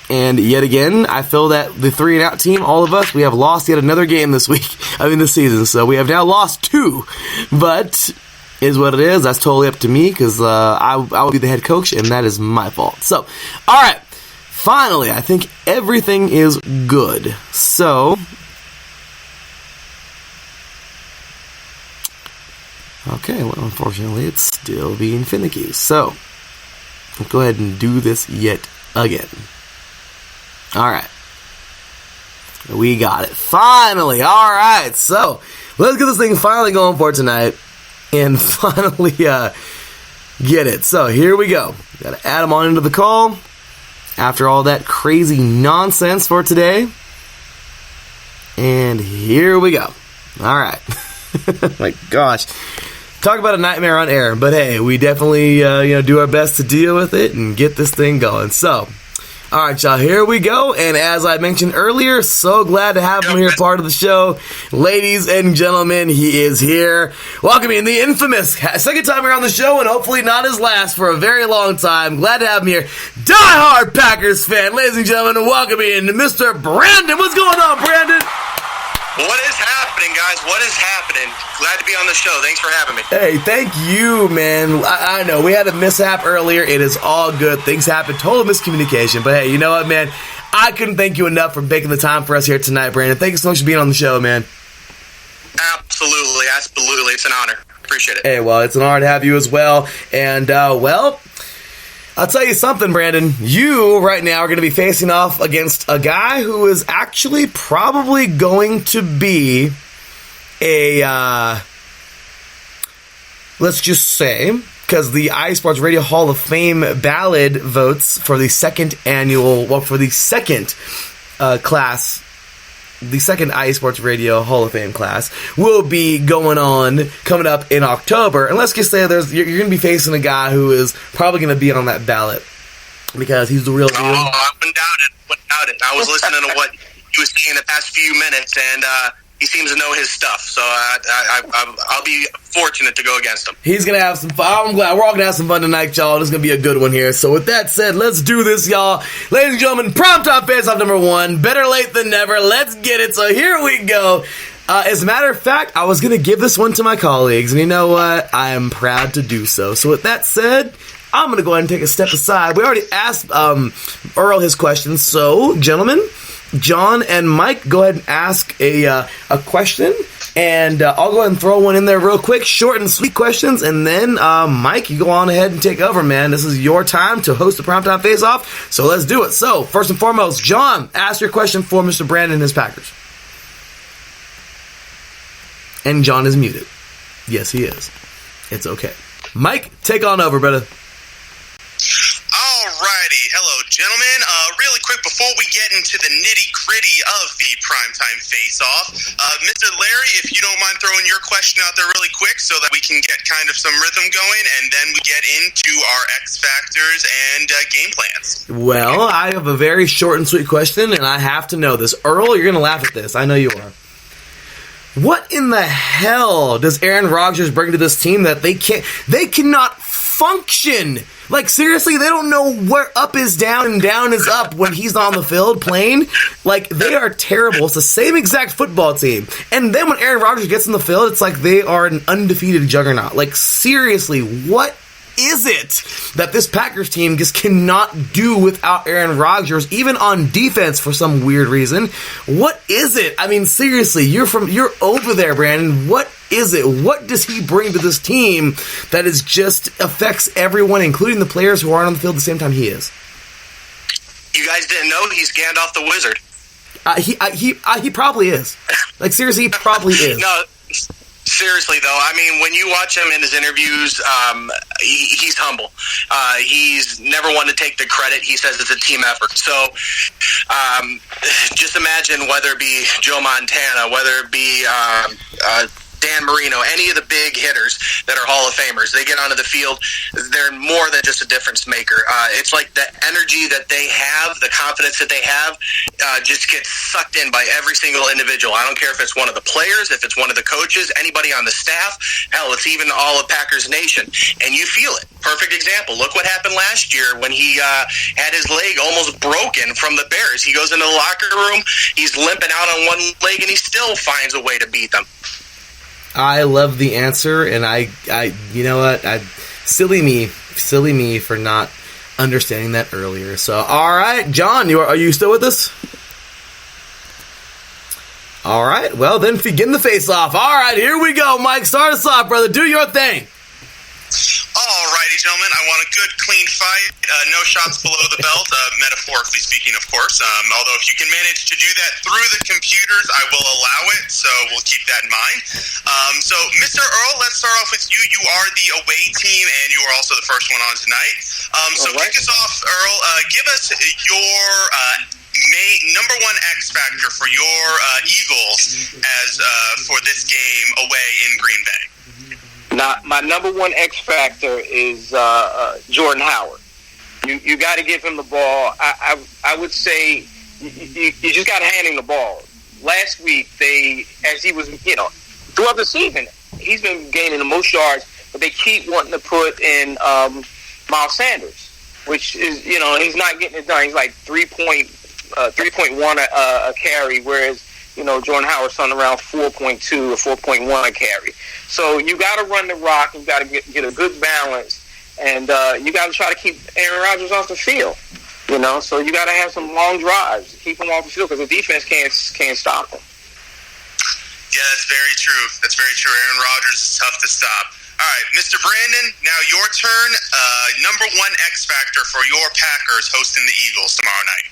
Speaker 1: and yet again, I feel that the 3 and Out team, all of us, we have lost yet another game this season. So we have now lost 2, but is what it is. That's totally up to me because I will be the head coach, and that is my fault. So, all right. Finally, I think everything is good. So, okay. Well, unfortunately, it's still being finicky. So, let's go ahead and do this yet again. All right. We got it. Finally. All right. So, let's get this thing finally going for tonight. And finally get it. So here we go. Got to add them on into the call after all that crazy nonsense for today. And here we go. All right. My gosh. Talk about a nightmare on air. But hey, we definitely do our best to deal with it and get this thing going. So, all right, y'all, here we go. And as I mentioned earlier, so glad to have him here, part of the show. Ladies and gentlemen, he is here. Welcoming the infamous second time around the show, and hopefully not his last for a very long time. Glad to have him here. Diehard Packers fan, ladies and gentlemen, welcoming Mr. Brandon. What's going on, Brandon?
Speaker 18: What is happening, guys? What is happening? Glad to be on the show. Thanks for having me.
Speaker 1: Hey, thank you, man. I know we had a mishap earlier. It is all good. Things happen. Total miscommunication. But hey, you know what, man? I couldn't thank you enough for making the time for us here tonight, Brandon. Thank you so much for being on the show, man.
Speaker 18: Absolutely. It's an honor. Appreciate it.
Speaker 1: Hey, well, it's an honor to have you as well. And, well, I'll tell you something, Brandon. You, right now, are going to be facing off against a guy who is actually probably going to be a, let's just say, because the IE Sports Radio Hall of Fame ballot votes for the second class, the second IE Sports Radio Hall of Fame class, will be coming up in October. And let's just say you're going to be facing a guy who is probably going to be on that ballot because he's the real deal.
Speaker 18: Oh, I wouldn't doubt it. I was listening to what he was saying the past few minutes, and he seems to know his stuff. So I'll be fortunate to go against him.
Speaker 1: He's going to have some fun. I'm glad. We're all going to have some fun tonight, y'all. This is going to be a good one here. So with that said, let's do this, y'all. Ladies and gentlemen, Primetime Face-Off number 1. Better late than never. Let's get it. So here we go. As a matter of fact, I was going to give this one to my colleagues, and you know what? I am proud to do so. So with that said, I'm going to go ahead and take a step aside. We already asked Earl his questions. So, gentlemen, John and Mike, go ahead and ask a question, and I'll go ahead and throw one in there real quick, short and sweet questions, and then Mike, you go on ahead and take over, man. This is your time to host the Primetime Face-Off, so let's do it. So, first and foremost, John, ask your question for Mr. Brandon and his Packers. And John is muted. Yes, he is. It's okay. Mike, take on over, brother.
Speaker 6: Alrighty, hello gentlemen. Really quick before we get into the nitty-gritty of the Primetime Face-Off, Mr. Larry, if you don't mind throwing your question out there really quick so that we can get kind of some rhythm going, and then we get into our X Factors and game plans.
Speaker 1: Well, I have a very short and sweet question, and I have to know this. Earl, you're going to laugh at this. I know you are. What in the hell does Aaron Rodgers bring to this team that they cannot function? Like, seriously, they don't know where up is down and down is up when he's not on the field playing. Like, they are terrible. It's the same exact football team. And then when Aaron Rodgers gets in the field, it's like they are an undefeated juggernaut. Like, seriously, what is it that this Packers team just cannot do without Aaron Rodgers, even on defense for some weird reason? What is it? I mean, seriously, you're over there, Brandon. What is it? What does he bring to this team that is just affects everyone, including the players who aren't on the field at the same time he is?
Speaker 18: You guys didn't know he's Gandalf the Wizard?
Speaker 1: He probably is. Like, seriously, he probably is.
Speaker 18: No. Seriously, though, I mean, when you watch him in his interviews, he's humble. He's never one to take the credit. He says it's a team effort. So just imagine whether it be Joe Montana, whether it be Dan Marino, any of the big hitters that are Hall of Famers, they get onto the field, they're more than just a difference maker. It's like the energy that they have, the confidence that they have, just gets sucked in by every single individual. I don't care if it's one of the players, if it's one of the coaches, anybody on the staff, hell, it's even all of Packers Nation. And you feel it. Perfect example. Look what happened last year when he had his leg almost broken from the Bears. He goes into the locker room, he's limping out on one leg, and he still finds a way to beat them.
Speaker 1: I love the answer, and I you know what? Silly me for not understanding that earlier. So, all right, John, are you still with us? All right, well then, begin the face-off. All right, here we go, Mike. Start us off, brother. Do your thing.
Speaker 6: Alrighty, gentlemen, I want a good, clean fight. No shots below the belt, metaphorically speaking, of course. Although if you can manage to do that through the computers, I will allow it, so we'll keep that in mind. So, Mr. Earl, let's start off with you. You are the away team, and you are also the first one on tonight. Kick us off, Earl. Give us your number one X factor for your Eagles as for this game away in Green Bay.
Speaker 17: Now, my number one X factor is Jordan Howard. You got to give him the ball. I would say you just got to hand him the ball. Last week, as he was, throughout the season, he's been gaining the most yards, but they keep wanting to put in Miles Sanders, which is, he's not getting it done. He's like 3.1 a carry, whereas Jordan Howard's something around 4.2 or 4.1 a carry. So you got to run the rock. You got to get a good balance, and you got to try to keep Aaron Rodgers off the field. So you got to have some long drives, keep him off the field because the defense can't stop him.
Speaker 6: Yeah, that's very true. That's very true. Aaron Rodgers is tough to stop. All right, Mr. Brandon, now your turn. Number one X factor for your Packers hosting the Eagles tomorrow night.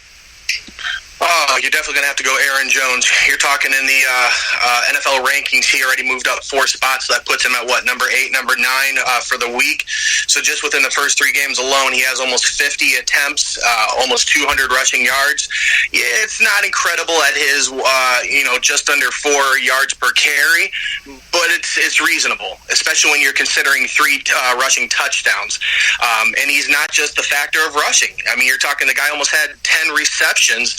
Speaker 19: Oh, you're definitely going to have to go Aaron Jones. You're talking in the NFL rankings. He already moved up 4 spots, so that puts him at, number 8, number 9 for the week. So just within the first 3 games alone, he has almost 50 attempts, almost 200 rushing yards. Yeah, it's not incredible at his, just under 4 yards per carry, but it's reasonable, especially when you're considering 3 rushing touchdowns. And he's not just the factor of rushing. I mean, you're talking the guy almost had 10 receptions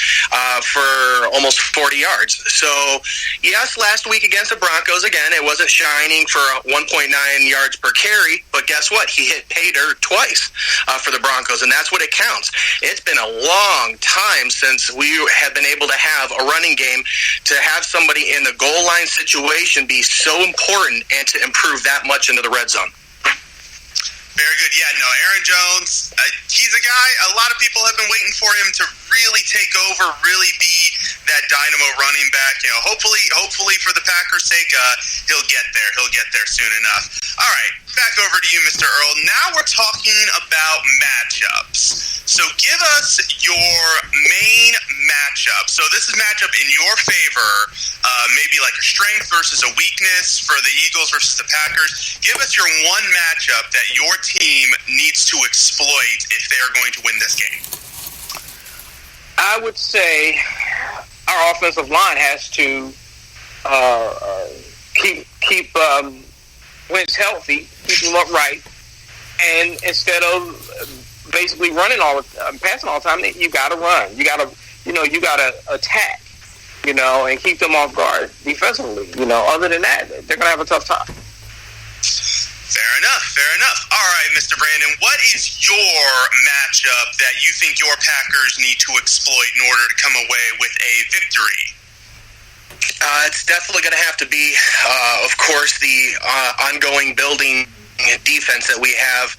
Speaker 19: for almost 40 yards. So, yes, last week against the Broncos, again, it wasn't shining for 1.9 yards per carry, but guess what? He hit pay dirt twice for the Broncos, and that's what it counts. It's been a long time since we have been able to have a running game, to have somebody in the goal line situation be so important and to improve that much into the red zone.
Speaker 6: Very good. Yeah, no, Aaron Jones, he's a guy, a lot of people have been waiting for him to really take over, really be that dynamo running back. Hopefully for the Packers' sake, he'll get there. He'll get there soon enough. All right, back over to you, Mr. Earl. Now we're talking about matchups. So give us your main matchup. So this is matchup in your favor, maybe like a strength versus a weakness for the Eagles versus the Packers. Give us your one matchup that your team needs to exploit if they are going to win this game.
Speaker 17: I would say our offensive line has to keep Wentz healthy, keep him upright, and instead of basically passing all the time, you got to run. You got to attack, and keep them off guard defensively. Other than that, they're going to have a tough time.
Speaker 6: Fair enough. All right, Mr. Brandon, what is your matchup that you think your Packers need to exploit in order to come away with a victory?
Speaker 19: It's definitely going to have to be, of course, the ongoing building defense that we have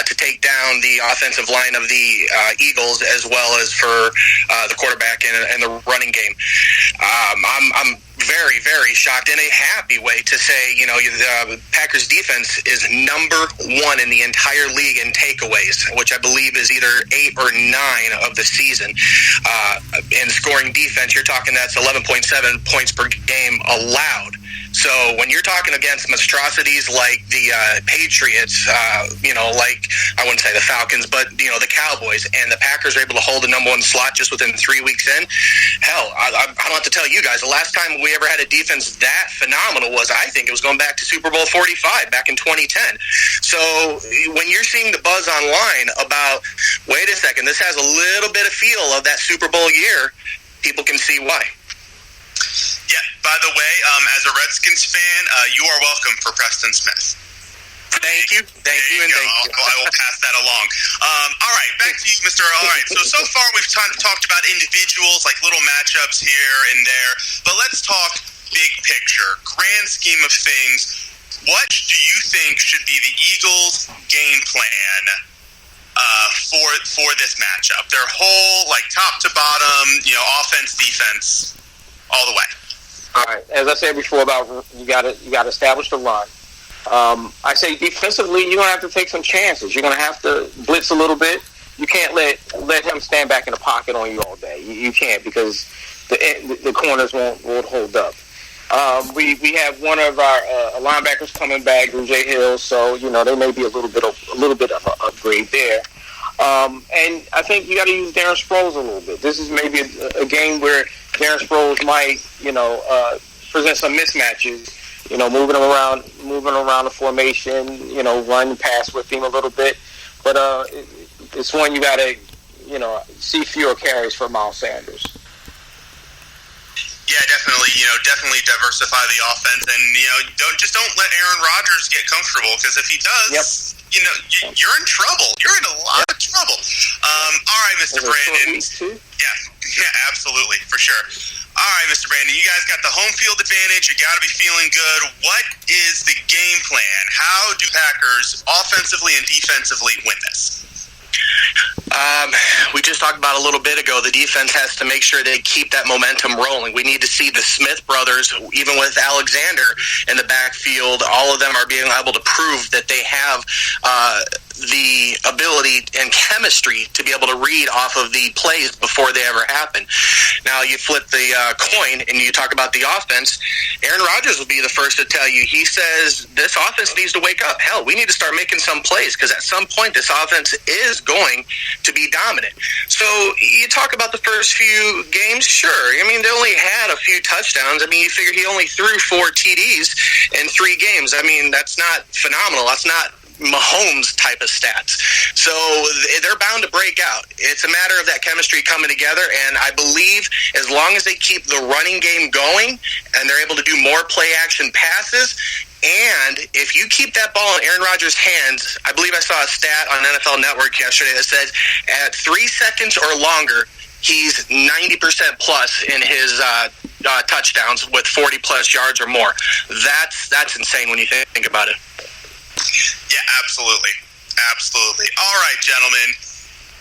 Speaker 19: to take down the offensive line of the Eagles, as well as for the quarterback and the running game. I'm very, very shocked in a happy way to say, the Packers defense is number 1 in the entire league in takeaways, which I believe is either 8 or 9 of the season. In scoring defense, you're talking that's 11.7 points per game allowed. So when you're talking against monstrosities like the Patriots, like I wouldn't say the Falcons, but the Cowboys, and the Packers are able to hold the number 1 slot just within 3 weeks in, hell, I don't have to tell you guys, the last time we ever had a defense that phenomenal was, I think it was going back to Super Bowl 45 back in 2010. So when you're seeing the buzz online about, wait a second, this has a little bit of feel of that Super Bowl year, people can see why.
Speaker 6: Yeah, by the way, as a Redskins fan, you are welcome for Preston Smith.
Speaker 19: Thank you.
Speaker 6: I will pass that along. All right, back to you, Mr. All right, so far we've talked about individuals, like little matchups here and there, but let's talk big picture, grand scheme of things. What do you think should be the Eagles' game plan for this matchup? Their whole, top to bottom, offense, defense, all the way.
Speaker 17: All right. As I said before, about you got to establish the run. I say defensively, you're gonna have to take some chances. You're gonna have to blitz a little bit. You can't let him stand back in the pocket on you all day. You can't, because the corners won't hold up. We have one of our linebackers coming back, J. Hill, so there may be a little bit of an upgrade there. And I think you got to use Darren Sproles a little bit. This is maybe a game where Darren Sproles might, present some mismatches. Moving around the formation, run and pass with him a little bit. But it's one you got to, see fewer carries for Miles Sanders.
Speaker 6: Yeah, definitely. Definitely diversify the offense, and don't let Aaron Rodgers get comfortable, because if he does, you're in trouble. You're in a lot of trouble. All right, Mr. Brandon. Yeah, absolutely, for sure. All right, Mr. Brandon, you guys got the home field advantage. You got to be feeling good. What is the game plan? How do Packers offensively and defensively win this?
Speaker 19: We just talked about a little bit ago, the defense has to make sure they keep that momentum rolling. We need to see the Smith brothers, even with Alexander in the backfield, all of them are being able to prove that they have the ability and chemistry to be able to read off of the plays before they ever happen. Now, you flip the coin and you talk about the offense. Aaron Rodgers will be the first to tell you. He says this offense needs to wake up. Hell, we need to start making some plays because at some point this offense is going to be dominant. So you talk about the first few games, sure. I mean, they only had a few touchdowns. I mean, you figure he only threw 4 TDs in 3 games. I mean, that's not phenomenal. That's not Mahomes type of stats. So they're bound to break out. It's a matter of that chemistry coming together, and I believe as long as they keep the running game going and they're able to do more play action passes, and if you keep that ball in Aaron Rodgers' hands, I believe I saw a stat on NFL Network yesterday that says at 3 seconds or longer, he's 90% plus in his touchdowns with 40-plus yards or more. That's insane when you think about it.
Speaker 6: Yeah, absolutely. Absolutely. All right, gentlemen.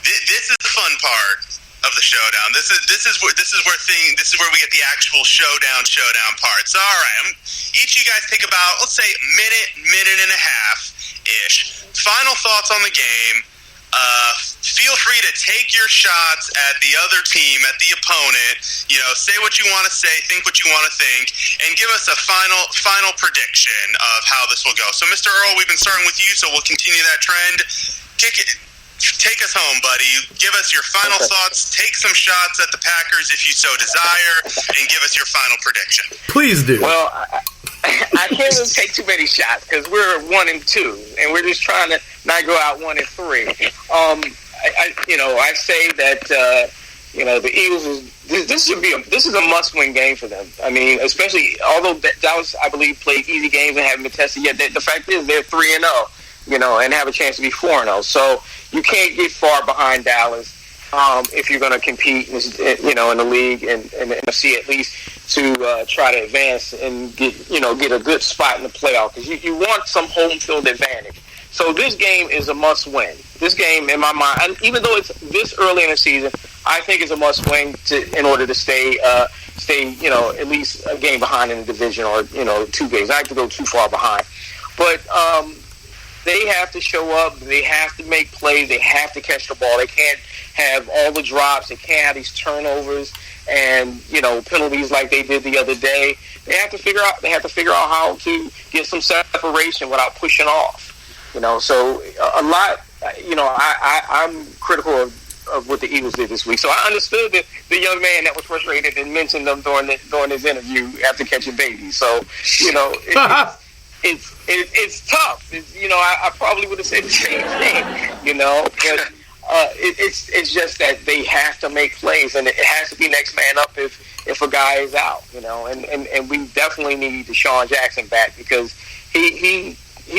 Speaker 6: This is the fun part of the showdown. This is where we get the actual showdown parts. All right. Each of you guys take about, let's say, minute and a half ish. Final thoughts on the game. Feel free to take your shots at the other team, at the opponent. You know, say what you want to say, think what you want to think, and give us a final prediction of how this will go. So, Mr. Earl, we've been starting with you, so we'll continue that trend. Take us home, buddy. Give us your final thoughts. Take some shots at the Packers if you so desire, and give us your final prediction.
Speaker 1: Please do.
Speaker 17: Well, I can't really take too many shots because we're 1-2, and we're just trying to not go out 1-3. I say that the Eagles this is a must-win game for them. I mean, especially although Dallas, I believe, played easy games and haven't been tested yet. The fact is they're 3-0, and have a chance to be 4-0. So you can't get far behind Dallas if you're going to compete, in the league and the NFC at least to try to advance and get a good spot in the playoff because you want some home field advantage. So this game is a must-win. This game, in my mind, and even though it's this early in the season, I think it's a must-win in order to stay, at least a game behind in the division or 2 games. I have to go too far behind, but they have to show up. They have to make plays. They have to catch the ball. They can't have all the drops. They can't have these turnovers and penalties like they did the other day. They have to figure out how to get some separation without pushing off. So a lot. I'm critical of what the Eagles did this week. So I understood the young man that was frustrated and mentioned them during his interview after catching babies. So it's tough. I probably would have said the same thing. But it's just that they have to make plays, and it has to be next man up if a guy is out. And we definitely need Deshaun Jackson back because he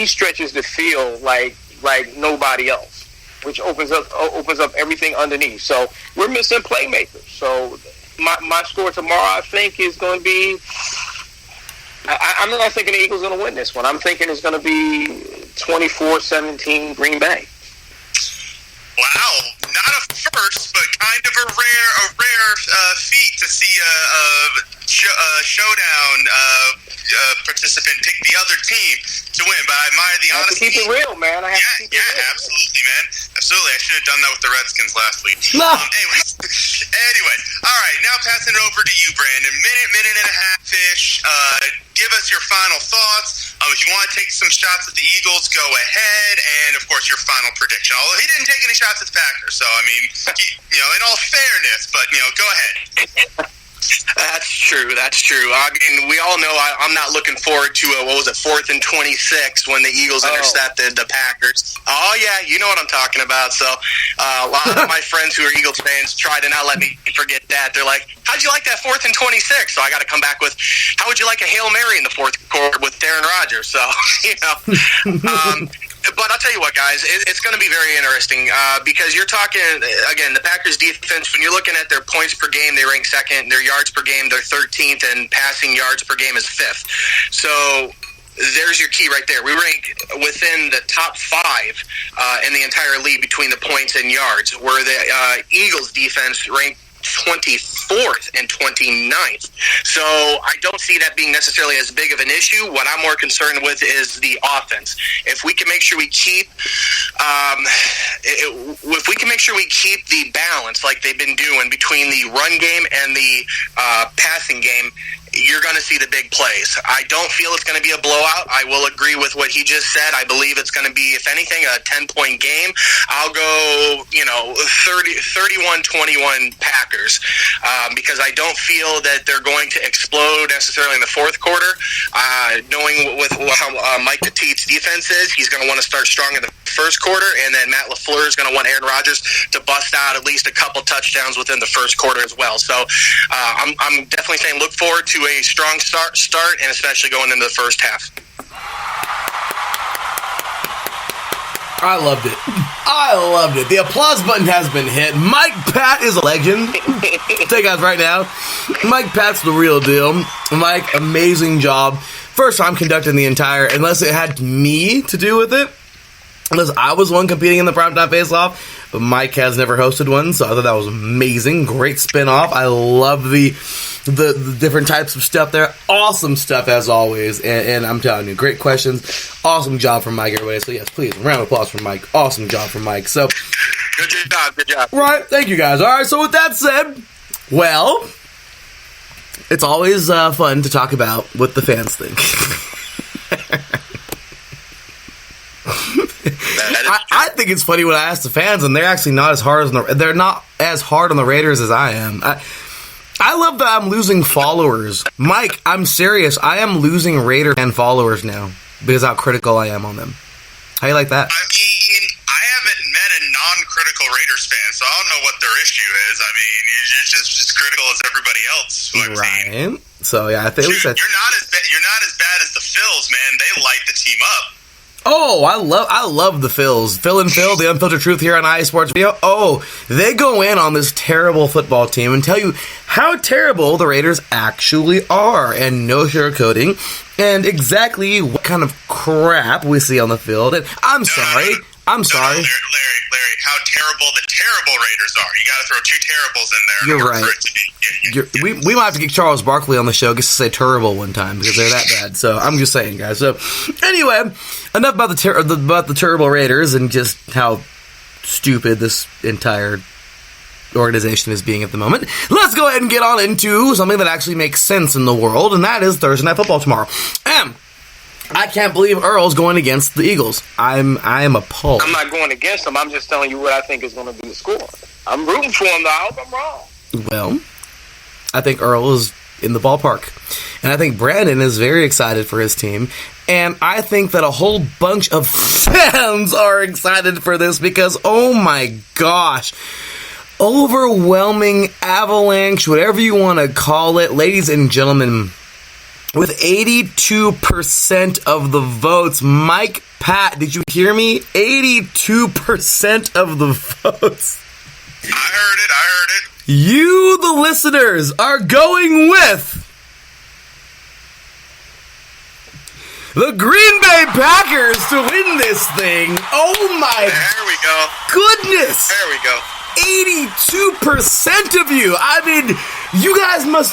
Speaker 17: stretches the field like nobody else, which opens up everything underneath. So we're missing playmakers. So my score tomorrow, I think, is going to be. I'm not thinking the Eagles are going to win this one. I'm thinking it's going to be 24-17 Green Bay.
Speaker 6: Wow, not a first, but kind of a rare feat to see a showdown participant pick the other team to win. But I admire the honesty.
Speaker 17: Keep it real, man.
Speaker 6: Absolutely, man. Absolutely. I should have done that with the Redskins last week. Anyway, all right. Now passing it over to you, Brandon. Minute and a half-ish. Give us your final thoughts. If you want to take some shots at the Eagles, go ahead. And, of course, your final prediction. Although he didn't take any shots at the Packers. So, I mean, in all fairness, but, go ahead.
Speaker 19: That's true. I mean, we all know I'm not looking forward to 4th and 26 when the Eagles intercepted the Packers. Oh, yeah, you know what I'm talking about. So a lot of my friends who are Eagles fans try to not let me forget that. They're like, how'd you like that 4th and 26? So I got to come back with, how would you like a Hail Mary in the 4th quarter with Aaron Rodgers? So, but I'll tell you what, guys, it's going to be very interesting because you're talking, again, the Packers defense, when you're looking at their points per game, they rank second. Their yards per game, they're 13th, and passing yards per game is 5th. So there's your key right there. We rank within the top 5 in the entire league between the points and yards, where the Eagles defense ranked 24th and 29th. So I don't see that being necessarily as big of an issue. What I'm more concerned with is the offense. If we can make sure we keep the balance like they've been doing between the run game and the passing game, you're going to see the big plays. I don't feel it's going to be a blowout. I will agree with what he just said. I believe it's going to be, if anything, a 10-point game. I'll go, 31-21 Packers, because I don't feel that they're going to explode necessarily in the fourth quarter. Knowing with how Mike Petit's defense is, he's going to want to start strong in the first quarter, and then Matt LaFleur is going to want Aaron Rodgers to bust out at least a couple touchdowns within the first quarter as well. So I'm definitely saying look forward to a strong start, and especially going into the first half.
Speaker 1: I loved it. The applause button has been hit. Mike Pat is a legend. I'll tell you guys right now, Mike Pat's the real deal. Mike, amazing job. First time conducting the entire, unless it had me to do with it, unless I was one competing in the Primetime Face-Off, but Mike has never hosted one, so I thought that was amazing. Great spin-off. I love the different types of stuff there. Awesome stuff, as always, and I'm telling you, great questions. Awesome job from Mike, everybody. So, yes, please, a round of applause for Mike. Awesome job from Mike. So,
Speaker 19: good job.
Speaker 1: Right, thank you, guys. All right, so with that said, well, it's always fun to talk about what the fans think. I think it's funny when I ask the fans, and they're actually not as hard they're not as hard on the Raiders as I am. I love that I'm losing followers. Mike, I'm serious. I am losing Raider fan followers now because how critical I am on them. How you like that?
Speaker 19: I mean, I haven't met a non-critical Raiders fan, so I don't know what their issue is. I mean, you're just as critical as everybody else.
Speaker 1: Right. So yeah, I think
Speaker 19: you're not as bad as the Phils, man. They light the team up.
Speaker 1: Oh, I love the Phils. Phil and Phil, the Unfiltered Truth here on IE Sports Video. Oh, they go in on this terrible football team and tell you how terrible the Raiders actually are, and no sugarcoating, and exactly what kind of crap we see on the field. And I'm sorry.
Speaker 19: Larry, how terrible the terrible Raiders are. You got to throw 2 terribles in there.
Speaker 1: You're right. We might have to get Charles Barkley on the show just to say terrible one time because they're that bad. So I'm just saying, guys. So anyway, enough about the terrible Raiders and just how stupid this entire organization is being at the moment. Let's go ahead and get on into something that actually makes sense in the world, and that is Thursday Night Football tomorrow. I can't believe Earl's going against the Eagles. I am appalled.
Speaker 17: I'm not going against them. I'm just telling you what I think is going to be the score. I'm rooting for him, though. I hope I'm wrong.
Speaker 1: Well, I think Earl is in the ballpark. And I think Brandon is very excited for his team. And I think that a whole bunch of fans are excited for this because, oh my gosh, overwhelming avalanche, whatever you want to call it. Ladies and gentlemen, with 82% of the votes, Mike Pat, did you hear me? 82% of the votes.
Speaker 19: I heard it.
Speaker 1: You, the listeners, are going with the Green Bay Packers to win this thing. Oh my
Speaker 19: There we go.
Speaker 1: Goodness.
Speaker 19: There we go.
Speaker 1: 82% of you. I mean, you guys must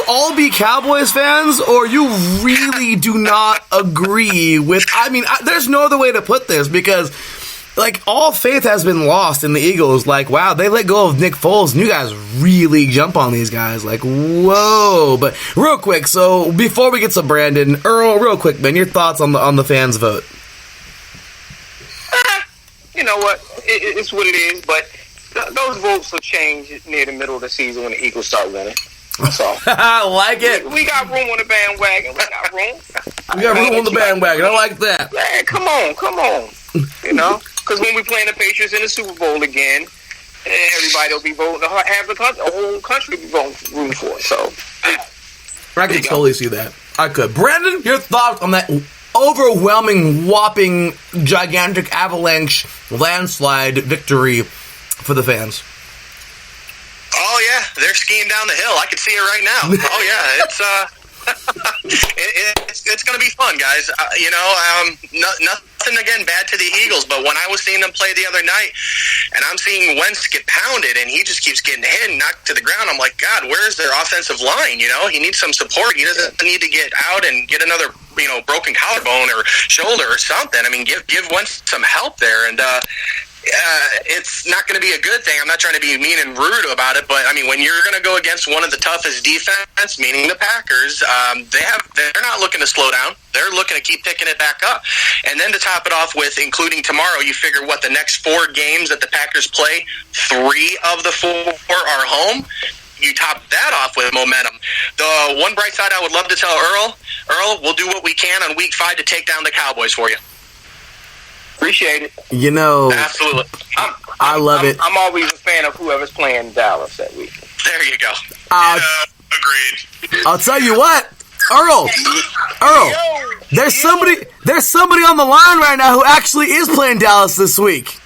Speaker 1: all be Cowboys fans, or you really do not agree with. I mean, there's no other way to put this because, like, all faith has been lost in the Eagles. Like, wow, they let go of Nick Foles, and you guys really jump on these guys. Like, whoa! But real quick, so before we get to Brandon, Earl, real quick, man, your thoughts on the fans' vote?
Speaker 17: You know what? It's what it is, but those votes will change near the middle of the season when the Eagles start winning. That's all.
Speaker 1: I like it.
Speaker 17: We got room on the bandwagon. We got room.
Speaker 1: We got room on the bandwagon. I like that.
Speaker 17: Yeah, come on. You know, because when we play the Patriots in the Super Bowl again, everybody will be voting. Half the whole country will be voting for it. So
Speaker 1: I could totally see that. I could. Brandon, your thoughts on that overwhelming, whopping, gigantic avalanche landslide victory for the fans?
Speaker 19: Oh yeah, they're skiing down the hill. I can see it right now. Oh yeah, it's It's going to be fun, guys. Nothing again bad to the Eagles, but when I was seeing them play the other night, and I'm seeing Wentz get pounded, and he just keeps getting hit and knocked to the ground, I'm like, God, where's their offensive line? He needs some support. He doesn't need to get out and get another broken collarbone or shoulder or something. I mean, give Wentz some help there, and it's not going to be a good thing. I'm not trying to be mean and rude about it, but I mean, when you're going to go against one of the toughest defense, meaning the Packers, they're not looking to slow down. They're looking to keep picking it back up. And then to top it off with, including tomorrow, you figure what the next 4 games that the Packers play, 3 of the 4 are home. You top that off with momentum. The one bright side I would love to tell Earl, we'll do what we can on week 5 to take down the Cowboys for you.
Speaker 17: Appreciate it.
Speaker 19: Absolutely.
Speaker 1: I love it.
Speaker 17: I'm always a fan of whoever's playing Dallas that week.
Speaker 19: There you go.
Speaker 18: Agreed.
Speaker 1: I'll tell you what, Earl, there's somebody on the line right now who actually is playing Dallas this week.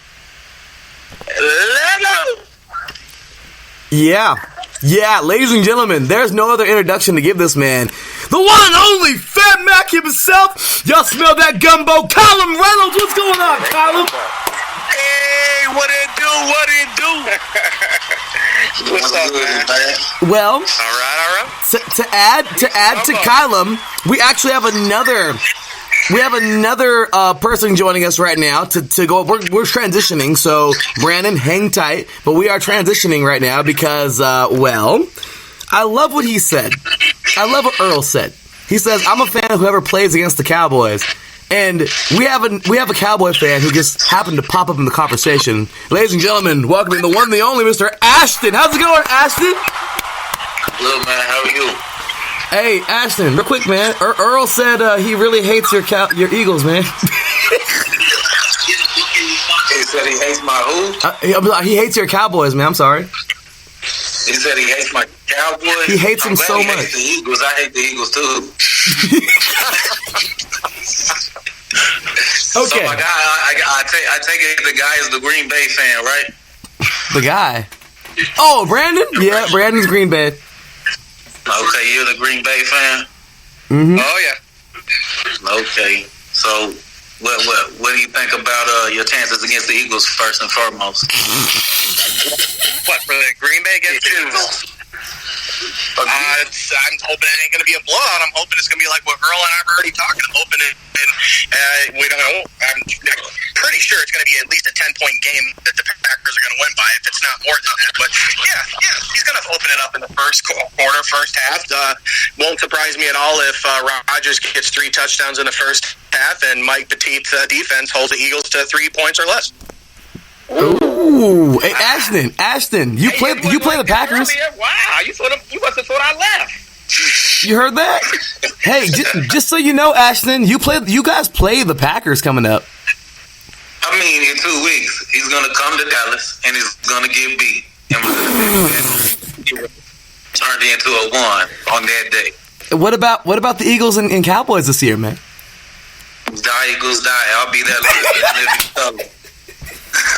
Speaker 1: Yeah, ladies and gentlemen, there's no other introduction to give this man. The one and only Fat Mac himself. Y'all smell that gumbo? Colin Reynolds, what's going on, Colin?
Speaker 19: Hey, what it do? What's up, man?
Speaker 1: Well,
Speaker 19: all right.
Speaker 1: To add to Kylam, we actually have another person joining us right now to go. We're transitioning, so Brandon, hang tight. But we are transitioning right now because, I love what he said. I love what Earl said. He says, "I'm a fan of whoever plays against the Cowboys." And we have a Cowboy fan who just happened to pop up in the conversation. Ladies and gentlemen, welcoming the one and the only Mr. Ashton. How's it going, Ashton?
Speaker 20: Good, man. How are you?
Speaker 1: Hey, Ashton, real quick, man. Earl said he really hates your Eagles, man.
Speaker 20: He said he hates my who?
Speaker 1: He hates your Cowboys, man. I'm sorry.
Speaker 20: He said he hates my Cowboys?
Speaker 1: He hates them so much.
Speaker 20: He hates the Eagles. I hate the Eagles, too.
Speaker 1: Okay.
Speaker 20: So my guy, I take it the guy is the Green Bay fan, right?
Speaker 1: The guy? Oh, Brandon? Yeah, Brandon's Green Bay.
Speaker 20: Okay, you're the Green Bay fan?
Speaker 1: Mm-hmm.
Speaker 19: Oh, yeah.
Speaker 20: Okay. So, what do you think about your chances against the Eagles, first and foremost?
Speaker 19: What, for the Green Bay against the Eagles? I'm hoping it ain't going to be a blowout. I'm hoping it's going to be like what Earl and I were already talking. I'm hoping we don't know. I'm pretty sure it's going to be at least a 10-point game that the Packers are going to win by, if it's not more than that. But yeah, he's going to open it up in the first quarter, first half. Won't surprise me at all if Rodgers gets 3 touchdowns in the first half and Mike Petit's defense holds the Eagles to 3 points or less.
Speaker 1: Ooh, hey, Ashton, you play the Packers?
Speaker 17: Wow, you must have thought I left.
Speaker 1: You heard that? Hey, just so you know, Ashton, you guys play the Packers coming up.
Speaker 20: I mean, in 2 weeks, he's gonna come to Dallas and he's gonna get beat, and we're gonna turn it into a 1 on that day.
Speaker 1: What about the Eagles and Cowboys this year, man?
Speaker 20: Die Eagles die. I'll be there live in living color.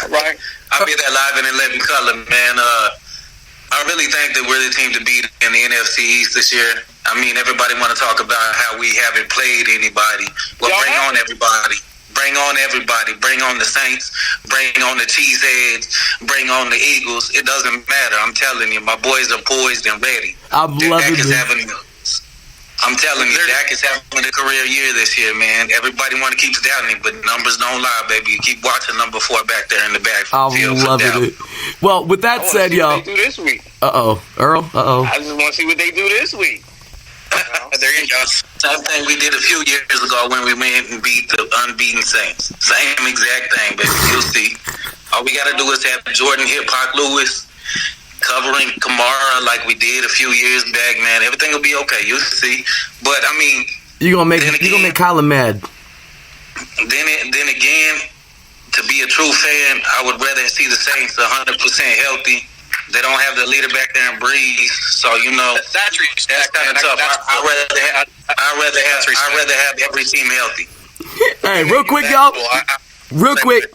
Speaker 17: Right.
Speaker 20: I'll be there live in 11 color, man. I really think that we're the team to beat in the NFC East this year. I mean, everybody want to talk about how we haven't played anybody. Well, bring on everybody. Bring on everybody. Bring on the Saints. Bring on the Cheeseheads. Bring on the Eagles. It doesn't matter. I'm telling you, my boys are poised and ready.
Speaker 1: I'm telling
Speaker 20: you, Dak is having a career year this year, man. Everybody want to keep doubting him, but numbers don't lie, baby. You keep watching number 4 back there in the backfield.
Speaker 1: I'm loving it. Well, with that said, y'all.
Speaker 17: What they do this week?
Speaker 1: Earl.
Speaker 17: I just want to see what they do this week.
Speaker 20: There you go. Same thing we did a few years ago when we went and beat the unbeaten Saints. Same exact thing, baby. You'll see. All we got to do is have Jordan hit Park Lewis covering Kamara like we did a few years back, man. Everything will be okay. You'll see. But I mean, you're gonna make
Speaker 1: Colin mad.
Speaker 20: Then again, to be a true fan, I would rather see the Saints 100% healthy. They don't have the leader back there in Breeze, so you know that's kind of tough. I'd rather have every team healthy.
Speaker 1: Hey, real quick, y'all. Real quick,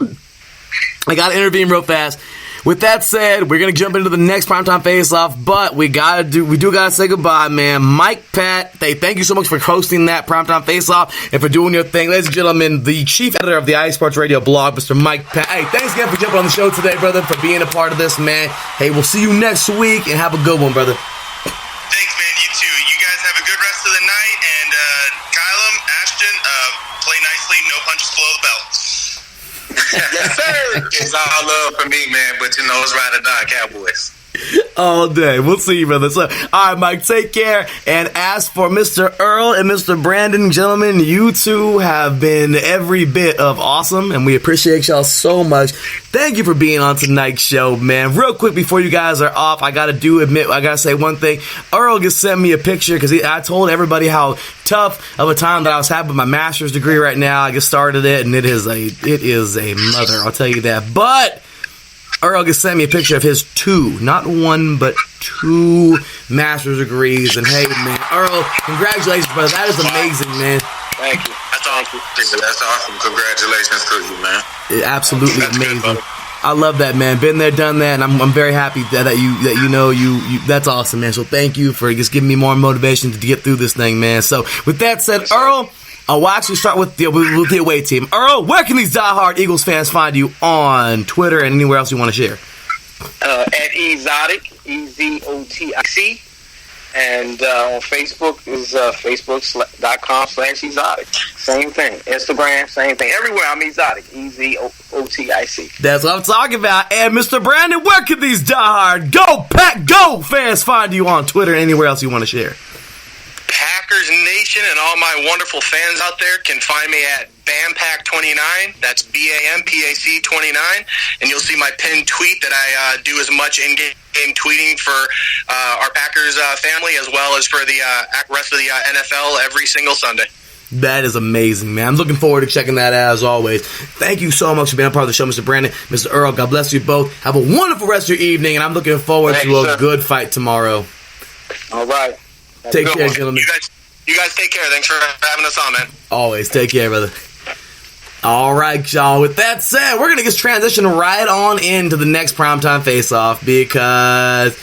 Speaker 1: I gotta intervene real fast. with that said, we're gonna jump into the next primetime face-off, but we do gotta say goodbye, man. Mike, Pat, thank you so much for hosting that primetime face-off and for doing your thing. Ladies and gentlemen, the chief editor of the IE Sports Radio blog, Mr. Mike Pat. Hey, thanks again for jumping on the show today, brother, for being a part of this, man. Hey, we'll see you next week, and have a good one, brother.
Speaker 18: Thanks, man. You too. You guys have a good rest of the night, and Kylam, Ashton, play nicely. No punches below the belt.
Speaker 20: Yes, sir. It's all love for me, man, but it's ride or die Cowboys.
Speaker 1: All day. We'll see you, brother. So, all right, Mike, take care. And as for Mr. Earl and Mr. Brandon, gentlemen, you two have been every bit of awesome, and we appreciate y'all so much. Thank you for being on tonight's show, man. Real quick, before you guys are off, I gotta say one thing. Earl just sent me a picture because I told everybody how tough of a time that I was having with my master's degree right now. I just started it, and it is a mother, I'll tell you that. But Earl just sent me a picture of his 2, not 1, but 2 master's degrees. And hey, man, Earl, congratulations, brother. That is amazing, man.
Speaker 20: Thank you. That's awesome. That's awesome. Congratulations to you, man.
Speaker 1: Absolutely amazing.
Speaker 20: Good,
Speaker 1: I love that, man. Been there, done that, and I'm very happy that you that's awesome, man. So thank you for just giving me more motivation to get through this thing, man. So with that said, Earl, I'll actually start with the away team. Earl, where can these diehard Eagles fans find you on Twitter and anywhere else you want to share?
Speaker 17: At Exotic, EZOTIC. And on Facebook is facebook.com/exotic. Same thing. Instagram, same thing. Everywhere I'm exotic. EZOTIC.
Speaker 1: That's what I'm talking about. And Mr. Brandon, where can these diehard Go Pack Go fans find you on Twitter and anywhere else you want to share?
Speaker 19: Packers Nation and all my wonderful fans out there can find me at BAMPAC29. That's BAMPAC29. And you'll see my pinned tweet that I do as much in-game tweeting for our Packers family as well as for the rest of the NFL every single Sunday.
Speaker 1: That is amazing, man. I'm looking forward to checking that out as always. Thank you so much for being a part of the show, Mr. Brandon. Mr. Earl, God bless you both. Have a wonderful rest of your evening, and I'm looking forward to a good fight tomorrow.
Speaker 17: All right.
Speaker 1: Take care, gentlemen.
Speaker 19: You guys take care. Thanks for having us on, man.
Speaker 1: Always. Take care, brother. All right, y'all. With that said, we're going to just transition right on into the next primetime face-off because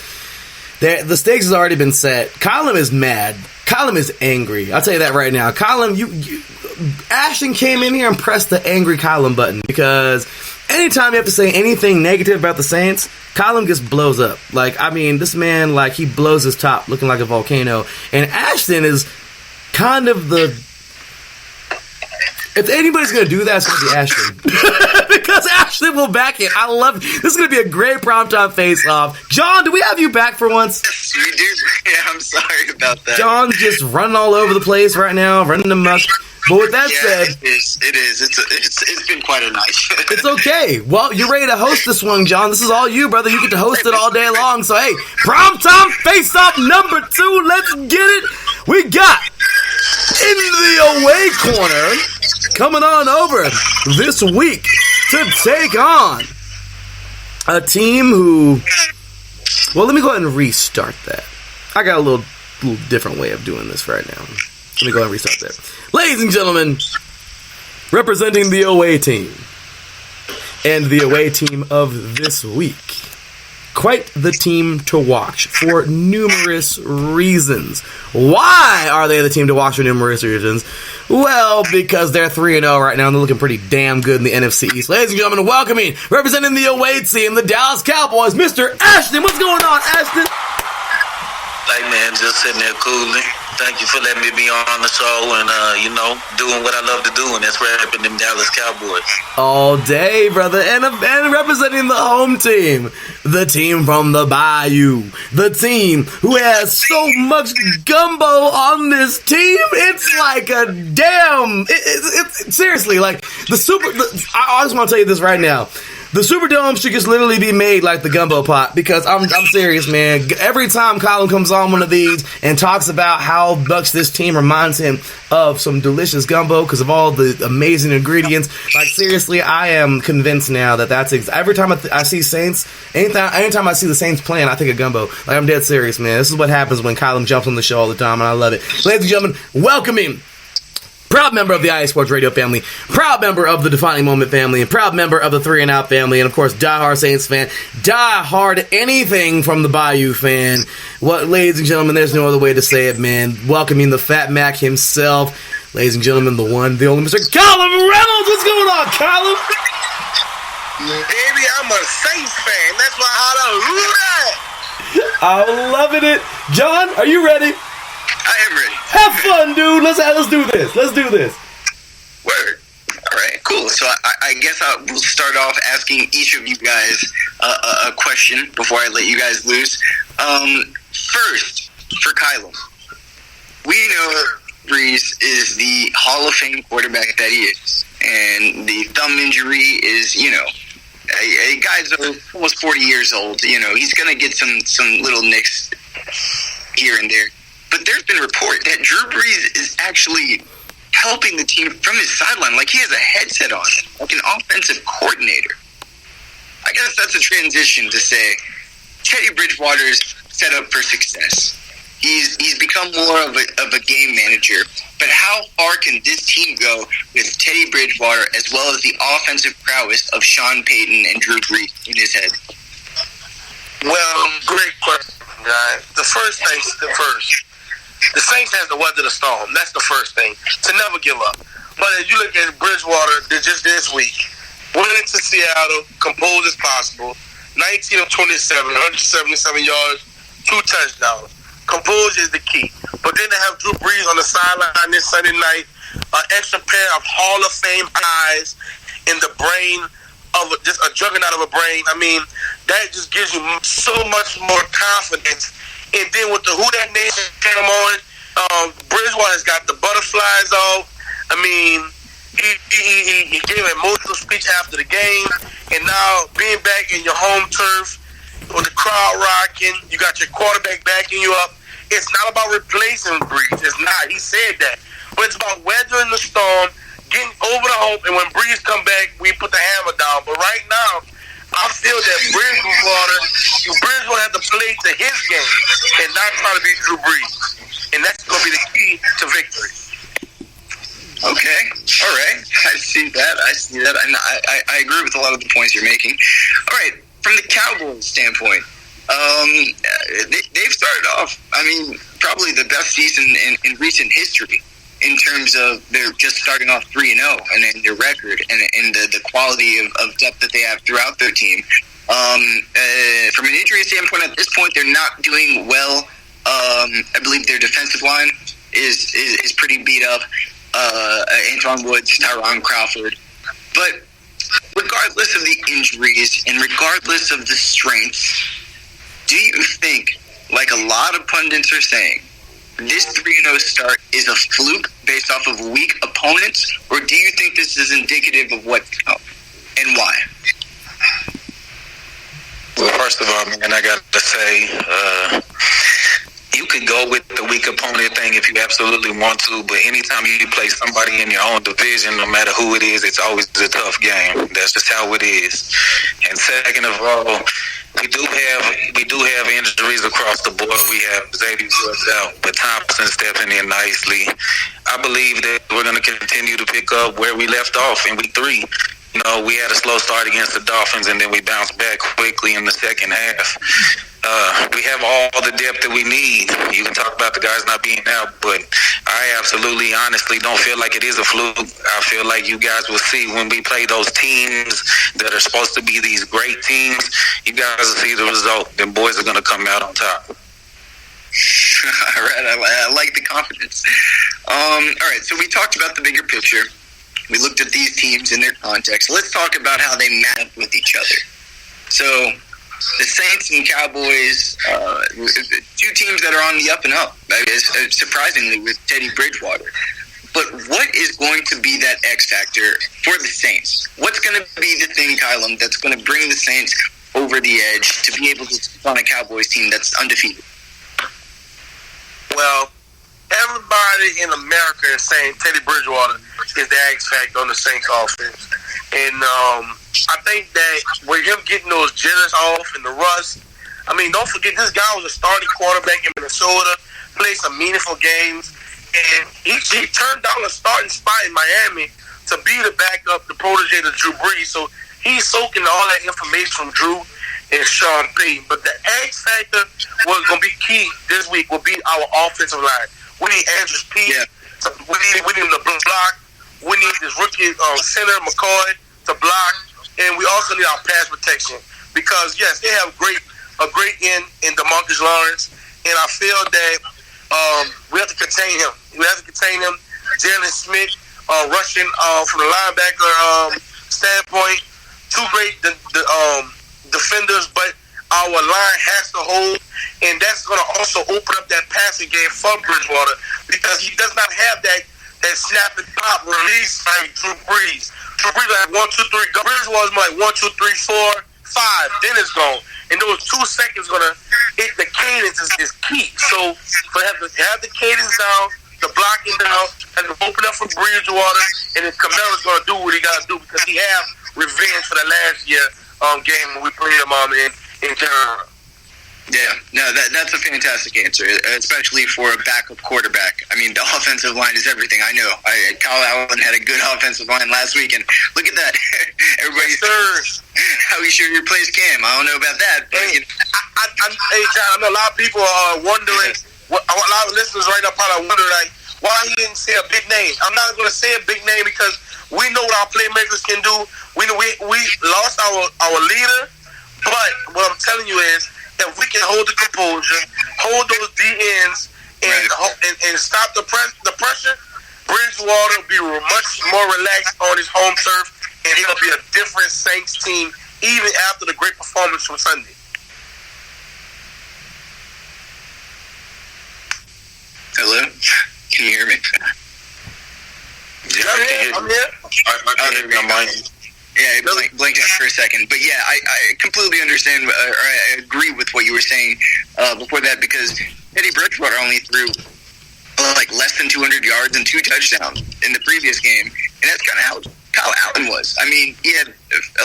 Speaker 1: the stakes has already been set. Kylam is mad. Kylam is angry. I'll tell you that right now. Kylam, Ashton came in here and pressed the angry Kylam button because anytime you have to say anything negative about the Saints, Kylam just blows up. This man, he blows his top looking like a volcano. And Ashton is kind of if anybody's going to do that, it's going to be Ashton. Because Ashton will back it. I love it. This is going to be a great primetime face-off. John, do we have you back for once?
Speaker 18: Yes, we do. Yeah, I'm sorry about that.
Speaker 1: John's just running all over the place right now, running amok. But with that said,
Speaker 18: it is. It's been quite a night.
Speaker 1: It's okay. Well, you're ready to host this one, John. This is all you, brother. You get to host it all day long. So, hey, primetime face-off number 2. Let's get it. We got in the away corner coming on over this week to take on a team who... Well, let me go ahead and restart that. I got a little different way of doing this right now. Let me go ahead and restart that. Ladies and gentlemen, representing the away team and the away team of this week, quite the team to watch for numerous reasons. Why are they the team to watch for numerous reasons? Well, because they're 3-0 right now and they're looking pretty damn good in the NFC East. Ladies and gentlemen, welcoming, representing the away team, the Dallas Cowboys, Mr. Ashton. What's going on, Ashton?
Speaker 20: Like, man, just sitting there cooling. Thank you for letting me be on the show and, doing what I love to do, and that's repping them Dallas Cowboys.
Speaker 1: All day, brother. And representing the home team. The team from the Bayou. The team who has so much gumbo on this team. It's like a damn... seriously, I just want to tell you this right now. The Superdome should just literally be made like the gumbo pot because I'm serious, man. Every time Kylam comes on one of these and talks about how much this team reminds him of some delicious gumbo because of all the amazing ingredients, seriously, I am convinced now that that's every time I see Saints, anytime I see the Saints playing, I think of gumbo. I'm dead serious, man. This is what happens when Kylam jumps on the show all the time, and I love it. Ladies and gentlemen, welcoming proud member of the IE Sports Radio family, proud member of the Defining Moment family, and proud member of the 3 and Out family, and of course, diehard Saints fan, diehard anything from the Bayou fan. What, ladies and gentlemen, there's no other way to say it, man. Welcoming the Fat Mac himself, ladies and gentlemen, the one, the only Mr. Colin Reynolds. What's going on, Colin?
Speaker 21: Baby, I'm a Saints fan. That's why
Speaker 1: I'm loving it. John, are you ready?
Speaker 18: I am ready.
Speaker 1: Have fun, dude. Let's do this. Let's do this.
Speaker 18: Word. All right, cool. So I guess I will start off asking each of you guys a question before I let you guys loose. First, for Kylo, we know Breeze is the Hall of Fame quarterback that he is, and the thumb injury is, a guy's almost 40 years old. He's gonna get some little nicks here and there. But there's been report that Drew Brees is actually helping the team from his sideline, like he has a headset on, like an offensive coordinator. I guess that's a transition to say Teddy Bridgewater's set up for success. He's become more of a game manager. But how far can this team go with Teddy Bridgewater as well as the offensive prowess of Sean Payton and Drew Brees in his head?
Speaker 21: Well, great question, guys. The first thing's the first. The Saints have to weather the storm. That's the first thing. To never give up. But if you look at Bridgewater just this week, went into Seattle, composed as possible, 19 of 27, 177 yards, 2 touchdowns. Composure is the key. But then they have Drew Brees on the sideline this Sunday night, an extra pair of Hall of Fame eyes in the brain of just a juggernaut of a brain. I mean, that just gives you so much more confidence. And then with the Who That Nation came on, Bridgewater's got the butterflies off. I mean, he gave an emotional speech after the game. And now being back in your home turf with the crowd rocking, you got your quarterback backing you up. It's not about replacing Brees. It's not. He said that. But it's about weathering the storm, getting over the hump, and when Brees come back, we put the hammer down. But right now, I feel that Bridgewater have to play to his game and not try to be Drew Brees. And that's going to be the key to victory.
Speaker 18: Okay. All right. I see that. And I agree with a lot of the points you're making. All right. From the Cowboys standpoint, they've started off, probably the best season in recent history in terms of they're just starting off 3-0 and then their record and the quality of depth that they have throughout their team. From an injury standpoint, at this point, they're not doing well. I believe their defensive line is pretty beat up. Antoine Woods, Tyron Crawford. But regardless of the injuries and regardless of the strengths, do you think, like a lot of pundits are saying, this 3-0 start is a fluke based off of weak opponents, or do you think this is indicative of what's coming, and why?
Speaker 20: Well, first of all, man, I got to say, you could go with the weak opponent thing if you absolutely want to, but anytime you play somebody in your own division, no matter who it is, it's always a tough game. That's just how it is. And second of all, we do have injuries across the board. We have Xavier Woods out, but Thompson stepping in nicely. I believe that we're going to continue to pick up where we left off in week 3. We had a slow start against the Dolphins, and then we bounced back quickly in the second half. We have all the depth that we need. You can talk about the guys not being out, but I absolutely, honestly don't feel like it is a fluke. I feel like you guys will see when we play those teams that are supposed to be these great teams, you guys will see the result. The boys are going to come out on top.
Speaker 18: All right, I like the confidence. All right, so we talked about the bigger picture. We looked at these teams in their context. Let's talk about how they match up with each other. So the Saints and Cowboys, 2 teams that are on the up and up, surprisingly, with Teddy Bridgewater. But what is going to be that X factor for the Saints? What's going to be the thing, Kylam, that's going to bring the Saints over the edge to be able to take on a Cowboys team that's undefeated?
Speaker 21: Well, everybody in America is saying Teddy Bridgewater is the X factor on the Saints offense. And I think that with him getting those jitters off and the rust, don't forget, this guy was a starting quarterback in Minnesota, played some meaningful games, And he turned down a starting spot in Miami to be the backup, the protege to Drew Brees. So he's soaking all that information from Drew and Sean Payton. But the X factor was going to be key this week will be our offensive line. We need Andrews Pete. Yeah. We need him to block. We need this rookie center, McCoy, to block. And we also need our pass protection. Because, yes, they have a great end in DeMarcus Lawrence. And I feel that we have to contain him. We have to contain him. Jalen Smith rushing from the linebacker standpoint. Two great defenders, but our line has to hold, and that's going to also open up that passing game for Bridgewater because he does not have that snap and pop release like Drew Brees. Drew Brees like 1, 2, 3 go. Bridgewater's like 1, 2, 3, 4, 5. Then it's gone. And those 2 seconds gonna hit the cadence is key. So for have the cadence down, the blocking down, and to open up for Bridgewater, and then Kamara's gonna do what he gotta do because he have revenge for the last year game when we played him in Carolina.
Speaker 18: Yeah, no, that's a fantastic answer, especially for a backup quarterback. I mean, the offensive line is everything. I know. Kyle Allen had a good offensive line last week, and look at that. Everybody says how he should replace Cam. I don't know about that. But,
Speaker 21: hey, hey, John, I know a lot of people are wondering, a lot of listeners right now probably wonder, like, why he didn't say a big name. I'm not going to say a big name because we know what our playmakers can do. We know we lost our leader, but what I'm telling you is, if we can hold the composure, hold those DNs, and stop the pressure, Bridgewater will be much more relaxed on his home turf, and he'll be a different Saints team even after the great performance from Sunday.
Speaker 18: Hello? Can you hear me?
Speaker 21: Yeah, I'm here.
Speaker 18: I hear you. Yeah, blinked out for a second. But yeah, I completely understand, or I agree with what you were saying before that, because Teddy Bridgewater only threw like less than 200 yards and 2 touchdowns in the previous game, and that's kind of how Kyle Allen was. I mean, he had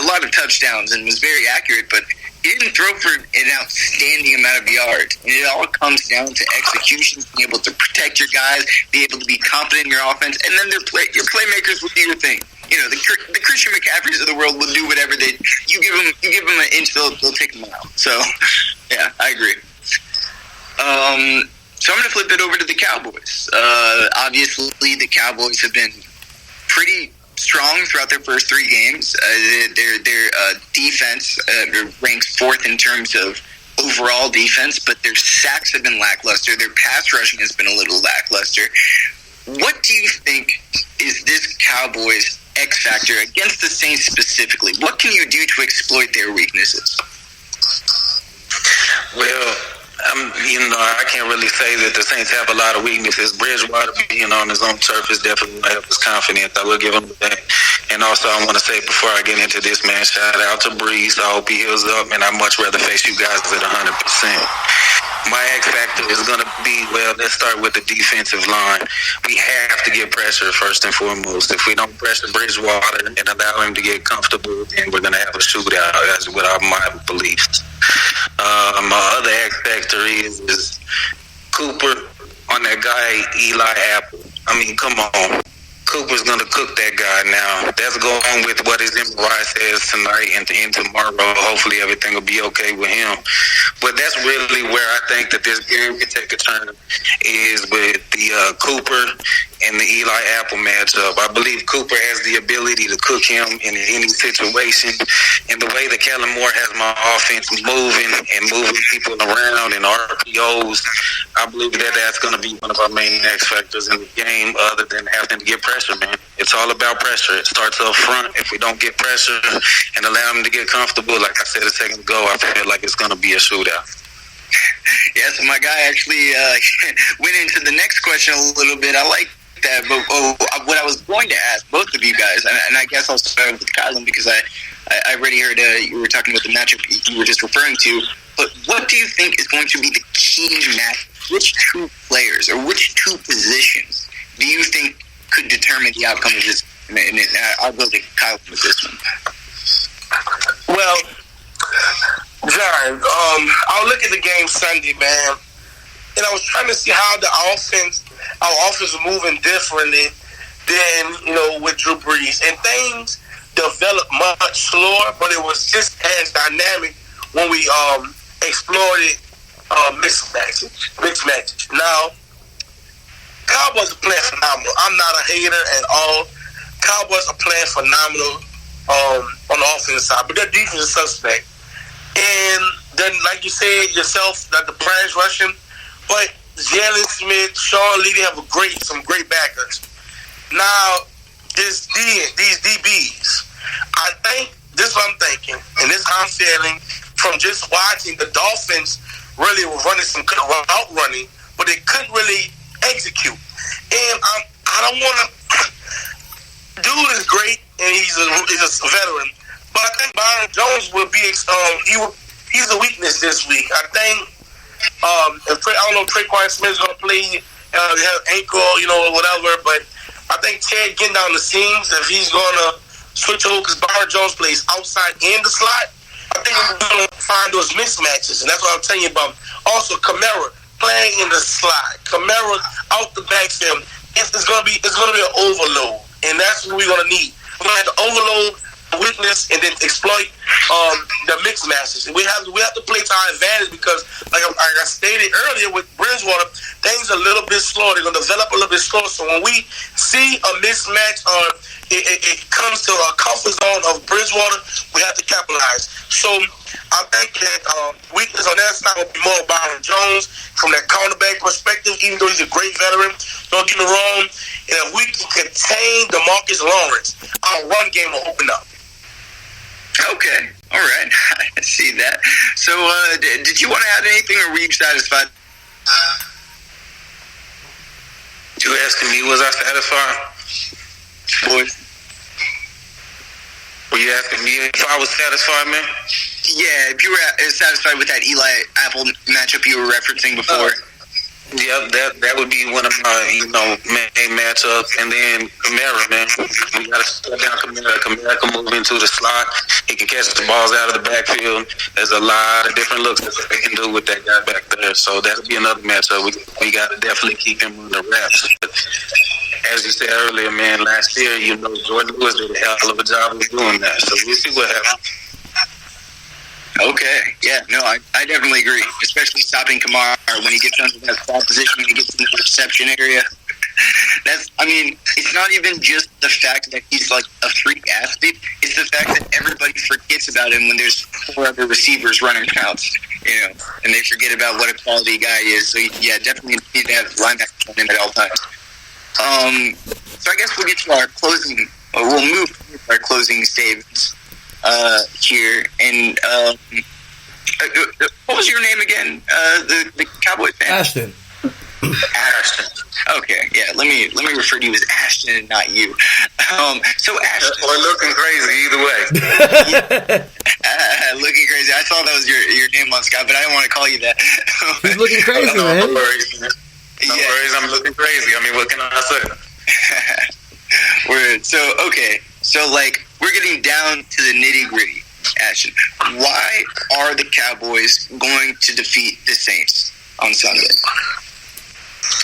Speaker 18: a lot of touchdowns and was very accurate, but he didn't throw for an outstanding amount of yards. And it all comes down to execution, being able to protect your guys, be able to be confident in your offense, and then your playmakers will do your thing. You know, the Christian McCaffreys of the world will do whatever you give them an inch, they'll take them out. So, yeah, I agree. So I'm going to flip it over to the Cowboys. Obviously, the Cowboys have been pretty strong throughout their first 3 games. Their defense ranks 4th in terms of overall defense, but their sacks have been lackluster. Their pass rushing has been a little lackluster. What do you think is this Cowboys' X factor against the Saints specifically? What can you do to exploit their weaknesses?
Speaker 20: Well, I can't really say that the Saints have a lot of weaknesses. Bridgewater being on his own turf is definitely going to help his confidence. I will give him that. And also, I want to say before I get into this, man, shout out to Breeze. I hope he heals up, and I'd much rather face you guys at 100%. My X factor is going to be, well, let's start with the defensive line. We have to get pressure first and foremost. If we don't pressure Bridgewater and allow him to get comfortable, then we're going to have a shootout, as what my beliefs. My other X factor is Cooper on that guy, Eli Apple. I mean, come on. Cooper's going to cook that guy now. That's going with what his MRI says tonight and tomorrow. Hopefully everything will be okay with him. But that's really where I think that this game can take a turn, is with the Cooper and the Eli Apple matchup. I believe Cooper has the ability to cook him in any situation. And the way that Kellen Moore has my offense moving people around and RPOs, I believe that that's going to be one of our main X factors in the game, other than having to get pressure, man. It's all about pressure. It starts up front. If we don't get pressure and allow them to get comfortable, like I said a second ago, I feel like it's going to be a shootout.
Speaker 18: Yeah, so my guy actually went into the next question a little bit. I like that, but what I was going to ask both of you guys, and I guess I'll start with Kylan, because I already heard you were talking about the matchup you were just referring to, but what do you think is going to be the key match? Which 2 players or which 2 positions do you think could determine the outcome of this? And I'll go to Kyle with this one.
Speaker 21: Well, John, I'll look at the game Sunday, man. and I was trying to see how our offense was moving differently than, with Drew Brees. And things developed much slower, but it was just as dynamic when we exploited mixed matches. Now, Cowboys are playing phenomenal. I'm not a hater at all. Cowboys are playing phenomenal on the offense side, but their defense is suspect. And then, like you said yourself, that the pass rushing, but Jalen Smith, Sean Lee, they have some great backers. Now, these DBs, I think this is what I'm thinking, and this is how I'm feeling from just watching the Dolphins really were running some good route running, but they couldn't really execute. And I don't want to. Dude is great, and he's a veteran, but I think Byron Jones will be. He's a weakness this week. I think. I don't know if Traquan Smith's going to play. Have ankle, or whatever. But I think Ted getting down the seams, if he's going to switch over, because Byron Jones plays outside in the slot, I think we're going to find those mismatches, and that's what I'm telling you about. Also, Kamara playing in the slot, Kamara out the backfield. It's going to be an overload, and that's what we're going to need. We're going to have to overload the weakness and then exploit the mixed matches. And we have to play to our advantage because, like I stated earlier, with Bridgewater, things are a little bit slower. They're going to develop a little bit slower. So when we see a mismatch or it comes to a comfort zone of Bridgewater, we have to capitalize. So I think that weakness on that side will be more Byron Jones from that cornerback perspective, even though he's a great veteran. Don't get me wrong. And if we can contain DeMarcus Lawrence, our run game will open up.
Speaker 18: Okay. All right. I see that. So did you want to add anything, or were you satisfied?
Speaker 20: You asking me, was I satisfied?
Speaker 18: Boys.
Speaker 20: Were you asking me if I was satisfied, man?
Speaker 18: Yeah, if you were satisfied with that Eli Apple matchup you were referencing before.
Speaker 20: Yeah, that would be one of my, main matchups. And then Kamara, man. We got to slow down Kamara. Kamara can move into the slot. He can catch the balls out of the backfield. There's a lot of different looks that they can do with that guy back there. So that'll be another matchup. We got to definitely keep him on the wraps. But as you said earlier, man, last year, Jordan Lewis did a hell of a job of doing that. So we'll see what happens.
Speaker 18: Okay, yeah, no, I definitely agree, especially stopping Kamara when he gets under that spot position, when he gets in the reception area. It's not even just the fact that he's like a freak athlete, it's the fact that everybody forgets about him when there's 4 other receivers running routes, and they forget about what a quality guy is. So, yeah, definitely need to have linebackers in at all times. So I guess we'll get to our closing, or we'll move to our closing statements. Here, and what was your name again? The Cowboy fan?
Speaker 1: Ashton.
Speaker 18: Okay, yeah. Let me refer to you as Ashton and not you. So Ashton,
Speaker 20: or looking crazy either way.
Speaker 18: Looking crazy. I thought that was your name on Scott, but I didn't want to call you that.
Speaker 1: He's looking crazy, man.
Speaker 20: No worries, man. No worries. I'm looking crazy. What can I say?
Speaker 18: Word. So okay. So we're getting down to the nitty-gritty, Ashton. Why are the Cowboys going to defeat the Saints on Sunday?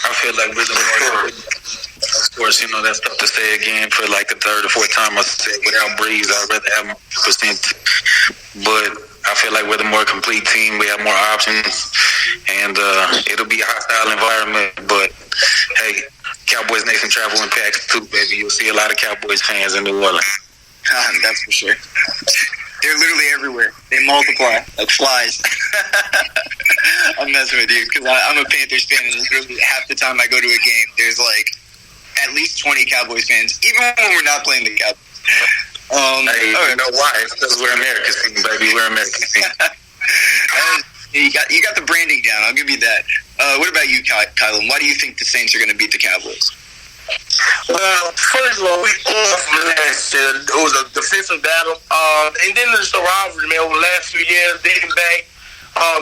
Speaker 20: I feel like we're the of course, that's tough to say again for the third or fourth time I said without Breeze. I'd rather have more %. But I feel like we're the more complete team. We have more options. And it'll be a hostile environment. But, hey, Cowboys Nation travel in packs too, baby. You'll see a lot of Cowboys fans in New Orleans.
Speaker 18: That's for sure. They're literally everywhere. They multiply like flies. I'm messing with you because I'm a Panthers fan, and literally half the time I go to a game, there's at least 20 Cowboys fans, even when we're not playing the Cowboys.
Speaker 20: You know why? It's because we're American team, baby. We're American team.
Speaker 18: You got the branding down. I'll give you that. What about you, Kylan? Why do you think the Saints are going to beat the Cowboys?
Speaker 21: Well, first of all, we off last year. It was a defensive battle. And then there's the rivalry, man, over the last few years, dating back.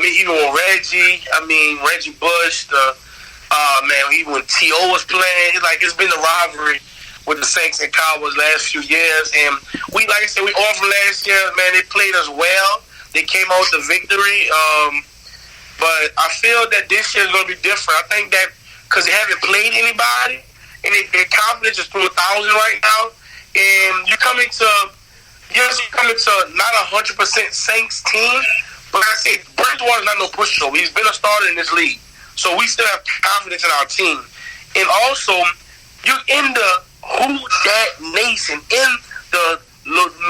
Speaker 21: Even with Reggie Bush, even when T.O. was playing, it's been a rivalry with the Saints and Cowboys last few years. And we off last year, man, they played us well. They came out with the victory. But I feel that this year is going to be different. I think that because they haven't played anybody, and their confidence is through 1,000 right now, and you're coming to not 100% Saints team, but I say Bridgewater's not no pushover. He's been a starter in this league, so we still have confidence in our team. And also, you're in the Who Dat Nation, in the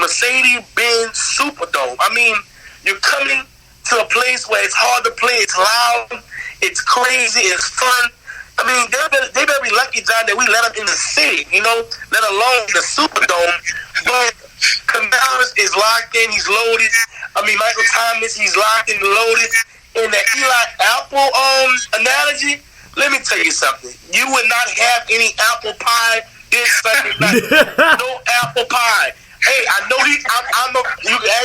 Speaker 21: Mercedes-Benz Superdome. I mean, you're coming to a place where it's hard to play. It's loud. It's crazy. It's fun. I mean, they better be lucky, John, that we let them in the city, let alone the Superdome. But Canales is locked in. He's loaded. I mean, Michael Thomas, he's locked and loaded. And the Eli Apple analogy, let me tell you something. You would not have any apple pie this Sunday night. No apple pie. Hey, I know you can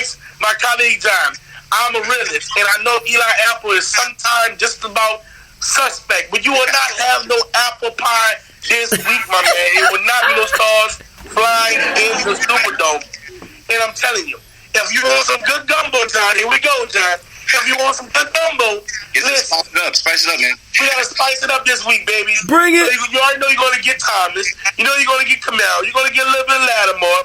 Speaker 21: ask my colleague John. I'm a realist, and I know Eli Apple is sometimes just about suspect, but you will not have no apple pie this week, my man. It will not be no stars flying in the Superdome. And I'm telling you, if you want some good gumbo, John, here we go, John. If you want some good gumbo,
Speaker 18: spice it up, man.
Speaker 21: We gotta spice it up this week, baby.
Speaker 1: Bring it.
Speaker 21: You already know you're gonna get Thomas. You know you're gonna get Kamel. You're gonna get a little bit of Lattimore.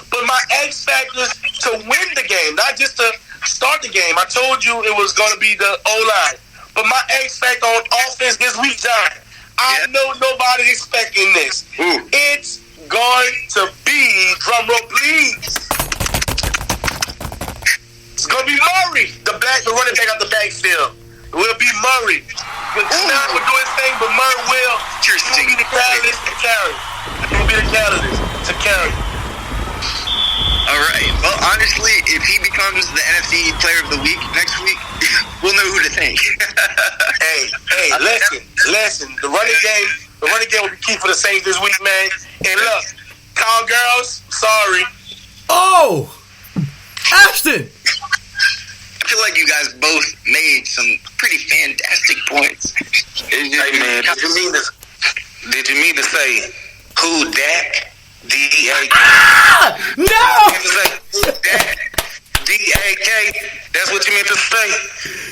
Speaker 21: But my X factor is to win the game, not just to start the game. I told you it was gonna be the O-line. But my X factor on offense this week, John, I know nobody's expecting this. It's going to be, drum roll please, it's going to be Murray, the running back out the backfield. It will be Murray. Snap will do his thing, but Murray will be the catalyst to carry. He will be the catalyst to carry.
Speaker 18: All right. Well, honestly, if he becomes the NFC Player of the Week next week, we'll know who to thank.
Speaker 21: Hey, listen. The running game will be key for the Saints this week, man. And look, Cowgirls, sorry.
Speaker 1: Oh, Ashton.
Speaker 18: I feel like you guys both made some pretty fantastic points.
Speaker 20: Hey man, did you mean to say who Dak? D-A-K.
Speaker 1: No!
Speaker 20: D-A-K. That's what you meant to say.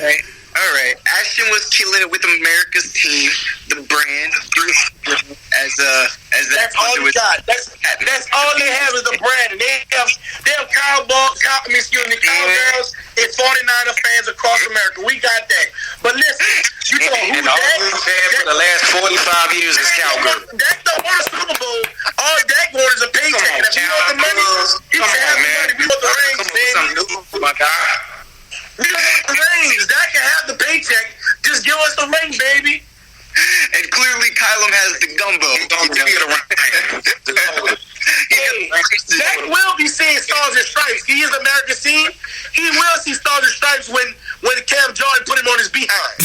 Speaker 18: Hey, all right. Ashton was killing it with America's team, the brand, as
Speaker 21: that's all you got. That's all they have is the brand. They have cowgirls and 49er fans across America. We got that. But listen, you know who
Speaker 20: that for the last 45 years is cowgirl.
Speaker 21: Dak don't want a Super Bowl. All Dak wants is a paycheck. If you want the money, you can have the money. We want the rings, baby.
Speaker 20: My God.
Speaker 21: We want the rings. Dak can have the paycheck. Just give us the ring, baby.
Speaker 18: And clearly, Kylam has the gumbo.
Speaker 21: Dak will be seeing stars and stripes. He is America's team. He will see stars and stripes when Cam Jordan put him on his behind.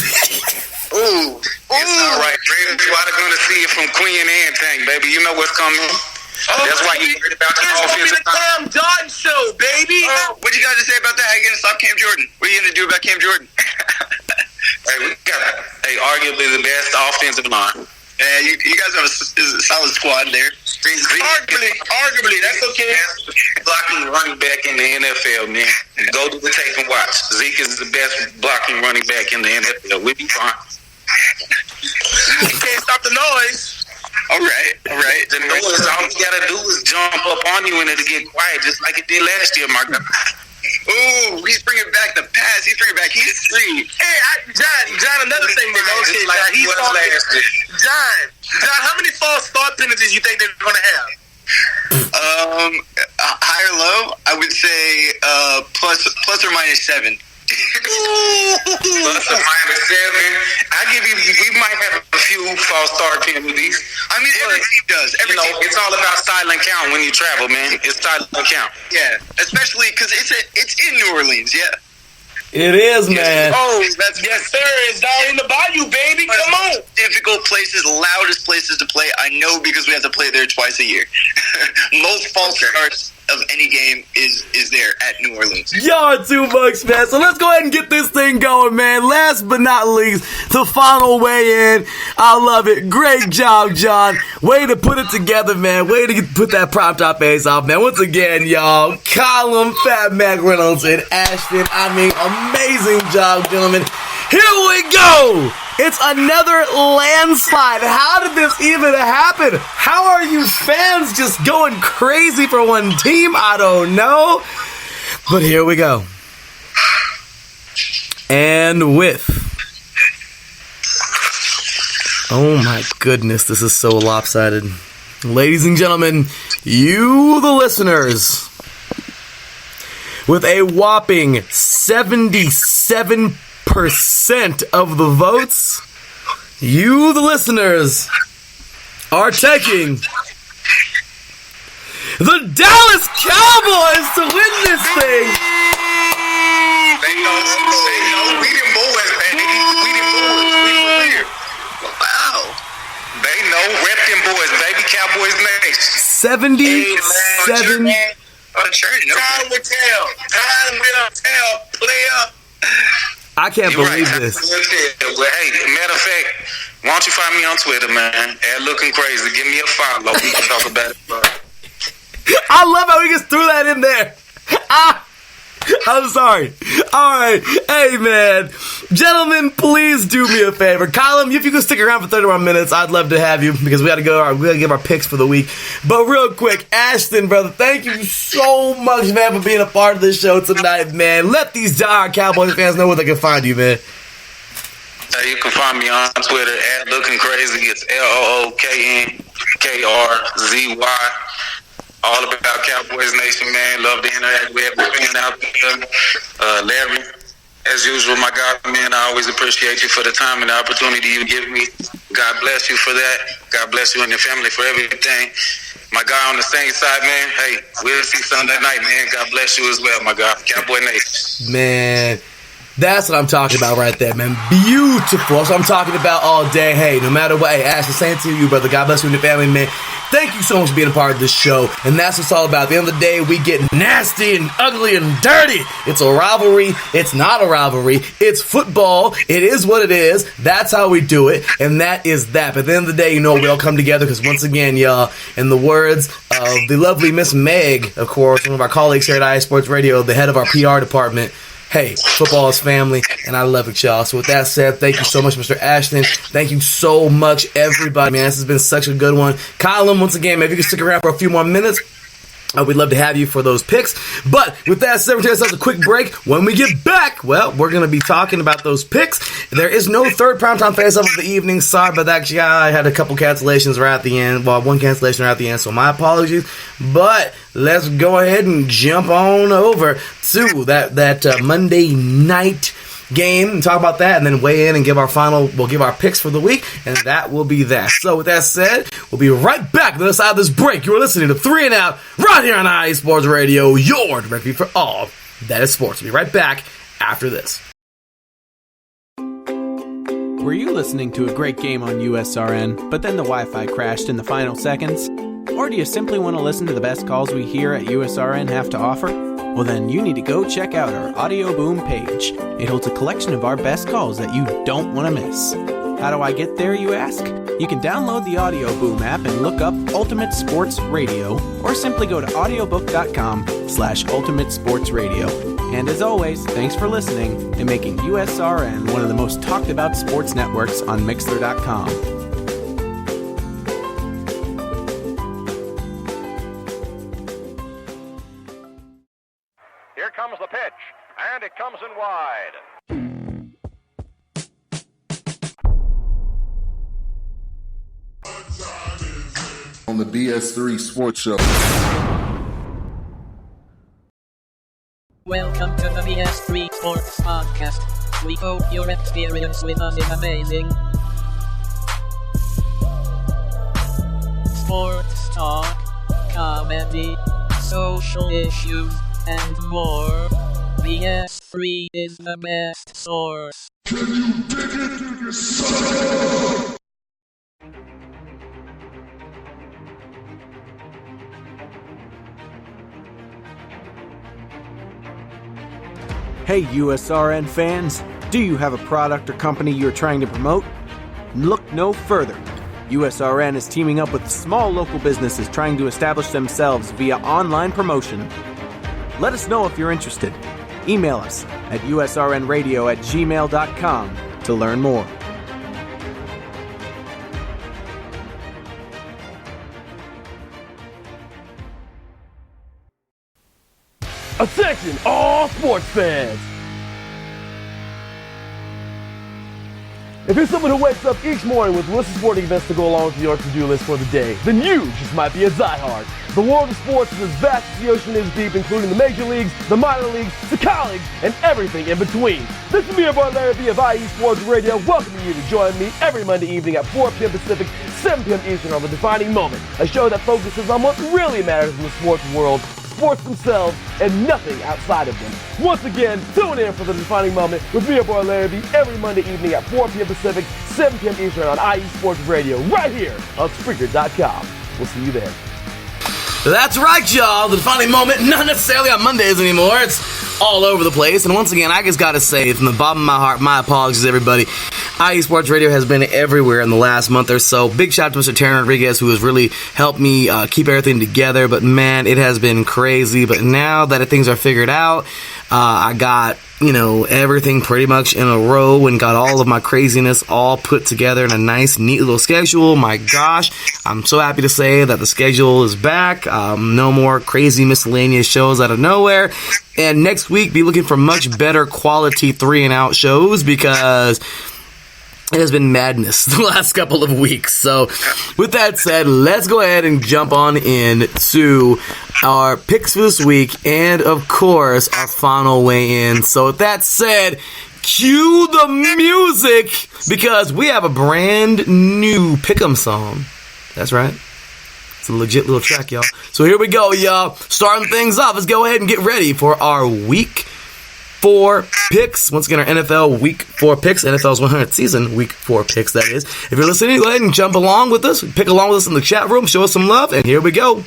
Speaker 20: Ooh. It's all right, Brandon. You are going to see it from Queen and Tank, baby. You know what's coming. That's why you heard about the offensive.
Speaker 21: It's going to be the Cam Jordan show, baby.
Speaker 18: What you got to say about that? How you going to stop Cam Jordan? What are you going to do about Cam Jordan?
Speaker 20: Hey, we got arguably the best offensive line.
Speaker 18: Yeah, you guys have a solid squad there.
Speaker 21: Arguably, that's okay.
Speaker 20: Blocking running back in the NFL, man. Go to the tape and watch. Zeke is the best blocking running back in the NFL. We'll be fine.
Speaker 21: You can't stop the noise.
Speaker 18: All right.
Speaker 20: The noise, all you gotta do is jump up on you and it'll get quiet, just like it did last year, my God.
Speaker 18: Ooh, he's bringing back the pass. He's bringing back history.
Speaker 21: Hey, John, another thing that John, how many false start penalties you think they're going to have?
Speaker 18: High or low? I would say plus or minus 7.
Speaker 20: Plus or minus 7. I give you. We might have a few false start penalties.
Speaker 18: I mean, every team does.
Speaker 20: It's all about silent count when you travel, man. It's silent count.
Speaker 18: Yeah, especially because it's in New Orleans. Yeah.
Speaker 1: It is, man.
Speaker 21: Oh, yes, sir. It's down in the bayou, baby. Come on.
Speaker 18: Difficult places, loudest places to play. I know because we have to play there twice a year. Most false starts of any game is there at New Orleans.
Speaker 1: Y'all are too much, man. So let's go ahead and get this thing going, man. Last but not least, the final weigh in. I love it. Great job, John. Way to put it together, man. Way to put that prop top ace off, man. Once again, y'all, Kylam, Fat Mac Reynolds, and Ashton. I mean, amazing job, gentlemen. Here we go! It's another landslide. How did this even happen? How are you fans just going crazy for one team? I don't know. But here we go. And with... Oh my goodness, this is so lopsided. Ladies and gentlemen, you the listeners, with a whopping 77% of the votes, you the listeners are taking the Dallas Cowboys to win this thing.
Speaker 18: They know we them boys, baby. We them boys. We here. Wow. They know, rep them boys, baby. Cowboys Nation.
Speaker 1: 77.
Speaker 21: Time will tell. Time will tell, player.
Speaker 1: I can't believe this.
Speaker 20: Well, hey, matter of fact, why don't you find me on Twitter, man? At Looking Crazy. Give me a follow. We can talk about it.
Speaker 1: I love how he just threw that in there. I'm sorry. All right. Hey, man. Gentlemen, please do me a favor. Colin, if you could stick around for 31 minutes, I'd love to have you because we got to give our picks for the week. But real quick, Ashton, brother, thank you so much, man, for being a part of this show tonight, man. Let these diehard Cowboys fans know where they can find you, man.
Speaker 20: You can find me on Twitter at Looking Crazy. It's LOOKNKRZY. All about Cowboys Nation, man. Love to interact with every fan out there. Larry, as usual, my God, man, I always appreciate you for the time and the opportunity you give me. God bless you for that. God bless you and your family for everything. My guy on the same side, man, hey, we'll see Sunday night, man. God bless you as well, my God. Cowboy Nation.
Speaker 1: Man, that's what I'm talking about right there, man. Beautiful. That's what I'm talking about all day. Hey, no matter what, hey, Ash, the same to you, brother. God bless you and your family, man. Thank you so much for being a part of this show. And that's what it's all about. At the end of the day, we get nasty and ugly and dirty. It's a rivalry. It's not a rivalry. It's football. It is what it is. That's how we do it. And that is that. But at the end of the day, you know, we all come together because once again, y'all, in the words of the lovely Miss Meg, of course, one of our colleagues here at IE Sports Radio, the head of our PR department, hey, football is family, and I love it, y'all. So with that said, thank you so much, Mr. Ashton. Thank you so much, everybody, man. This has been such a good one. Colin, once again, maybe you can stick around for a few more minutes. We'd love to have you for those picks. But with that said, we're going to take ourselves a quick break. When we get back, well, we're going to be talking about those picks. There is no third primetime face-off of the evening. Sorry, but actually, I had a couple cancellations right at the end. Well, one cancellation right at the end, so my apologies. But let's go ahead and jump on over to that Monday night game and talk about that, and then weigh in and give our picks for the week, and that will be that. So with that said, we'll be right back on the other side of this break. You're listening to 3 and Out right here on IE Sports Radio, your directory for all that is sports. We'll be right back after this.
Speaker 14: Were you listening to a great game on USRN, but then the Wi-Fi crashed in the final seconds? Or do you simply want to listen to the best calls we here at USRN have to offer? Well then, you need to go check out our Audio Boom page. It holds a collection of our best calls that you don't want to miss. How do I get there, you ask? You can download the Audio Boom app and look up Ultimate Sports Radio, or simply go to audiobook.com/Ultimate Sports Radio. And as always, thanks for listening and making USRN one of the most talked about sports networks on Mixler.com.
Speaker 2: Here comes the pitch, and it comes in wide.
Speaker 9: On the BS3 Sports Show.
Speaker 22: Welcome to the BS3 Sports Podcast. We hope your experience with us is amazing. Sports talk, comedy, social issues, and more. BS3 is the best source. Can you dig it, you sucker?
Speaker 14: Hey USRN fans, do you have a product or company you're trying to promote? Look no further. USRN is teaming up with small local businesses trying to establish themselves via online promotion. Let us know if you're interested. Email us at usrnradio@gmail.com to learn more.
Speaker 3: Attention, all sports fans! If you're someone who wakes up each morning with lists of sporting events to go along with your to-do list for the day, then you just might be a diehard. The world of sports is as vast as the ocean is deep, including the major leagues, the minor leagues, the college, and everything in between. This is me, your boy Larry B of Sports Radio, welcoming you to join me every Monday evening at 4 p.m. Pacific, 7 p.m. Eastern on The Defining Moment, a show that focuses on what really matters in the sports world, sports themselves, and nothing outside of them. Once again, tune in for The Defining Moment with me, your boy Larry B, every Monday evening at 4 p.m. Pacific, 7 p.m. Eastern on IE Sports Radio, right here on Spreaker.com. We'll see you there.
Speaker 1: That's right, y'all. The Defining Moment, not necessarily on Mondays anymore. It's all over the place. And once again, I just got to say, from the bottom of my heart, my apologies, everybody. IE Sports Radio has been everywhere in the last month or so. Big shout out to Mr. Terry Rodriguez, who has really helped me keep everything together. But, man, it has been crazy. But now that things are figured out, I got, everything pretty much in a row and got all of my craziness all put together in a nice, neat little schedule. My gosh, I'm so happy to say that the schedule is back. No more crazy miscellaneous shows out of nowhere. And next week, be looking for much better quality 3 and out shows because it has been madness the last couple of weeks. So, with that said, let's go ahead and jump on into our picks for this week and, of course, our final weigh-in. So, with that said, cue the music because we have a brand new Pick'em song. That's right. It's a legit little track, y'all. So, here we go, y'all. Starting things off, let's go ahead and get ready for our Week 4 picks. Once again, our NFL Week 4 picks. NFL's 100th season Week 4 picks, that is. If you're listening, go ahead and jump along with us. Pick along with us in the chat room. Show us some love. And here we go.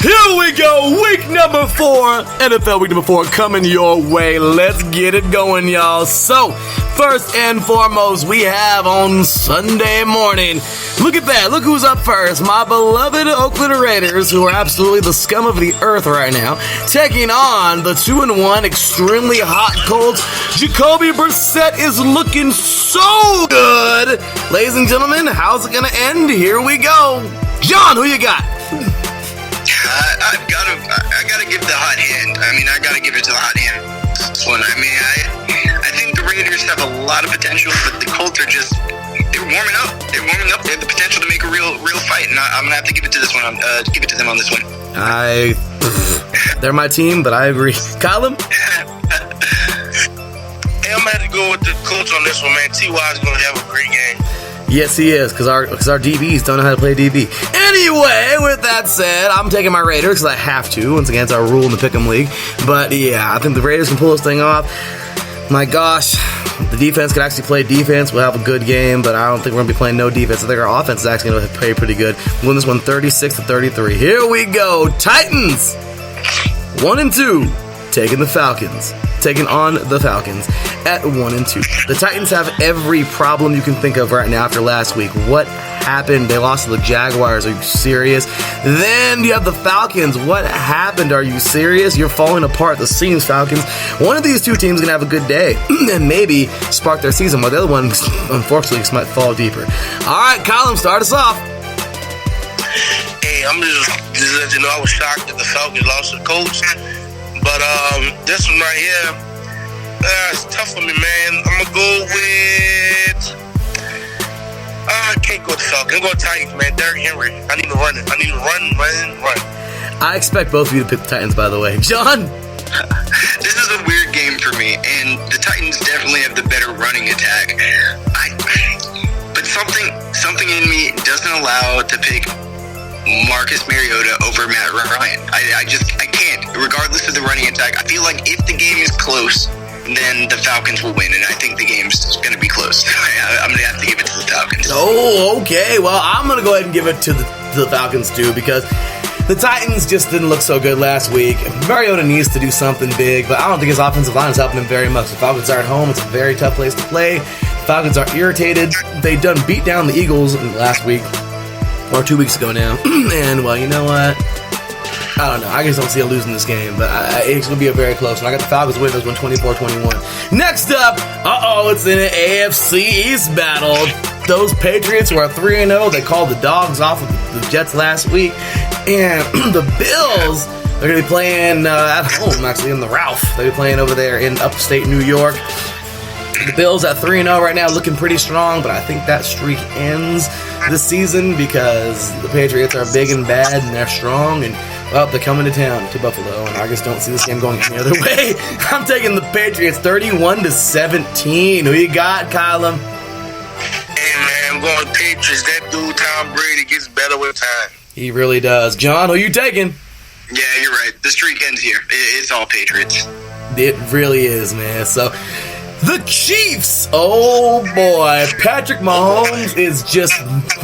Speaker 1: Here we go, week number 4, NFL week number 4 coming your way. Let's get it going, y'all. So, first and foremost, we have on Sunday morning, look at that, look who's up first, my beloved Oakland Raiders, who are absolutely the scum of the earth right now, taking on the 2-1 extremely hot Colts. Jacoby Brissett is looking so good. Ladies and gentlemen, how's it gonna end? Here we go. John, who you got?
Speaker 18: I gotta give the hot hand. I gotta give it to the hot hand. This one. I think the Raiders have a lot of potential, but the Colts are they're warming up. They're warming up. They have the potential to make a real fight, and I'm gonna have to give it to this one. Give it to them on this one.
Speaker 1: They're my team, but I agree. Colin?
Speaker 21: Hey, I'm gonna have to go with the Colts on this one, man. T.Y.'s gonna have a great game.
Speaker 1: Yes, he is, because our DBs don't know how to play DB. Anyway, with that said, I'm taking my Raiders because I have to. Once again, it's our rule in the Pick'em League. But yeah, I think the Raiders can pull this thing off. My gosh, the defense can actually play defense. We'll have a good game, but I don't think we're going to be playing no defense. I think our offense is actually going to play pretty good. We'll win this one 36-33. Here we go. Titans, 1-2. Taking on the Falcons at 1-2. The Titans have every problem you can think of right now after last week. What happened? They lost to the Jaguars. Are you serious? Then you have the Falcons. What happened? Are you serious? You're falling apart. The CINvsPIT Falcons. One of these two teams is going to have a good day and maybe spark their season, while the other one, unfortunately, just might fall deeper. All right, Colin, start us off.
Speaker 21: Hey, I'm just let you know I was shocked that the Falcons lost to the Colts. But this one right here, it's tough for me, man. I'm going to go with... I can't go with the Falcons. I'm going to Titans, man. Derrick Henry. I need to run it. I need to run.
Speaker 1: I expect both of you to pick the Titans, by the way. John?
Speaker 18: This is a weird game for me, and the Titans definitely have the better running attack. But something in me doesn't allow to pick Marcus Mariota over Matt Ryan. I can't. Regardless of the running attack, I feel like if the game is close, then the Falcons will win, and I think the game's going to be close. I'm going to have to give it to the Falcons.
Speaker 1: Oh, okay. Well, I'm going to go ahead and give it to the Falcons, too, because the Titans just didn't look so good last week. Mariota needs to do something big, but I don't think his offensive line is helping him very much. The Falcons are at home. It's a very tough place to play. The Falcons are irritated. They done beat down the Eagles last week, or 2 weeks ago now. And, well, you know what? I don't know. I just don't see them losing this game, but it's going to be a very close one. I got the Falcons winning this one 24-21. Next up, it's an AFC East battle. Those Patriots who are 3-0, they called the dogs off of the Jets last week. And the Bills, they're going to be playing at home, actually, in the Ralph. They'll be playing over there in upstate New York. The Bills at 3-0 right now, looking pretty strong, but I think that streak ends this season because the Patriots are big and bad and they're strong, and well, they're coming to town to Buffalo, and I just don't see this game going any other way. I'm taking the Patriots 31-17. Who you got, Kylam?
Speaker 21: Hey man, I'm going Patriots. That dude Tom Brady gets better with time.
Speaker 1: He really does. John, who you taking?
Speaker 18: Yeah, you're right. The streak ends here. It's all Patriots.
Speaker 1: It really is, man. So, the Chiefs, oh boy, Patrick Mahomes is just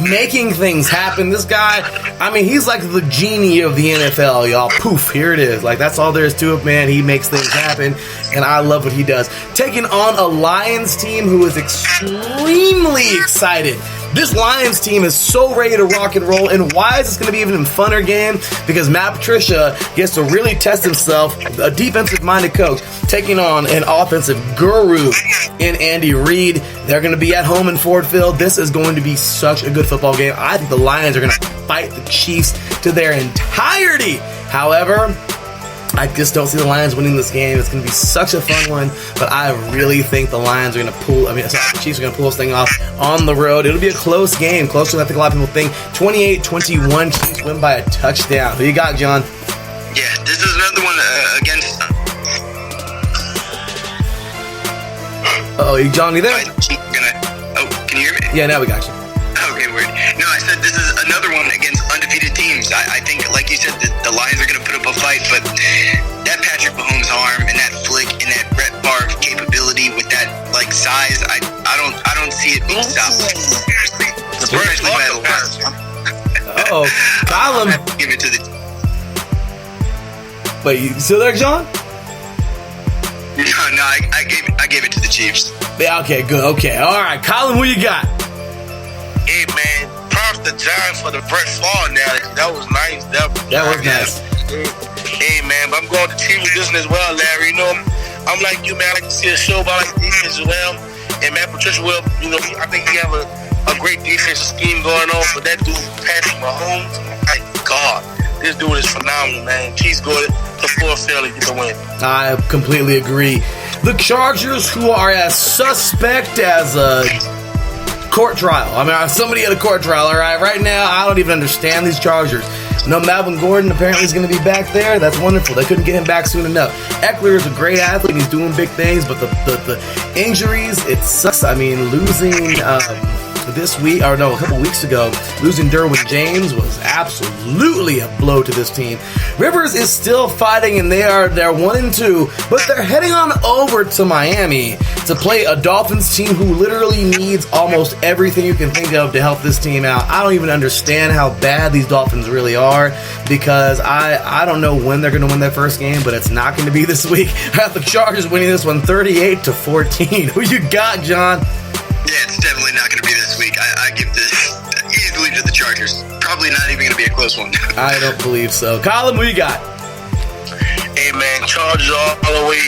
Speaker 1: making things happen. This guy, I mean, he's like the genie of the NFL, y'all. Poof, here it is. Like, that's all there is to it, man. He makes things happen, and I love what he does. Taking on a Lions team who is extremely excited. This Lions team is so ready to rock and roll, and why is this going to be even a funner game? Because Matt Patricia gets to really test himself, a defensive-minded coach, taking on an offensive guru in Andy Reid. They're going to be at home in Ford Field. This is going to be such a good football game. I think the Lions are going to fight the Chiefs to their entirety. However, I just don't see the Lions winning this game. It's going to be such a fun one, but I really think the Lions are going to the Chiefs are going to pull this thing off on the road. It'll be a close game, closer than I think a lot of people think. 28-21, Chiefs win by a touchdown. Who you got, John?
Speaker 18: Yeah, this is another one against...
Speaker 1: John, you there?
Speaker 18: Can you hear me?
Speaker 1: Yeah, now we got you.
Speaker 18: Okay, weird. No, I said this is another one against undefeated teams. I think, like you said, the Lions are going to put up a fight, but that Patrick Mahomes arm and that flick and that Brett Favre capability with that size, I don't see it being stopped. Especially by the last one.
Speaker 1: Kylam.
Speaker 18: Give it to the.
Speaker 1: Wait, you still there, John?
Speaker 18: No, I gave it to the Chiefs.
Speaker 1: Yeah, okay, good. Okay, all right, Kylam, who you got?
Speaker 21: Hey man, props to John for the Brett Favre now. That was nice. That
Speaker 1: was nice.
Speaker 21: Hey man, but I'm going to team with this one as well, Larry. You know, I'm like you, man. I like to see a show about defense as well. And Matt Patricia will, I think he have a great defensive scheme going on. But that dude, Patrick Mahomes, my God, this dude is phenomenal, man. Chiefs go to Ford Field and get the win.
Speaker 1: I completely agree. The Chargers, who are as suspect as a court trial. I mean, somebody at a court trial, all right? Right now, I don't even understand these Chargers. No, Melvin Gordon apparently is going to be back there. That's wonderful. They couldn't get him back soon enough. Eckler is a great athlete. He's doing big things, but the injuries, it sucks. I mean, losing this week, or no, a couple weeks ago, losing Derwin James was absolutely a blow to this team. Rivers is still fighting, and they're 1-2, but they're heading on over to Miami to play a Dolphins team who literally needs almost everything you can think of to help this team out. I don't even understand how bad these Dolphins really are, because I don't know when they're going to win their first game, but it's not going to be this week. I have the Chargers winning this one 38-14. Who you got, John?
Speaker 18: Yeah, it's definitely not going to be this week. I give this easily to the Chargers. Probably not even going to be a close one.
Speaker 1: I don't believe so. Kylam, who you got?
Speaker 21: Hey, man, Chargers all the way.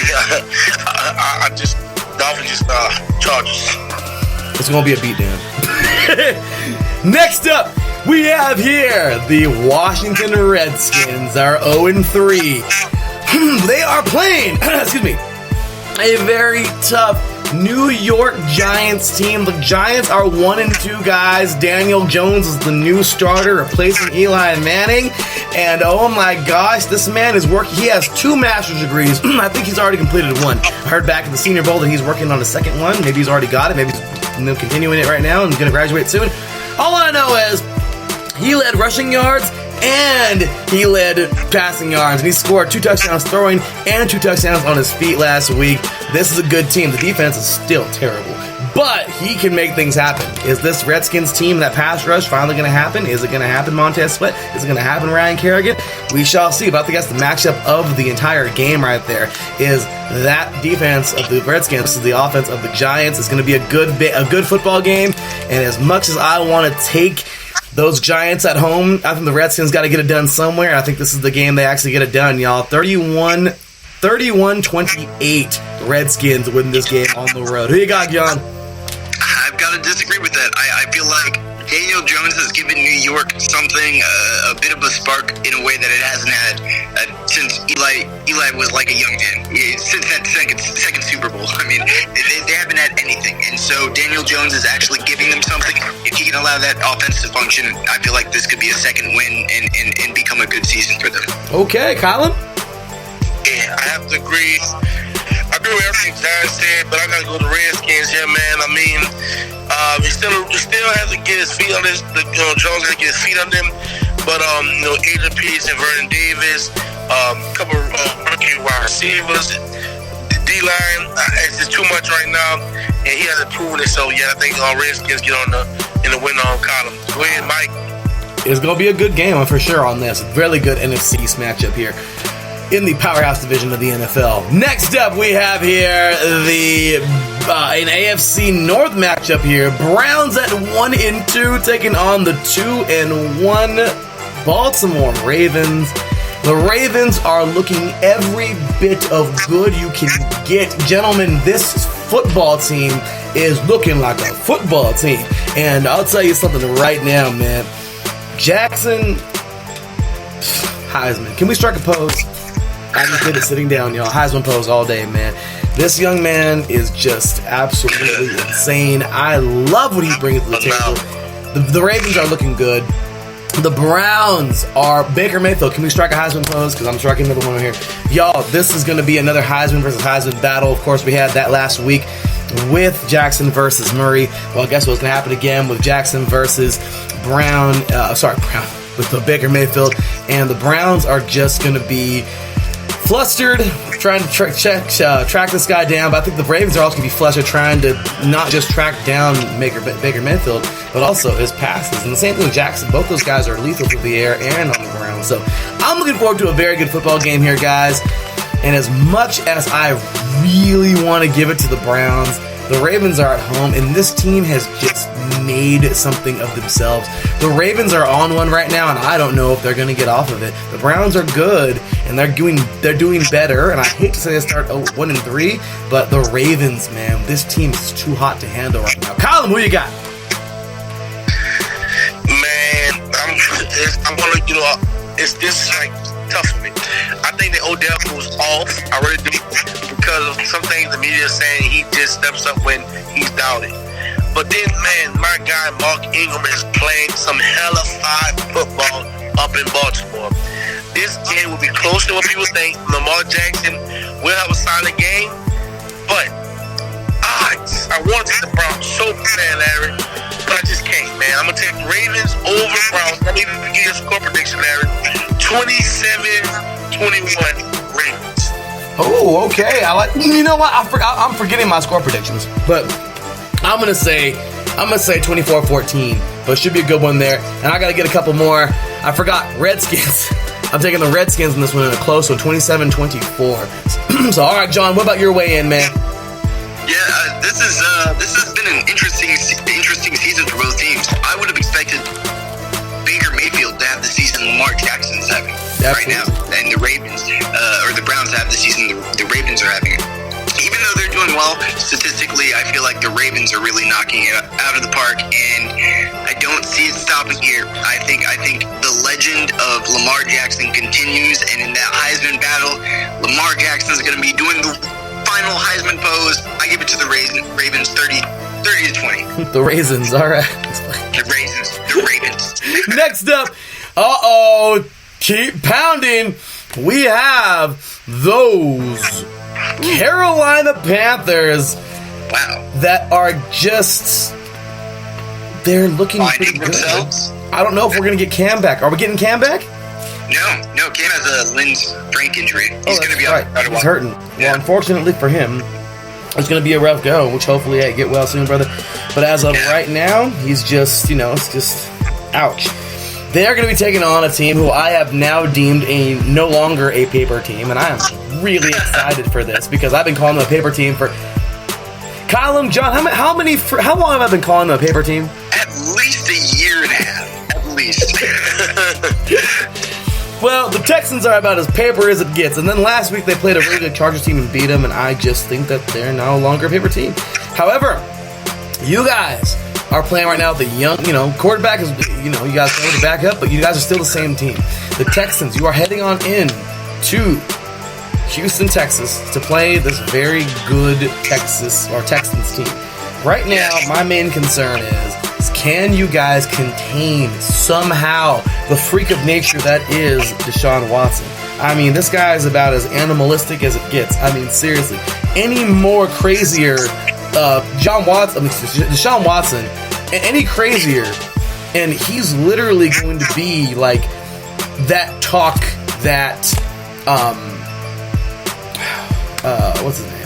Speaker 21: Dolphins Chargers.
Speaker 1: It's going to be a beatdown. Next up, we have here the Washington Redskins are 0-3. They are playing, excuse me, a very tough New York Giants team. The Giants are 1-2, guys. Daniel Jones is the new starter, replacing Eli Manning. And oh my gosh, this man is working. He has 2 master's degrees. I think he's already completed 1. I heard back at the Senior Bowl that he's working on a second one. Maybe he's already got it. Maybe he's continuing it right now and going to graduate soon. All I know is he led rushing yards and he led passing yards, and he scored 2 touchdowns throwing and 2 touchdowns on his feet last week. This is a good team. The defense is still terrible, but he can make things happen. Is this Redskins team, that pass rush, finally going to happen? Is it going to happen, Montez Sweat? Is it going to happen, Ryan Kerrigan? We shall see. But I think that's the matchup of the entire game right there, is that defense of the Redskins versus the offense of the Giants. It's going to be a good football game, and as much as I want to take those Giants at home, I think the Redskins got to get it done somewhere. I think this is the game they actually get it done, y'all. 31-28. Redskins win this game on the road. Who you got, John?
Speaker 18: I've got to disagree with that. I feel like Daniel Jones has given New York something, a bit of a spark in a way that it hasn't had since Eli was like a young man. Since that second Super Bowl. I mean, they haven't had anything. And so Daniel Jones is actually giving them something. If he can allow that offense to function, I feel like this could be a second win and become a good season for them.
Speaker 1: Okay, Colin?
Speaker 21: Yeah, I have to agree. I agree with everything Giants said, but I gotta go to Redskins here, man. I mean, he still has to get his feet on this. Jones has to get his feet on them. But Adrian Peterson, Vernon Davis, a couple of rookie wide receivers, the D-line, it's just too much right now, and he hasn't proven it. So yeah, I think Redskins get in the win column. Go ahead, Mike.
Speaker 1: It's gonna be a good game for sure on this. Really good NFC East matchup here in the powerhouse division of the NFL. Next up, we have here an AFC North matchup here. Browns at 1-2 taking on the 2-1 Baltimore Ravens. The Ravens are looking every bit of good you can get. Gentlemen, this football team is looking like a football team. And I'll tell you something right now, man. Jackson, Heisman. Can we strike a pose? I just did it sitting down, y'all. Heisman pose all day, man. This young man is just absolutely insane. I love what he brings to the table. The Ravens are looking good. The Browns are Baker Mayfield. Can we strike a Heisman pose? Because I'm striking another one here. Y'all, this is going to be another Heisman versus Heisman battle. Of course, we had that last week with Jackson versus Murray. Well, guess what's going to happen again with Jackson versus Brown. With the Baker Mayfield. And the Browns are just going to be flustered, trying to track this guy down, but I think the Ravens are also going to be flustered, trying to not just track down Baker Mayfield, but also his passes. And the same thing with Jackson. Both those guys are lethal through the air and on the ground. So I'm looking forward to a very good football game here, guys. And as much as I really want to give it to the Browns, the Ravens are at home, and this team has just made something of themselves. The Ravens are on one right now, and I don't know if they're going to get off of it. The Browns are good, and they're doing better, and I hate to say they start 1-3, but the Ravens, man, this team is too hot to handle right now. Colin, who you got?
Speaker 21: Man, I'm gonna, this is like tough for me. I think that Odell goes off. I really do, because of some things the media is saying he just steps up when he's doubted. But then, man, my guy Mark Ingram is playing some hella fine football up in Baltimore. This game will be closer than what people think. Lamar Jackson will have a solid game, but I want to take the Browns so bad, Larry, but I just can't, man. I'm going to take the Ravens over Browns. Let me give you a score prediction, Larry. 27-21 Ravens.
Speaker 1: Oh, okay. You know what? I'm forgetting my score predictions, but I'm gonna say 24-14, but it should be a good one there. And I gotta get a couple more. I forgot Redskins. I'm taking the Redskins in this one in a close one, 27-24. So, all right, John, what about your way in, man?
Speaker 18: Yeah, this has been an interesting season for both teams. I would have expected Baker Mayfield to have the season Lamar Jackson's having right now, and the Ravens or the Browns have the season the Ravens are having. Even though they're doing well statistically, I feel like the Ravens are really knocking it out of the park, and I don't see it stopping here. I think the legend of Lamar Jackson continues, and in that Heisman battle, Lamar Jackson is going to be doing the final Heisman self-imposed. I give it to the Ravens 30 to 20.
Speaker 1: The Raisins, all right.
Speaker 18: The Ravens.
Speaker 1: Next up, keep pounding. We have those Carolina Panthers.
Speaker 18: Wow.
Speaker 1: That are just, they're looking pretty good.
Speaker 18: Themselves?
Speaker 1: I don't know if we're going to get Cam back. Are we getting Cam back?
Speaker 18: No, Cam has a Lind's injury. He's going to be out.
Speaker 1: He's hurting. Well, unfortunately for him, it's going to be a rough go, which hopefully get well soon, brother. But as of right now, he's just, it's just, ouch. They are going to be taking on a team who I have now deemed no longer a paper team, and I am really excited for this because I've been calling them a paper team for... Colin, John, how long have I been calling them a paper team?
Speaker 18: At least a year and a half. At least.
Speaker 1: Well, the Texans are about as paper as it gets. And then last week they played a really good Chargers team and beat them. And I just think that they're no longer a paper team. However, you guys are playing right now with the young, quarterback is, you guys play with the backup, but you guys are still the same team. The Texans, you are heading on in to Houston, Texas, to play this very good Texans team. Right now, my main concern is can you guys contain somehow the freak of nature that is Deshaun Watson? I mean, this guy is about as animalistic as it gets. I mean, seriously, any more crazier, Deshaun Watson, any crazier, and he's literally going to be like that talk that, what's his name?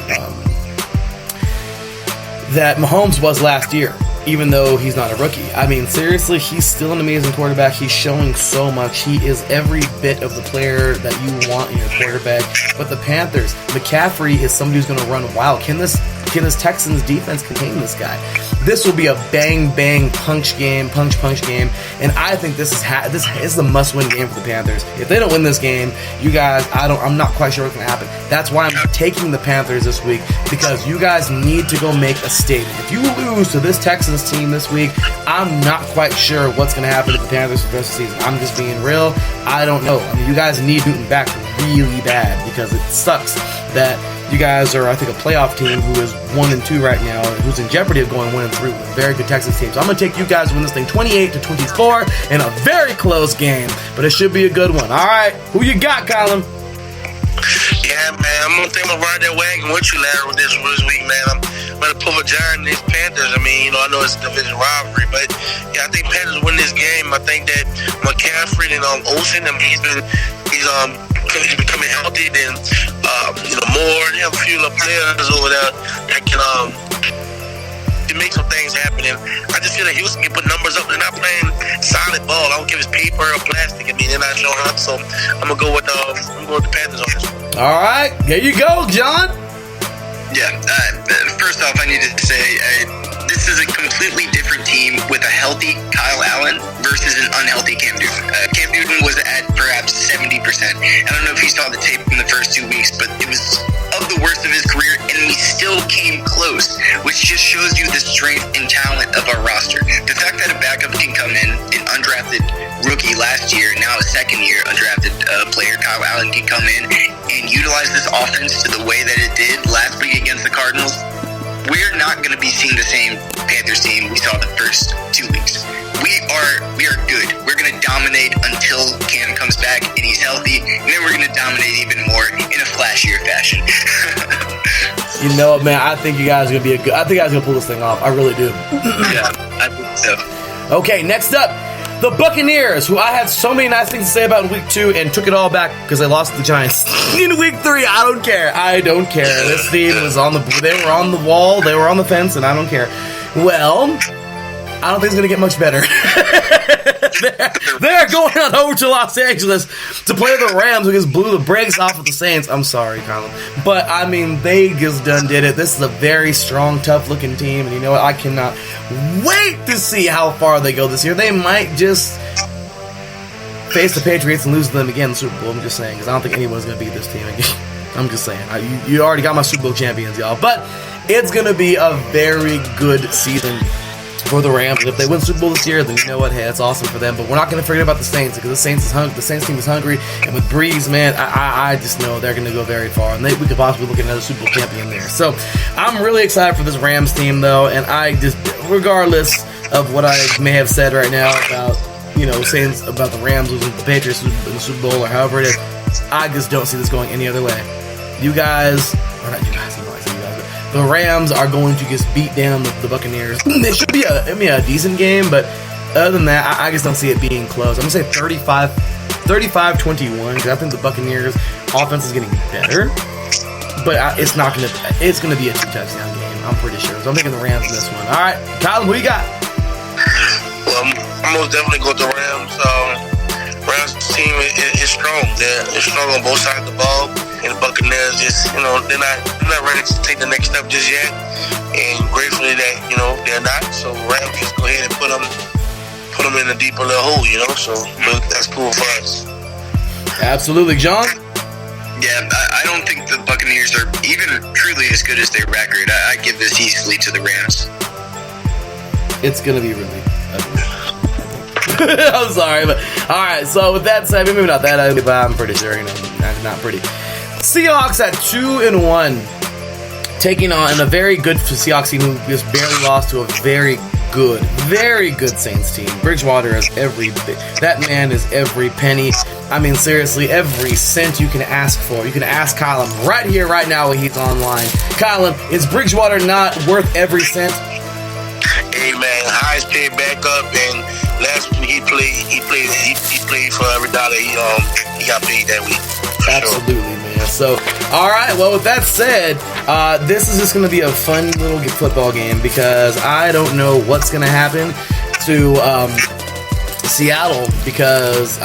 Speaker 1: That Mahomes was last year, even though he's not a rookie. I mean, seriously, he's still an amazing quarterback. He's showing so much. He is every bit of the player that you want in your quarterback. But the Panthers, McCaffrey is somebody who's going to run wild. Can this Texans defense contain this guy? This will be a bang punch game, punch game, and I think this is the must-win game for the Panthers. If they don't win this game, you guys, I'm not quite sure what's going to happen. That's why I'm taking the Panthers this week, because you guys need to go make a statement. If you lose to this Texans team this week, I'm not quite sure what's going to happen to the Panthers for the rest of the season. I'm just being real. I don't know. I mean, you guys need Newton back really bad, because it sucks that you guys are, I think, a playoff team who is 1-2 right now, who's in jeopardy of going 1-3 with a very good Texas team. So I'm going to take you guys to win this thing 28-24 in a very close game, but it should be a good one. All right, who you got, Colin?
Speaker 21: Yeah, man, I'm going to think I'm ride that wagon with you, Larry, with this week, man. I'm going to pull a giant in these Panthers. I mean, I know it's a division rivalry, but yeah, I think Panthers win this game. I think that McCaffrey and Olsen, I mean, he's becoming healthy. Then Moore, they have a few little players over there that can make some things happen. And I just feel like Houston can put numbers up. They're not playing solid ball. I don't care if it's paper or plastic. I mean, they're not showing up. So I'm gonna go with the Panthers on this one.
Speaker 1: All right, there you go, John.
Speaker 18: Yeah. First off, I need to say this is a completely different team with a healthy Kyle Allen versus an unhealthy Cam Newton. Cam Newton was at perhaps 70%. I don't know if you saw the tape in the first 2 weeks, but it was of the worst of his career, and we still came close, which just shows you the strength and talent of our roster. The fact that a backup can come in, an undrafted rookie last year, now a second-year undrafted player, Kyle Allen, can come in and utilize this offense to the way that it did last week against the Cardinals. We're not going to be seeing the same Panthers team we saw the first 2 weeks. We are good. We're going to dominate until Cam comes back and he's healthy, and then we're going to dominate even more in a flashier fashion.
Speaker 1: You know what, man? I think you guys are going to be I think you guys are going to pull this thing off. I really do.
Speaker 18: Yeah, I think so.
Speaker 1: Okay, next up, the Buccaneers, who I had so many nice things to say about in week 2 and took it all back because they lost to the Giants. In week 3, I don't care. This team was they were on the wall, they were on the fence, and I don't care. Well, I don't think it's going to get much better. They're going on over to Los Angeles to play the Rams, who just blew the brakes off of the Saints. I'm sorry, Colin. But, I mean, they just done did it. This is a very strong, tough-looking team, and you know what? I cannot wait to see how far they go this year. They might just face the Patriots and lose to them again in the Super Bowl. I'm just saying, because I don't think anyone's going to beat this team again. I'm just saying. You already got my Super Bowl champions, y'all. But it's going to be a very good season for the Rams. And if they win Super Bowl this year, then you know what? Hey, that's awesome for them. But we're not going to forget about the Saints because the Saints team is hungry. And with Breeze, man, I just know they're going to go very far. And we could possibly look at another Super Bowl champion there. So I'm really excited for this Rams team, though. And I just, regardless of what I may have said right now about, saying about the Rams losing the Patriots in the Super Bowl or however it is, I just don't see this going any other way. You guys, or not you guys, the Rams are going to just beat down the Buccaneers. It should be a decent game, but other than that, I just don't see it being close. I'm going to say 35-21, because I think the Buccaneers' offense is getting better, but it's going to be a 2-touchdown game, I'm pretty sure. So I'm taking the Rams in this one. All right, Colin, who you got?
Speaker 21: Well, I'm most definitely go with the Rams. Rams team is strong. They're strong on both sides of the ball. And the Buccaneers just, they're not ready to take the next step just yet. And gratefully that, they're not. So Rams just go ahead and put them in a deeper little hole, So that's cool for us.
Speaker 1: Absolutely. John?
Speaker 18: Yeah, I don't think the Buccaneers are even truly as good as their record. I give this easily to the Rams.
Speaker 1: It's going to be really ugly. I'm sorry, but all right. So with that said, maybe not that ugly, but I'm pretty sure, not pretty. Seahawks at 2-1, taking on a very good Seahawks team who just barely lost to a very good Saints team. Bridgewater has every bit. That man is every penny. I mean, seriously, every cent you can ask for. You can ask Colin right here, right now, when he's online. Colin, is Bridgewater not worth every cent?
Speaker 21: Hey man, highest paid backup, and last week he played for every dollar he got paid that week.
Speaker 1: Absolutely, man. So, all right. Well, with that said, this is just going to be a fun little football game because I don't know what's going to happen to Seattle because,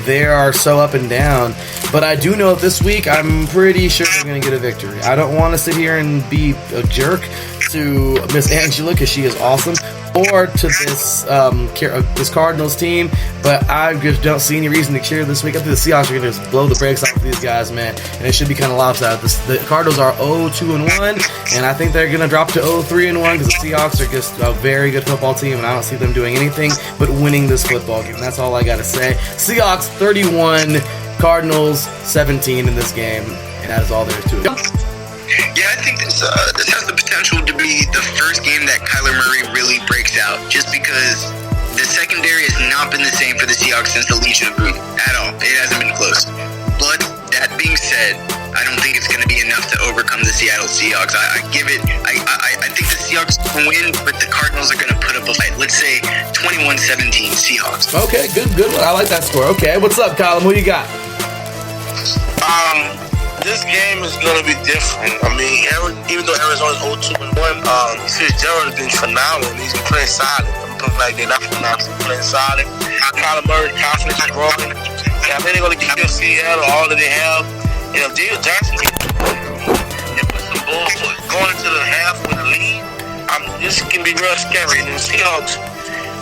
Speaker 1: they are so up and down. But I do know this week, I'm pretty sure they're going to get a victory. I don't want to sit here and be a jerk to Miss Angela because she is awesome, or to this Cardinals team, but I just don't see any reason to cheer this week. I think the Seahawks are going to just blow the brakes off of these guys, man, and it should be kind of lopsided. The Cardinals are 0-2-1, and I think they're going to drop to 0-3-1 because the Seahawks are just a very good football team, and I don't see them doing anything but winning this football game. That's all I got to say. Seahawks 31, Cardinals 17 in this game, and that is all there is to it.
Speaker 18: Yeah, I think this has the potential to be the first game that Kyler Murray really breaks out, just because the secondary has not been the same for the Seahawks since the Legion of Boom at all. It hasn't been close. But that being said, I don't think it's going to be enough to overcome the Seattle Seahawks. I think the Seahawks can win, but the Cardinals are going to put up a fight. Let's say 21-17 Seahawks.
Speaker 1: Okay, good. I like that score. Okay, what's up, Colin? What do you got?
Speaker 21: This game is going to be different. Even though Arizona's 0-2-1, Fitzgerald has been phenomenal. He's been playing solid. I'm putting like they're not phenomenal. He's playing solid. Kyler Murray, confidence is growing. I think they're going to give Seattle all that they have. And if David Johnson can put some balls going into the half with a lead, this can be real scary. And the Seahawks,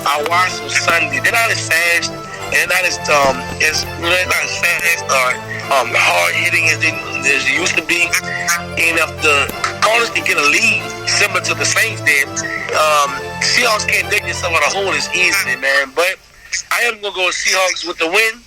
Speaker 21: I watched them Sunday. They're not as fast, and they're not as hard hitting as they used to be. And if the Cardinals can get a lead similar to the Saints did, Seahawks can't dig themselves out of hole as easily, man. But I am gonna go with Seahawks with the win.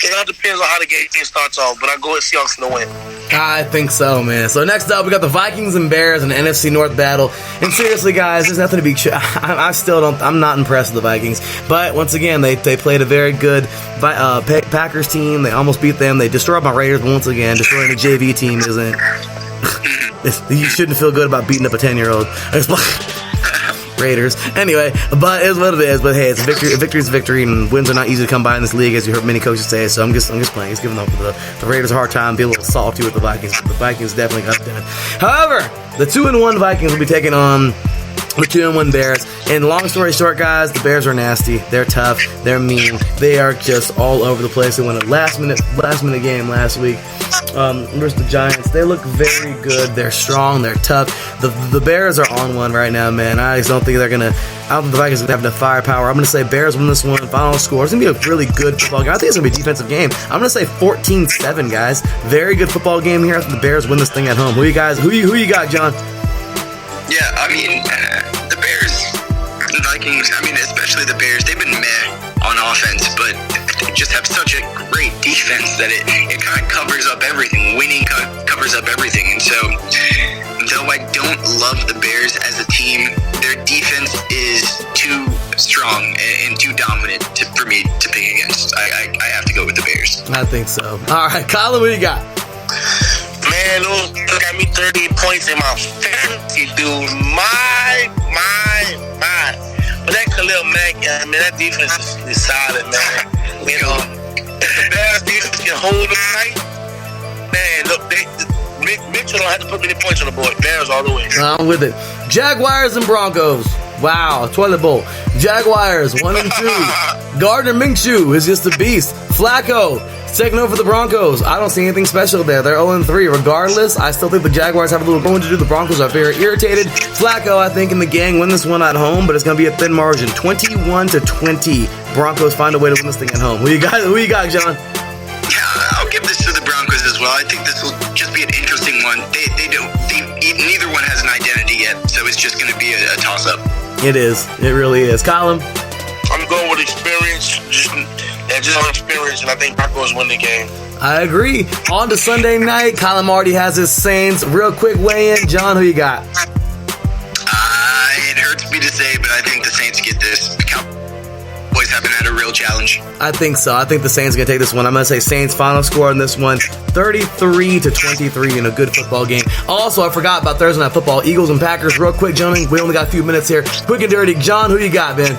Speaker 21: It all depends on how the game starts off, but I go with Seahawks in the win.
Speaker 1: I think so, man. So next up, we got the Vikings and Bears in the NFC North battle. And seriously, guys, there's nothing to be. I'm not impressed with the Vikings. But once again, they played a very good Packers team. They almost beat them. They destroyed my Raiders, but once again, destroying the JV team isn't. You shouldn't feel good about beating up a 10-year-old. Raiders. Anyway, but it's what it is. But hey, it's a victory. A victory is a victory, and wins are not easy to come by in this league, as you heard many coaches say. So I'm just playing. He's giving the Raiders a hard time. Be a little salty with the Vikings. But the Vikings definitely got it done. However, the 2-1 Vikings will be taking on the 2-1 Bears. And long story short, guys, the Bears are nasty. They're tough. They're mean. They are just all over the place. They won a last minute game last week versus the Giants. They look very good. They're strong. They're tough. The Bears are on one right now, man. I just don't think they're gonna. I don't think the Vikings are gonna have enough firepower. I'm gonna say Bears win this one. Final score. It's gonna be a really good football game. I think it's gonna be a defensive game. I'm gonna say 14-7, guys. Very good football game here. I think the Bears win this thing at home. Who you guys? Who you got, John?
Speaker 18: Yeah, the Bears and Vikings teams, I mean, especially the Bears, they've been meh on offense, but they just have such a great defense that it kind of covers up everything. Winning covers up everything. And so, though I don't love the Bears as a team, their defense is too strong and too dominant for me to pick against. I have to go with the Bears.
Speaker 1: I think so. All right, Colin, what do you got?
Speaker 21: Man, those got me 30 points in my fantasy, dude. My. But that Khalil Mack, man, that defense is solid, man. You know, if the Bears defense can hold them tight, man, look, Mitchell don't have to put many points on the board. Bears all the way.
Speaker 1: I'm with it. Jaguars and Broncos. Wow, toilet bowl. Jaguars 1-2. Gardner Minshew is just a beast. Flacco taking over the Broncos. I don't see anything special there. They're 0-3. Regardless, I still think the Jaguars have a little growing to do. The Broncos are very irritated. Flacco, I think, and the gang win this one at home, but it's going to be a thin margin. 21-20. Broncos find a way to win this thing at home. Who you got, John?
Speaker 18: I'll give this to the Broncos as well. I think this will just be an interesting one. Neither one has an identity yet, so it's just going to be a toss-up.
Speaker 1: It is. It really is. Colin?
Speaker 21: I'm going with experience. Just on experience, and I think Broncos win the game.
Speaker 1: I agree. On to Sunday night. Colin already has his Saints. Real quick weigh-in. John, who you got?
Speaker 18: It hurts me to say, but I think the Saints get this. The Cowboys haven't had a real challenge.
Speaker 1: I think so. I think the Saints are going to take this one. I'm going to say Saints final score in this one, 33-23 in a good football game. Also, I forgot about Thursday Night Football. Eagles and Packers. Real quick, gentlemen. We only got a few minutes here. Quick and dirty. John, who you got, man?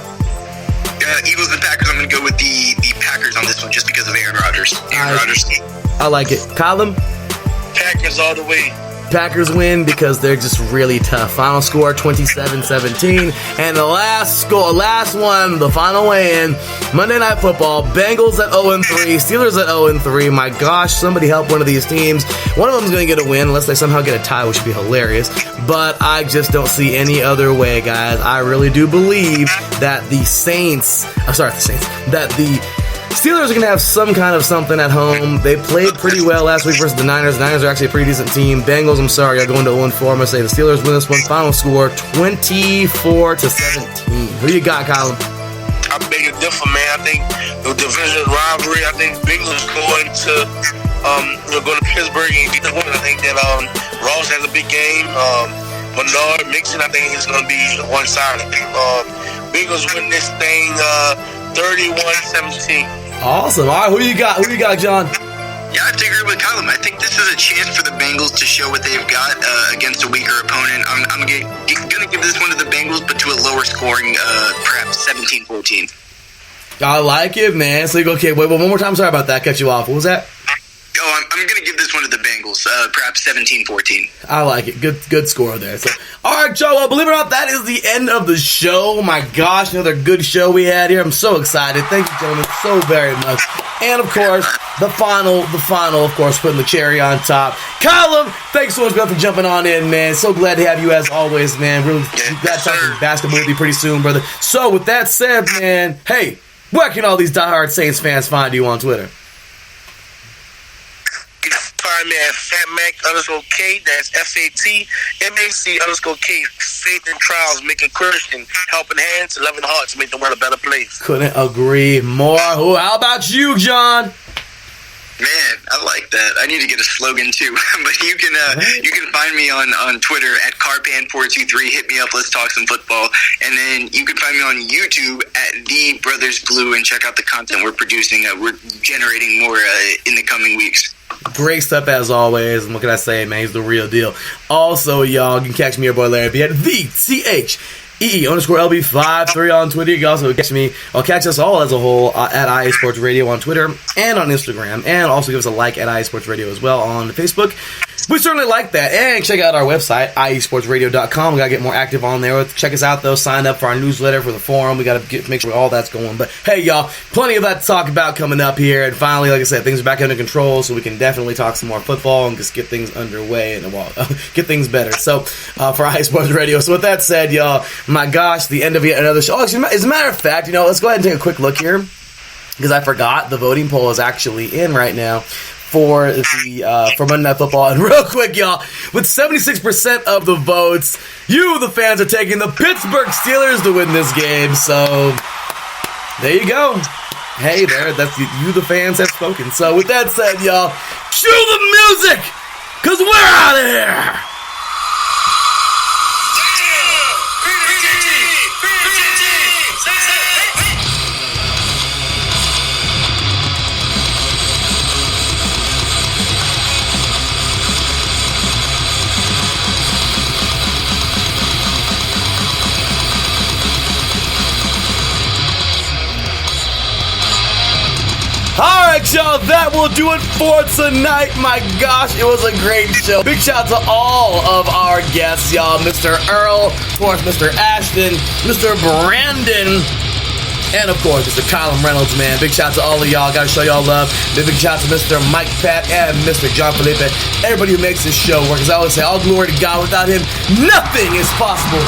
Speaker 18: Eagles and Packers. I'm going to go with the Packers on this one just because of Aaron Rodgers.
Speaker 1: I like it. Colin?
Speaker 21: Packers all the way.
Speaker 1: Packers win because they're just really tough. Final score 27-17. And the last one, the final weigh-in, Monday Night Football, Bengals at 0-3, Steelers at 0-3. My gosh, somebody help one of these teams. One of them's going to get a win unless they somehow get a tie, which would be hilarious. But I just don't see any other way, guys. I really do believe that the Steelers are going to have some kind of something at home. They played pretty well last week versus the Niners. The Niners are actually a pretty decent team. Bengals, I'm sorry, are going to 0-4. I'm going to say the Steelers win this one. Final score 24-17. Who you got, Colin?
Speaker 21: I beg a different, man. I think the division rivalry, I think Bengals going to Pittsburgh and beat the women. I think that Ross has a big game. Bernard Mixon, I think he's going to be one side. I think Bengals win this thing 31-17.
Speaker 1: Awesome. All right, who you got, John?
Speaker 18: Yeah, I have to agree with Colin. I think this is a chance for the Bengals to show what they've got against a weaker opponent. I'm going to give this one to the Bengals, but to a lower scoring, perhaps 17-14.
Speaker 1: I like it, man. So, okay, wait, one more time. Sorry about that. Cut you off. What was that?
Speaker 18: Oh, I'm going to give this one to the Bengals, perhaps 17-14.
Speaker 1: I like it. Good score there. So, all right, Joe. Well, believe it or not, that is the end of the show. Oh my gosh, another good show we had here. I'm so excited. Thank you, gentlemen, so very much. And of course, the final, of course, putting the cherry on top. Colin, thanks so much for jumping on in, man. So glad to have you as always, man. Really glad to talk basketball with you pretty soon, brother. So, with that said, man, hey, where can all these diehard Saints fans find you on Twitter?
Speaker 21: Find me at FatMac_K. That's FATMAC_K. Faith in trials, making Christian, helping hands, loving hearts, make the world a better place.
Speaker 1: Couldn't agree more. How about you, John?
Speaker 18: Man, I like that. I need to get a slogan too. But you can find me on Twitter at Carpan423. Hit me up. Let's talk some football. And then you can find me on YouTube at The Brothers Blue and check out the content we're producing. We're generating more in the coming weeks.
Speaker 1: Great stuff as always. And what can I say, man? He's the real deal. Also, y'all, you can catch me, your boy Larry B, at THEE_LB53 on Twitter. You can also catch me, or catch us all as a whole at IA Sports Radio on Twitter and on Instagram. And also give us a like at IA Sports Radio as well on Facebook. We certainly like that. And check out our website, iesportsradio.com. We got to get more active on there. Check us out, though. Sign up for our newsletter, for the forum. We got to make sure all that's going. But, hey, y'all, plenty of that to talk about coming up here. And finally, like I said, things are back under control, so we can definitely talk some more football and just get things underway and get things better. So, for IA Sports Radio. So, with that said, y'all, my gosh, the end of yet another show. Oh, as a matter of fact, let's go ahead and take a quick look here, because I forgot the voting poll is actually in right now for the for Monday Night Football. And real quick, y'all, with 76% of the votes, you, the fans, are taking the Pittsburgh Steelers to win this game. So there you go. Hey, that's you, the fans, have spoken. So with that said, y'all, cue the music, because we're out of here. Alright, y'all, that will do it for tonight. My gosh, it was a great show. Big shout out to all of our guests, y'all. Mr. Earl, of course, Mr. Ashton, Mr. Brandon, and of course, Mr. Colin Reynolds, man. Big shout out to all of y'all. Gotta show y'all love. Big shout out to Mr. Mike Pat and Mr. John Felipe. Everybody who makes this show work. As I always say, all glory to God. Without him, nothing is possible.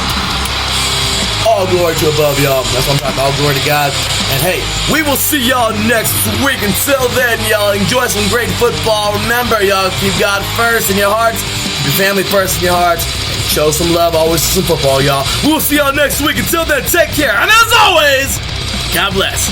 Speaker 1: All glory to above, y'all. That's what I'm talking about. All glory to God. And hey, we will see y'all next week. Until then, y'all, enjoy some great football. Remember, y'all, keep God first in your hearts. Keep your family first in your hearts. And show some love always to some football, y'all. We'll see y'all next week. Until then, take care. And as always, God bless.